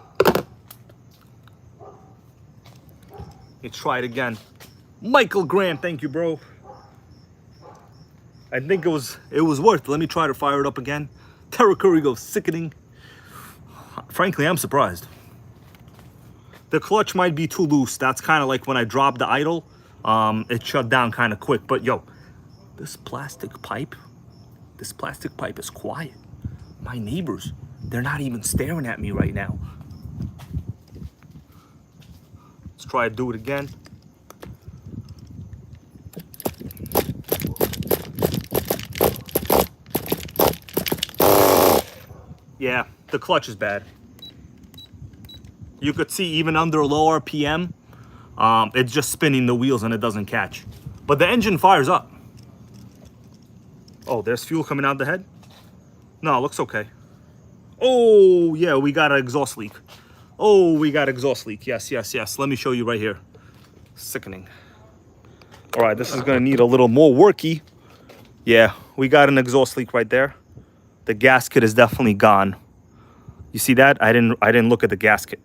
Let's try it again. Michael Graham, thank you, bro. I think it was worth it. Let me try to fire it up again. Terra Curry goes sickening. Frankly, I'm surprised. The clutch might be too loose. That's kind of like when I dropped the idle, it shut down kind of quick. But yo, this plastic pipe is quiet. My neighbors, they're not even staring at me right now. Let's try to do it again. Yeah, the clutch is bad. You could see even under low RPM, it's just spinning the wheels and it doesn't catch. But the engine fires up. Oh, there's fuel coming out the head? No, it looks okay. Oh, yeah, we got an exhaust leak. Oh, we got exhaust leak. Yes, yes, yes. Let me show you right here. Sickening. All right, this is gonna need a little more worky. Yeah, we got an exhaust leak right there. The gasket is definitely gone. You see that? I didn't look at the gasket.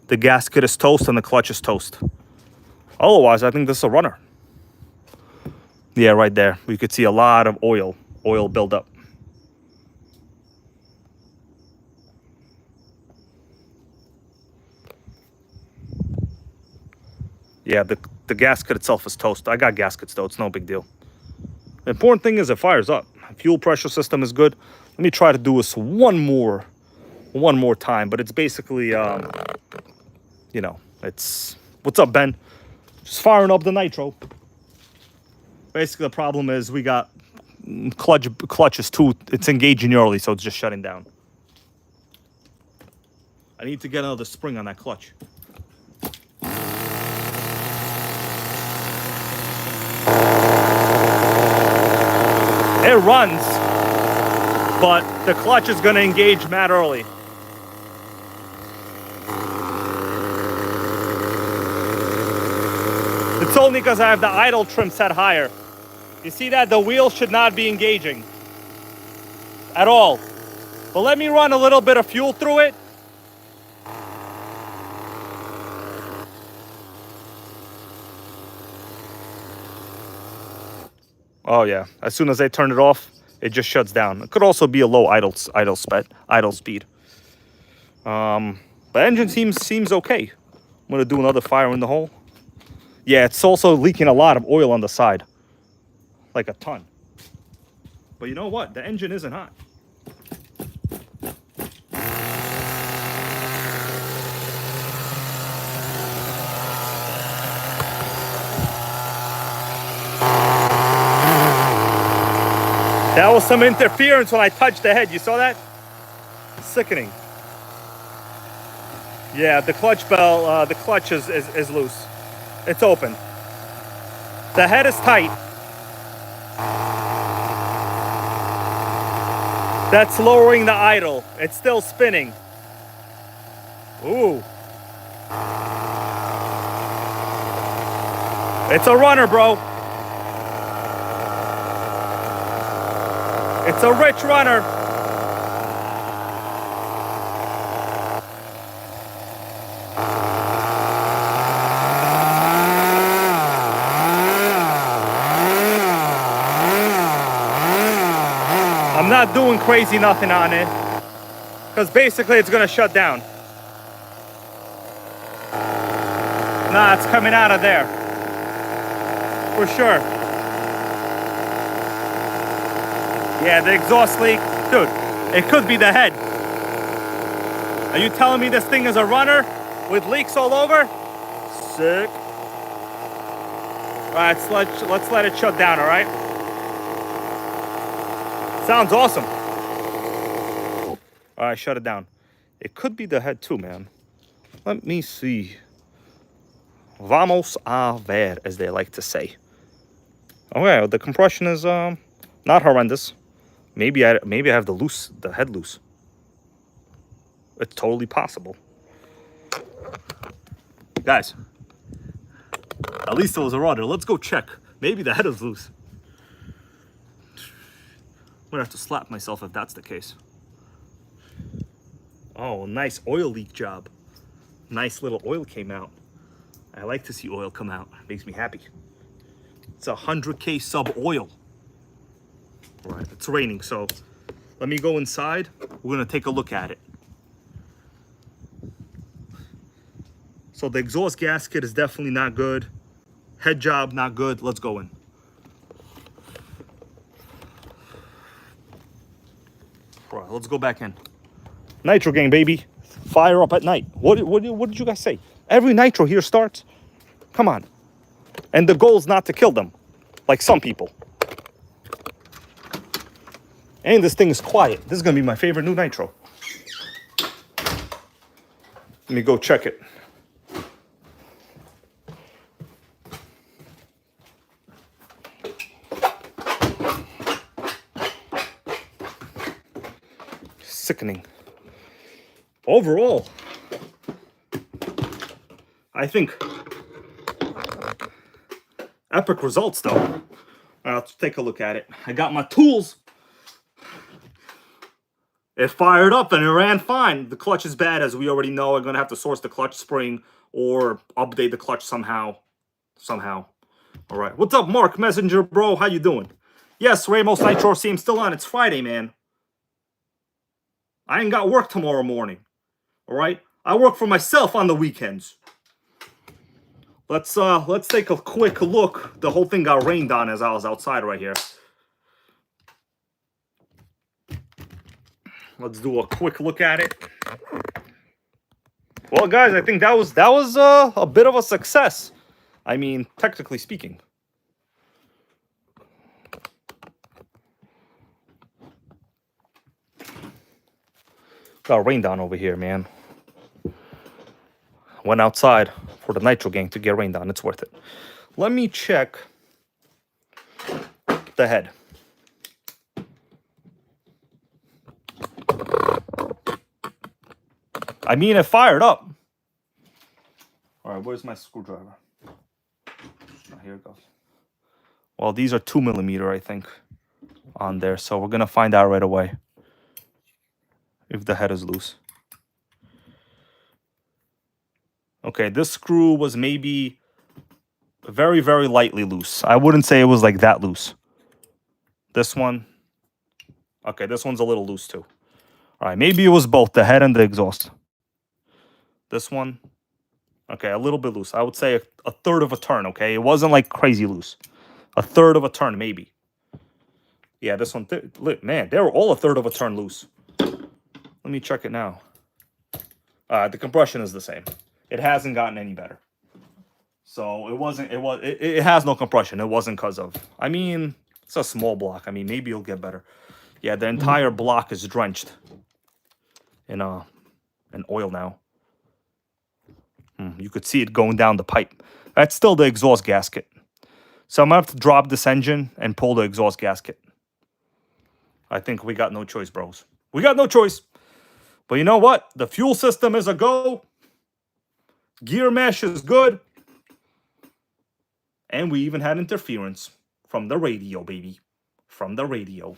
The gasket is toast and the clutch is toast. Otherwise, I think this is a runner. Yeah, right there. We could see a lot of oil buildup. Yeah, the gasket itself is toast. I got gaskets though, it's no big deal. The important thing is it fires up. Fuel pressure system is good. Let me try to do this one more time, but it's basically, you know, it's, what's up, Ben? Just firing up the nitro. Basically, the problem is we got clutch is too, it's engaging early, so it's just shutting down. I need to get another spring on that clutch. It runs, but the clutch is gonna engage mad early. It's only because I have the idle trim set higher. You see that? The wheel should not be engaging at all. But let me run a little bit of fuel through it. Oh yeah, as soon as I turn it off, it just shuts down. It could also be a low idle speed. But engine seems okay. I'm gonna do another fire in the hole. Yeah, it's also leaking a lot of oil on the side, like a ton. But you know what? The engine isn't hot. That was some interference when I touched the head. You saw that? Sickening. Yeah, the clutch bell, the clutch is loose. It's open. The head is tight. That's lowering the idle. It's still spinning. Ooh. It's a runner, bro. It's a rich runner. I'm not doing crazy nothing on it, because basically it's gonna shut down. Nah, it's coming out of there. For sure. Yeah, the exhaust leak. Dude, it could be the head. Are you telling me this thing is a runner with leaks all over? Sick. All right, let's let it shut down, all right? Sounds awesome. All right, shut it down. It could be the head too, man. Let me see. Vamos a ver, as they like to say. Oh yeah, the compression is not horrendous. Maybe I have the head loose. It's totally possible. Guys, at least it was a rudder. Let's go check. Maybe the head is loose. I'm gonna have to slap myself if that's the case. Oh, nice oil leak job. Nice little oil came out. I like to see oil come out. Makes me happy. It's 100K sub oil. All right, it's raining, so let me go inside. We're gonna take a look at it. So the exhaust gasket is definitely not good. Head job, not good. Let's go in. All right, let's go back in. Nitro gang, baby. Fire up at night. What did you guys say? Every Nitro here starts. Come on. And the goal is not to kill them, like some people. And this thing is quiet. This is gonna be my favorite new Nitro. Let me go check it. Sickening. Overall, I think epic results though. All right, let's take a look at it. I got my tools. It fired up and it ran fine. The clutch is bad, as we already know. I'm gonna have to source the clutch spring or update the clutch somehow. All right, what's up, Mark Messenger, bro? How you doing? Yes, Ramos Nitro RC, I'm still on. It's Friday, man. I ain't got work tomorrow morning. All right, I work for myself on the weekends. Let's take a quick look. The whole thing got rained on as I was outside right here. Let's do a quick look at it. Well, guys, I think that was a bit of a success. I mean, technically speaking. Got rained on over here, man. Went outside for the Nitro gang to get rained on. It's worth it. Let me check the head. I mean, it fired up. All right, where's my screwdriver? Oh, here it goes. Well, these are 2mm, I think, on there. So we're going to find out right away if the head is loose. Okay, this screw was maybe very, very lightly loose. I wouldn't say it was like that loose. This one. Okay, this one's a little loose too. All right, maybe it was both the head and the exhaust. This one. Okay, a little bit loose. I would say a third of a turn, okay? It wasn't like crazy loose. A third of a turn, maybe. Yeah, this one. Man, they were all a third of a turn loose. Let me check it now. The compression is the same. It hasn't gotten any better. So it has no compression. It wasn't because of, I mean, it's a small block. I mean, maybe it'll get better. Yeah, the entire block is drenched in oil now. You could see it going down the pipe. That's still the exhaust gasket. So I'm gonna have to drop this engine and pull the exhaust gasket. I think we got no choice, bros. We got no choice. But you know what? The fuel system is a go. Gear mesh is good. And we even had interference from the radio, baby. From the radio.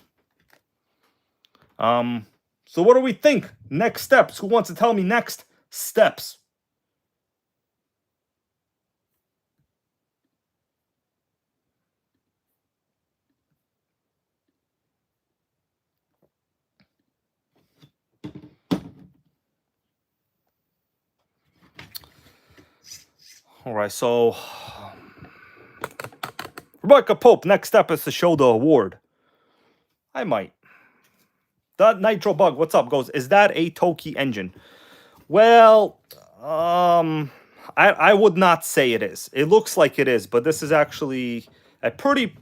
So what do we think? Next steps. Who wants to tell me next steps? All right, so Rebecca Pope, next step is to show the award. I might. That Nitro Bug, what's up? Goes, is that a Toki engine? Well, I would not say it is. It looks like it is, but this is actually a pretty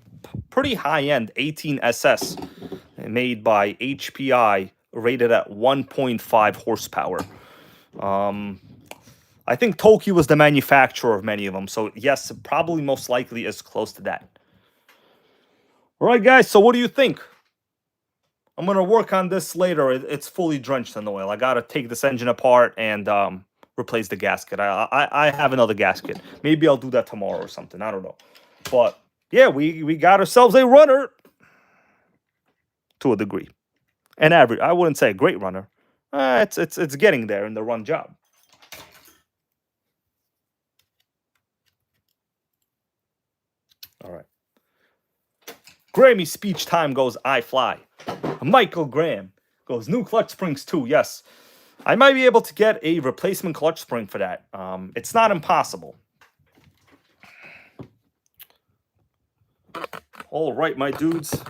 high-end 18SS made by HPI, rated at 1.5 horsepower. I think Toki was the manufacturer of many of them, so yes, probably most likely is close to that. All right, guys, so what do you think? I'm going to work on this later. It's fully drenched in oil. I got to take this engine apart and replace the gasket. I have another gasket. Maybe I'll do that tomorrow or something. I don't know. But, yeah, we got ourselves a runner to a degree. An average. I wouldn't say a great runner. It's getting there in the run job. All right. Grammy speech time goes, I fly. Michael Graham goes, new clutch springs too. Yes, I might be able to get a replacement clutch spring for that. It's not impossible. All right, my dudes.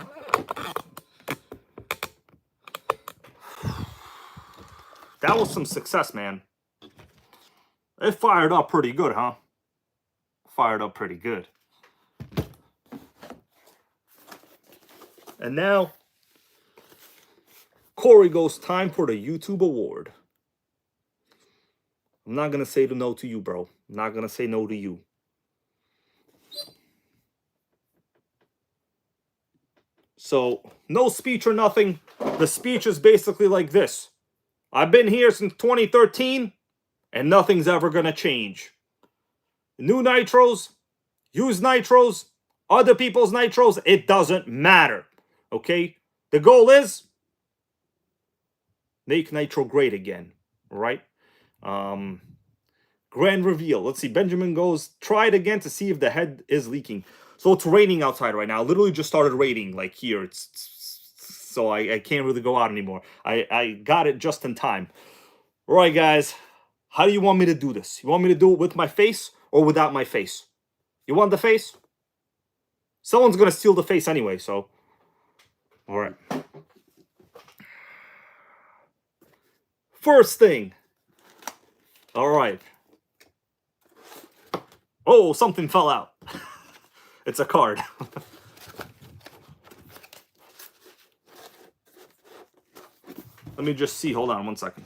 That was some success, man. It fired up pretty good, huh? Fired up pretty good. And now, Corey goes, time for the YouTube award. I'm not going to say no to you, bro. I'm not going to say no to you. So, no speech or nothing. The speech is basically like this. I've been here since 2013, and nothing's ever going to change. New nitros, used nitros, other people's nitros, it doesn't matter. Okay? The goal is make nitro great again. Right? Grand reveal. Let's see. Benjamin goes, try it again to see if the head is leaking. So it's raining outside right now. Literally just started raining like here. So I can't really go out anymore. I got it just in time. All right, guys. How do you want me to do this? You want me to do it with my face or without my face? You want the face? Someone's going to steal the face anyway, so. All right. First thing. All right. Oh, something fell out. It's a card. Let me just see. Hold on 1 second.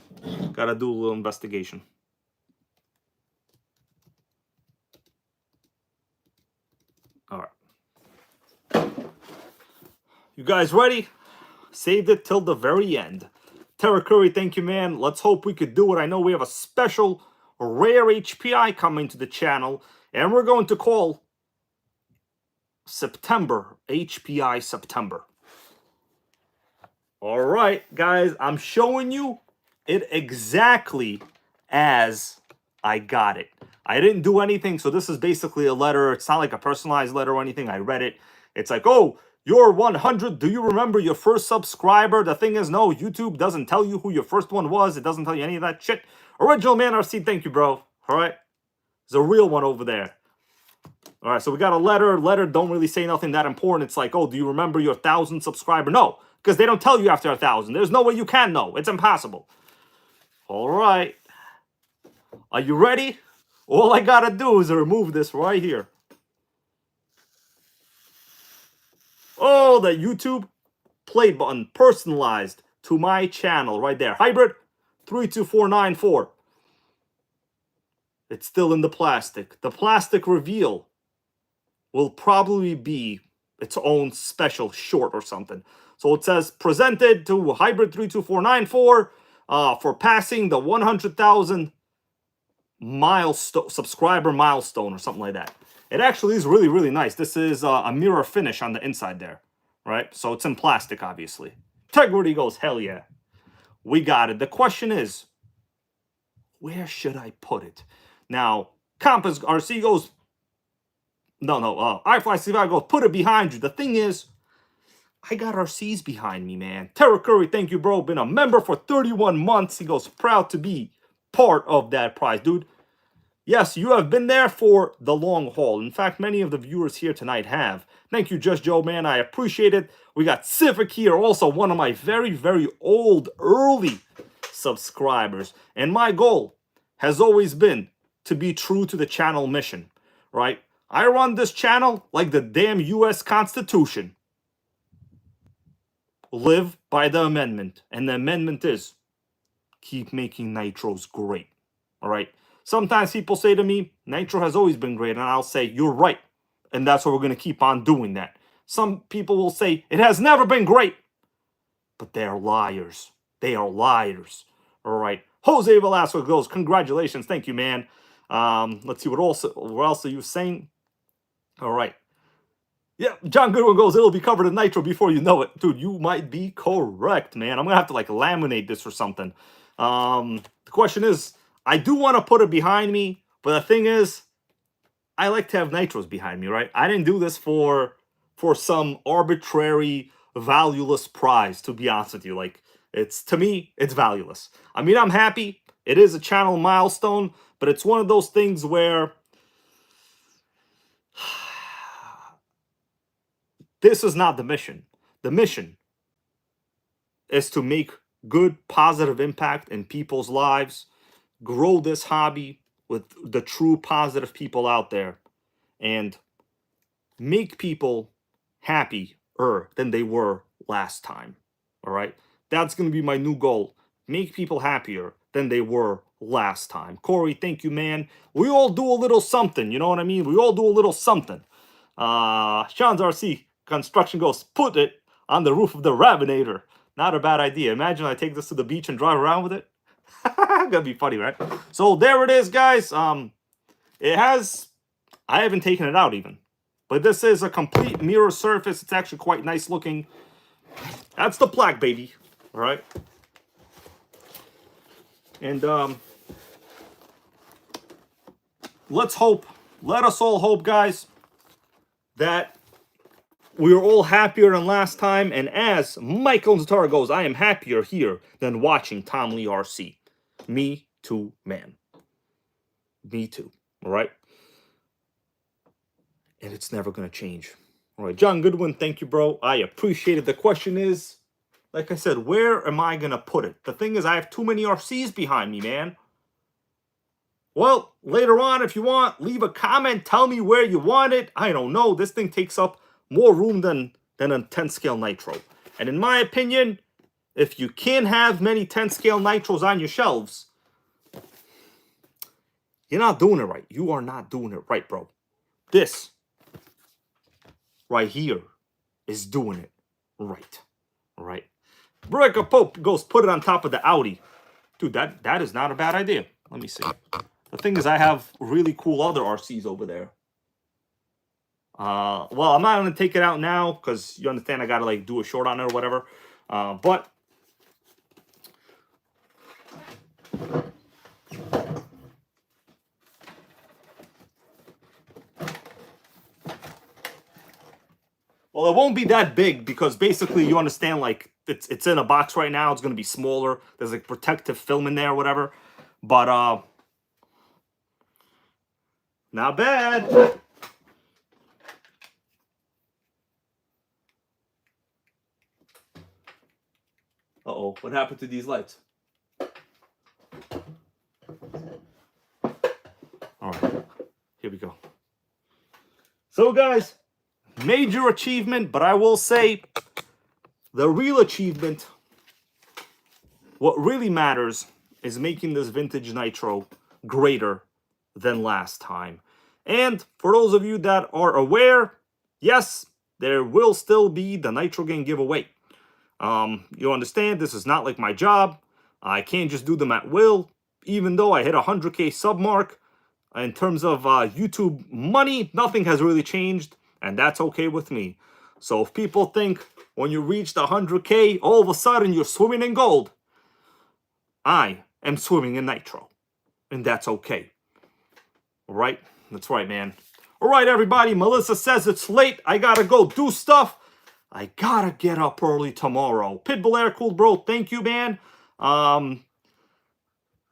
Gotta do a little investigation. All right. You guys ready? Saved it till the very end. Terra Curry, thank you, man. Let's hope we could do it. I know we have a special rare HPI coming to the channel, and we're going to call September HPI September. All right, guys, I'm showing you it exactly as I got it. I didn't do anything, so this is basically a letter. It's not like a personalized letter or anything. I read it. It's like, oh, you're 100. Do you remember your first subscriber? The thing is, no, YouTube doesn't tell you who your first one was. It doesn't tell you any of that shit. Original Man RC, thank you, bro. All right? There's a real one over there. All right, so we got a letter. Letter don't really say nothing that important. It's like, oh, do you remember your 1,000 subscriber? No, because they don't tell you after 1,000. There's no way you can know. It's impossible. All right. Are you ready? All I got to do is remove this right here. Oh, the YouTube play button personalized to my channel right there. Hybrid 32494. It's still in the plastic. The plastic reveal will probably be its own special short or something. So it says presented to Hybrid 32494 for passing the 100,000 subscriber milestone or something like that. It actually is really, really nice. This is a mirror finish on the inside there, right? So it's in plastic, obviously. Integrity goes, hell yeah. We got it. The question is, where should I put it? Now, Compass RC goes, iFly goes, put it behind you. The thing is, I got RCs behind me, man. Terra Curry, thank you, bro. Been a member for 31 months. He goes, proud to be part of that prize, dude. Yes, you have been there for the long haul. In fact, many of the viewers here tonight have. Thank you, Just Joe, man. I appreciate it. We got Civic here, also one of my very, very old, early subscribers. And my goal has always been to be true to the channel mission, right? I run this channel like the damn U.S. Constitution. Live by the amendment. And the amendment is keep making nitros great, all right? Sometimes people say to me, Nitro has always been great, and I'll say, you're right. And that's what we're going to keep on doing that. Some people will say, it has never been great. But they are liars. They are liars. All right. Jose Velasco goes, congratulations. Thank you, man. Let's see, what else are you saying? All right. Yeah, John Goodwin goes, it'll be covered in Nitro before you know it. Dude, you might be correct, man. I'm going to have to, like, laminate this or something. The question is, I do want to put it behind me, but the thing is, I like to have nitros behind me, right? I didn't do this for some arbitrary, valueless prize, to be honest with you. Like, to me, it's valueless. I mean, I'm happy. It is a channel milestone, but it's one of those things where this is not the mission. The mission is to make good, positive impact in people's lives, grow this hobby with the true positive people out there, and make people happier than they were last time. All right? That's going to be my new goal. Make people happier than they were last time. Corey, thank you, man. We all do a little something. You know what I mean? We all do a little something. Sean's RC Construction goes, put it on the roof of the Rabinator. Not a bad idea. Imagine I take this to the beach and drive around with it. Gonna be funny, right? So there it is, guys. I haven't taken it out even, but this is a complete mirror surface. It's actually quite nice looking. That's the plaque, baby. All right. And let us all hope, guys, that we are all happier than last time. And as Michael Zatara goes, I am happier here than watching Tom Lee RC. Me too, man. Me too. All right. And it's never going to change. All right. John Goodwin, thank you, bro. I appreciate it. The question is, like I said, where am I going to put it? The thing is, I have too many RCs behind me, man. Well, later on, if you want, leave a comment. Tell me where you want it. I don't know. This thing takes up more room than a 10 scale Nitro. And in my opinion, if you can't have many 10 scale Nitros on your shelves, you're not doing it right. You are not doing it right, bro. This right here is doing it right. All right. Breaker Pope goes, put it on top of the Audi. Dude, that is not a bad idea. Let me see. The thing is, I have really cool other RCs over there. Well, I'm not going to take it out now because you understand I got to, like, do a short on it or whatever. But well, it won't be that big because basically you understand, like, it's in a box right now. It's going to be smaller. There's, like, protective film in there or whatever. But not bad. Uh-oh, what happened to these lights? All right, here we go. So, guys, major achievement, but I will say the real achievement, what really matters, is making this vintage Nitro greater than last time. And for those of you that are aware, yes, there will still be the Nitro Gang giveaway. You understand, this is not like my job. I can't just do them at will. Even though I hit 100K sub mark, in terms of YouTube money, nothing has really changed, and that's okay with me. So if people think when you reach the 100K, all of a sudden you're swimming in gold, I am swimming in Nitro, and that's okay. All right? That's right, man. All right, everybody. Melissa says it's late. I gotta go do stuff. I gotta get up early tomorrow. Pitbull Air Cooled, bro. Thank you, man.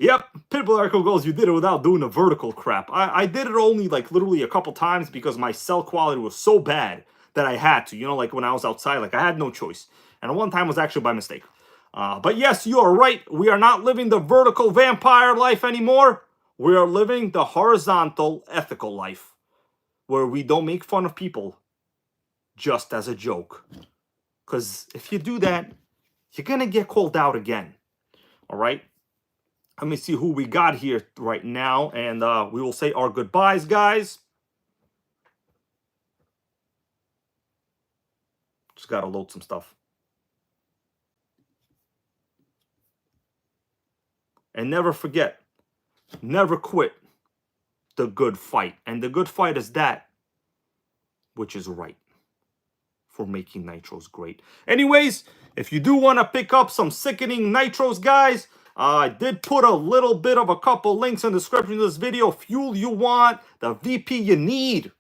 Yep, Pitbull Arco goes, you did it without doing the vertical crap. I did it only like literally a couple times because my cell quality was so bad that I had to, you know, like when I was outside, like I had no choice. And one time was actually by mistake. But yes, you are right. We are not living the vertical vampire life anymore. We are living the horizontal ethical life where we don't make fun of people just as a joke. Because if you do that, you're going to get called out again. All right? Let me see who we got here right now. And we will say our goodbyes, guys. Just got to load some stuff. And never forget, never quit the good fight. And the good fight is that which is right for making nitros great. Anyways, if you do want to pick up some sickening nitros, guys, I did put a little bit of a couple links in the description of this video. Fuel you want, the VP you need,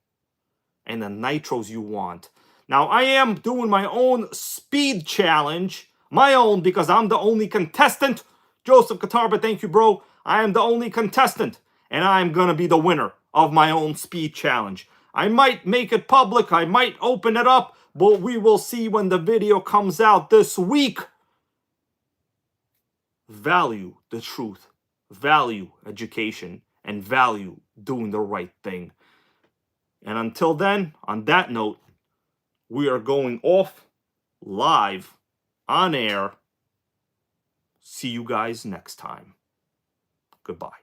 and the nitros you want. Now, I am doing my own speed challenge. My own, because I'm the only contestant. Joseph Katarba, thank you, bro. I am the only contestant, and I'm going to be the winner of my own speed challenge. I might make it public. I might open it up, but we will see when the video comes out this week. Value the truth, value education, and value doing the right thing. And until then, on that note, we are going off live on air. See you guys next time. Goodbye.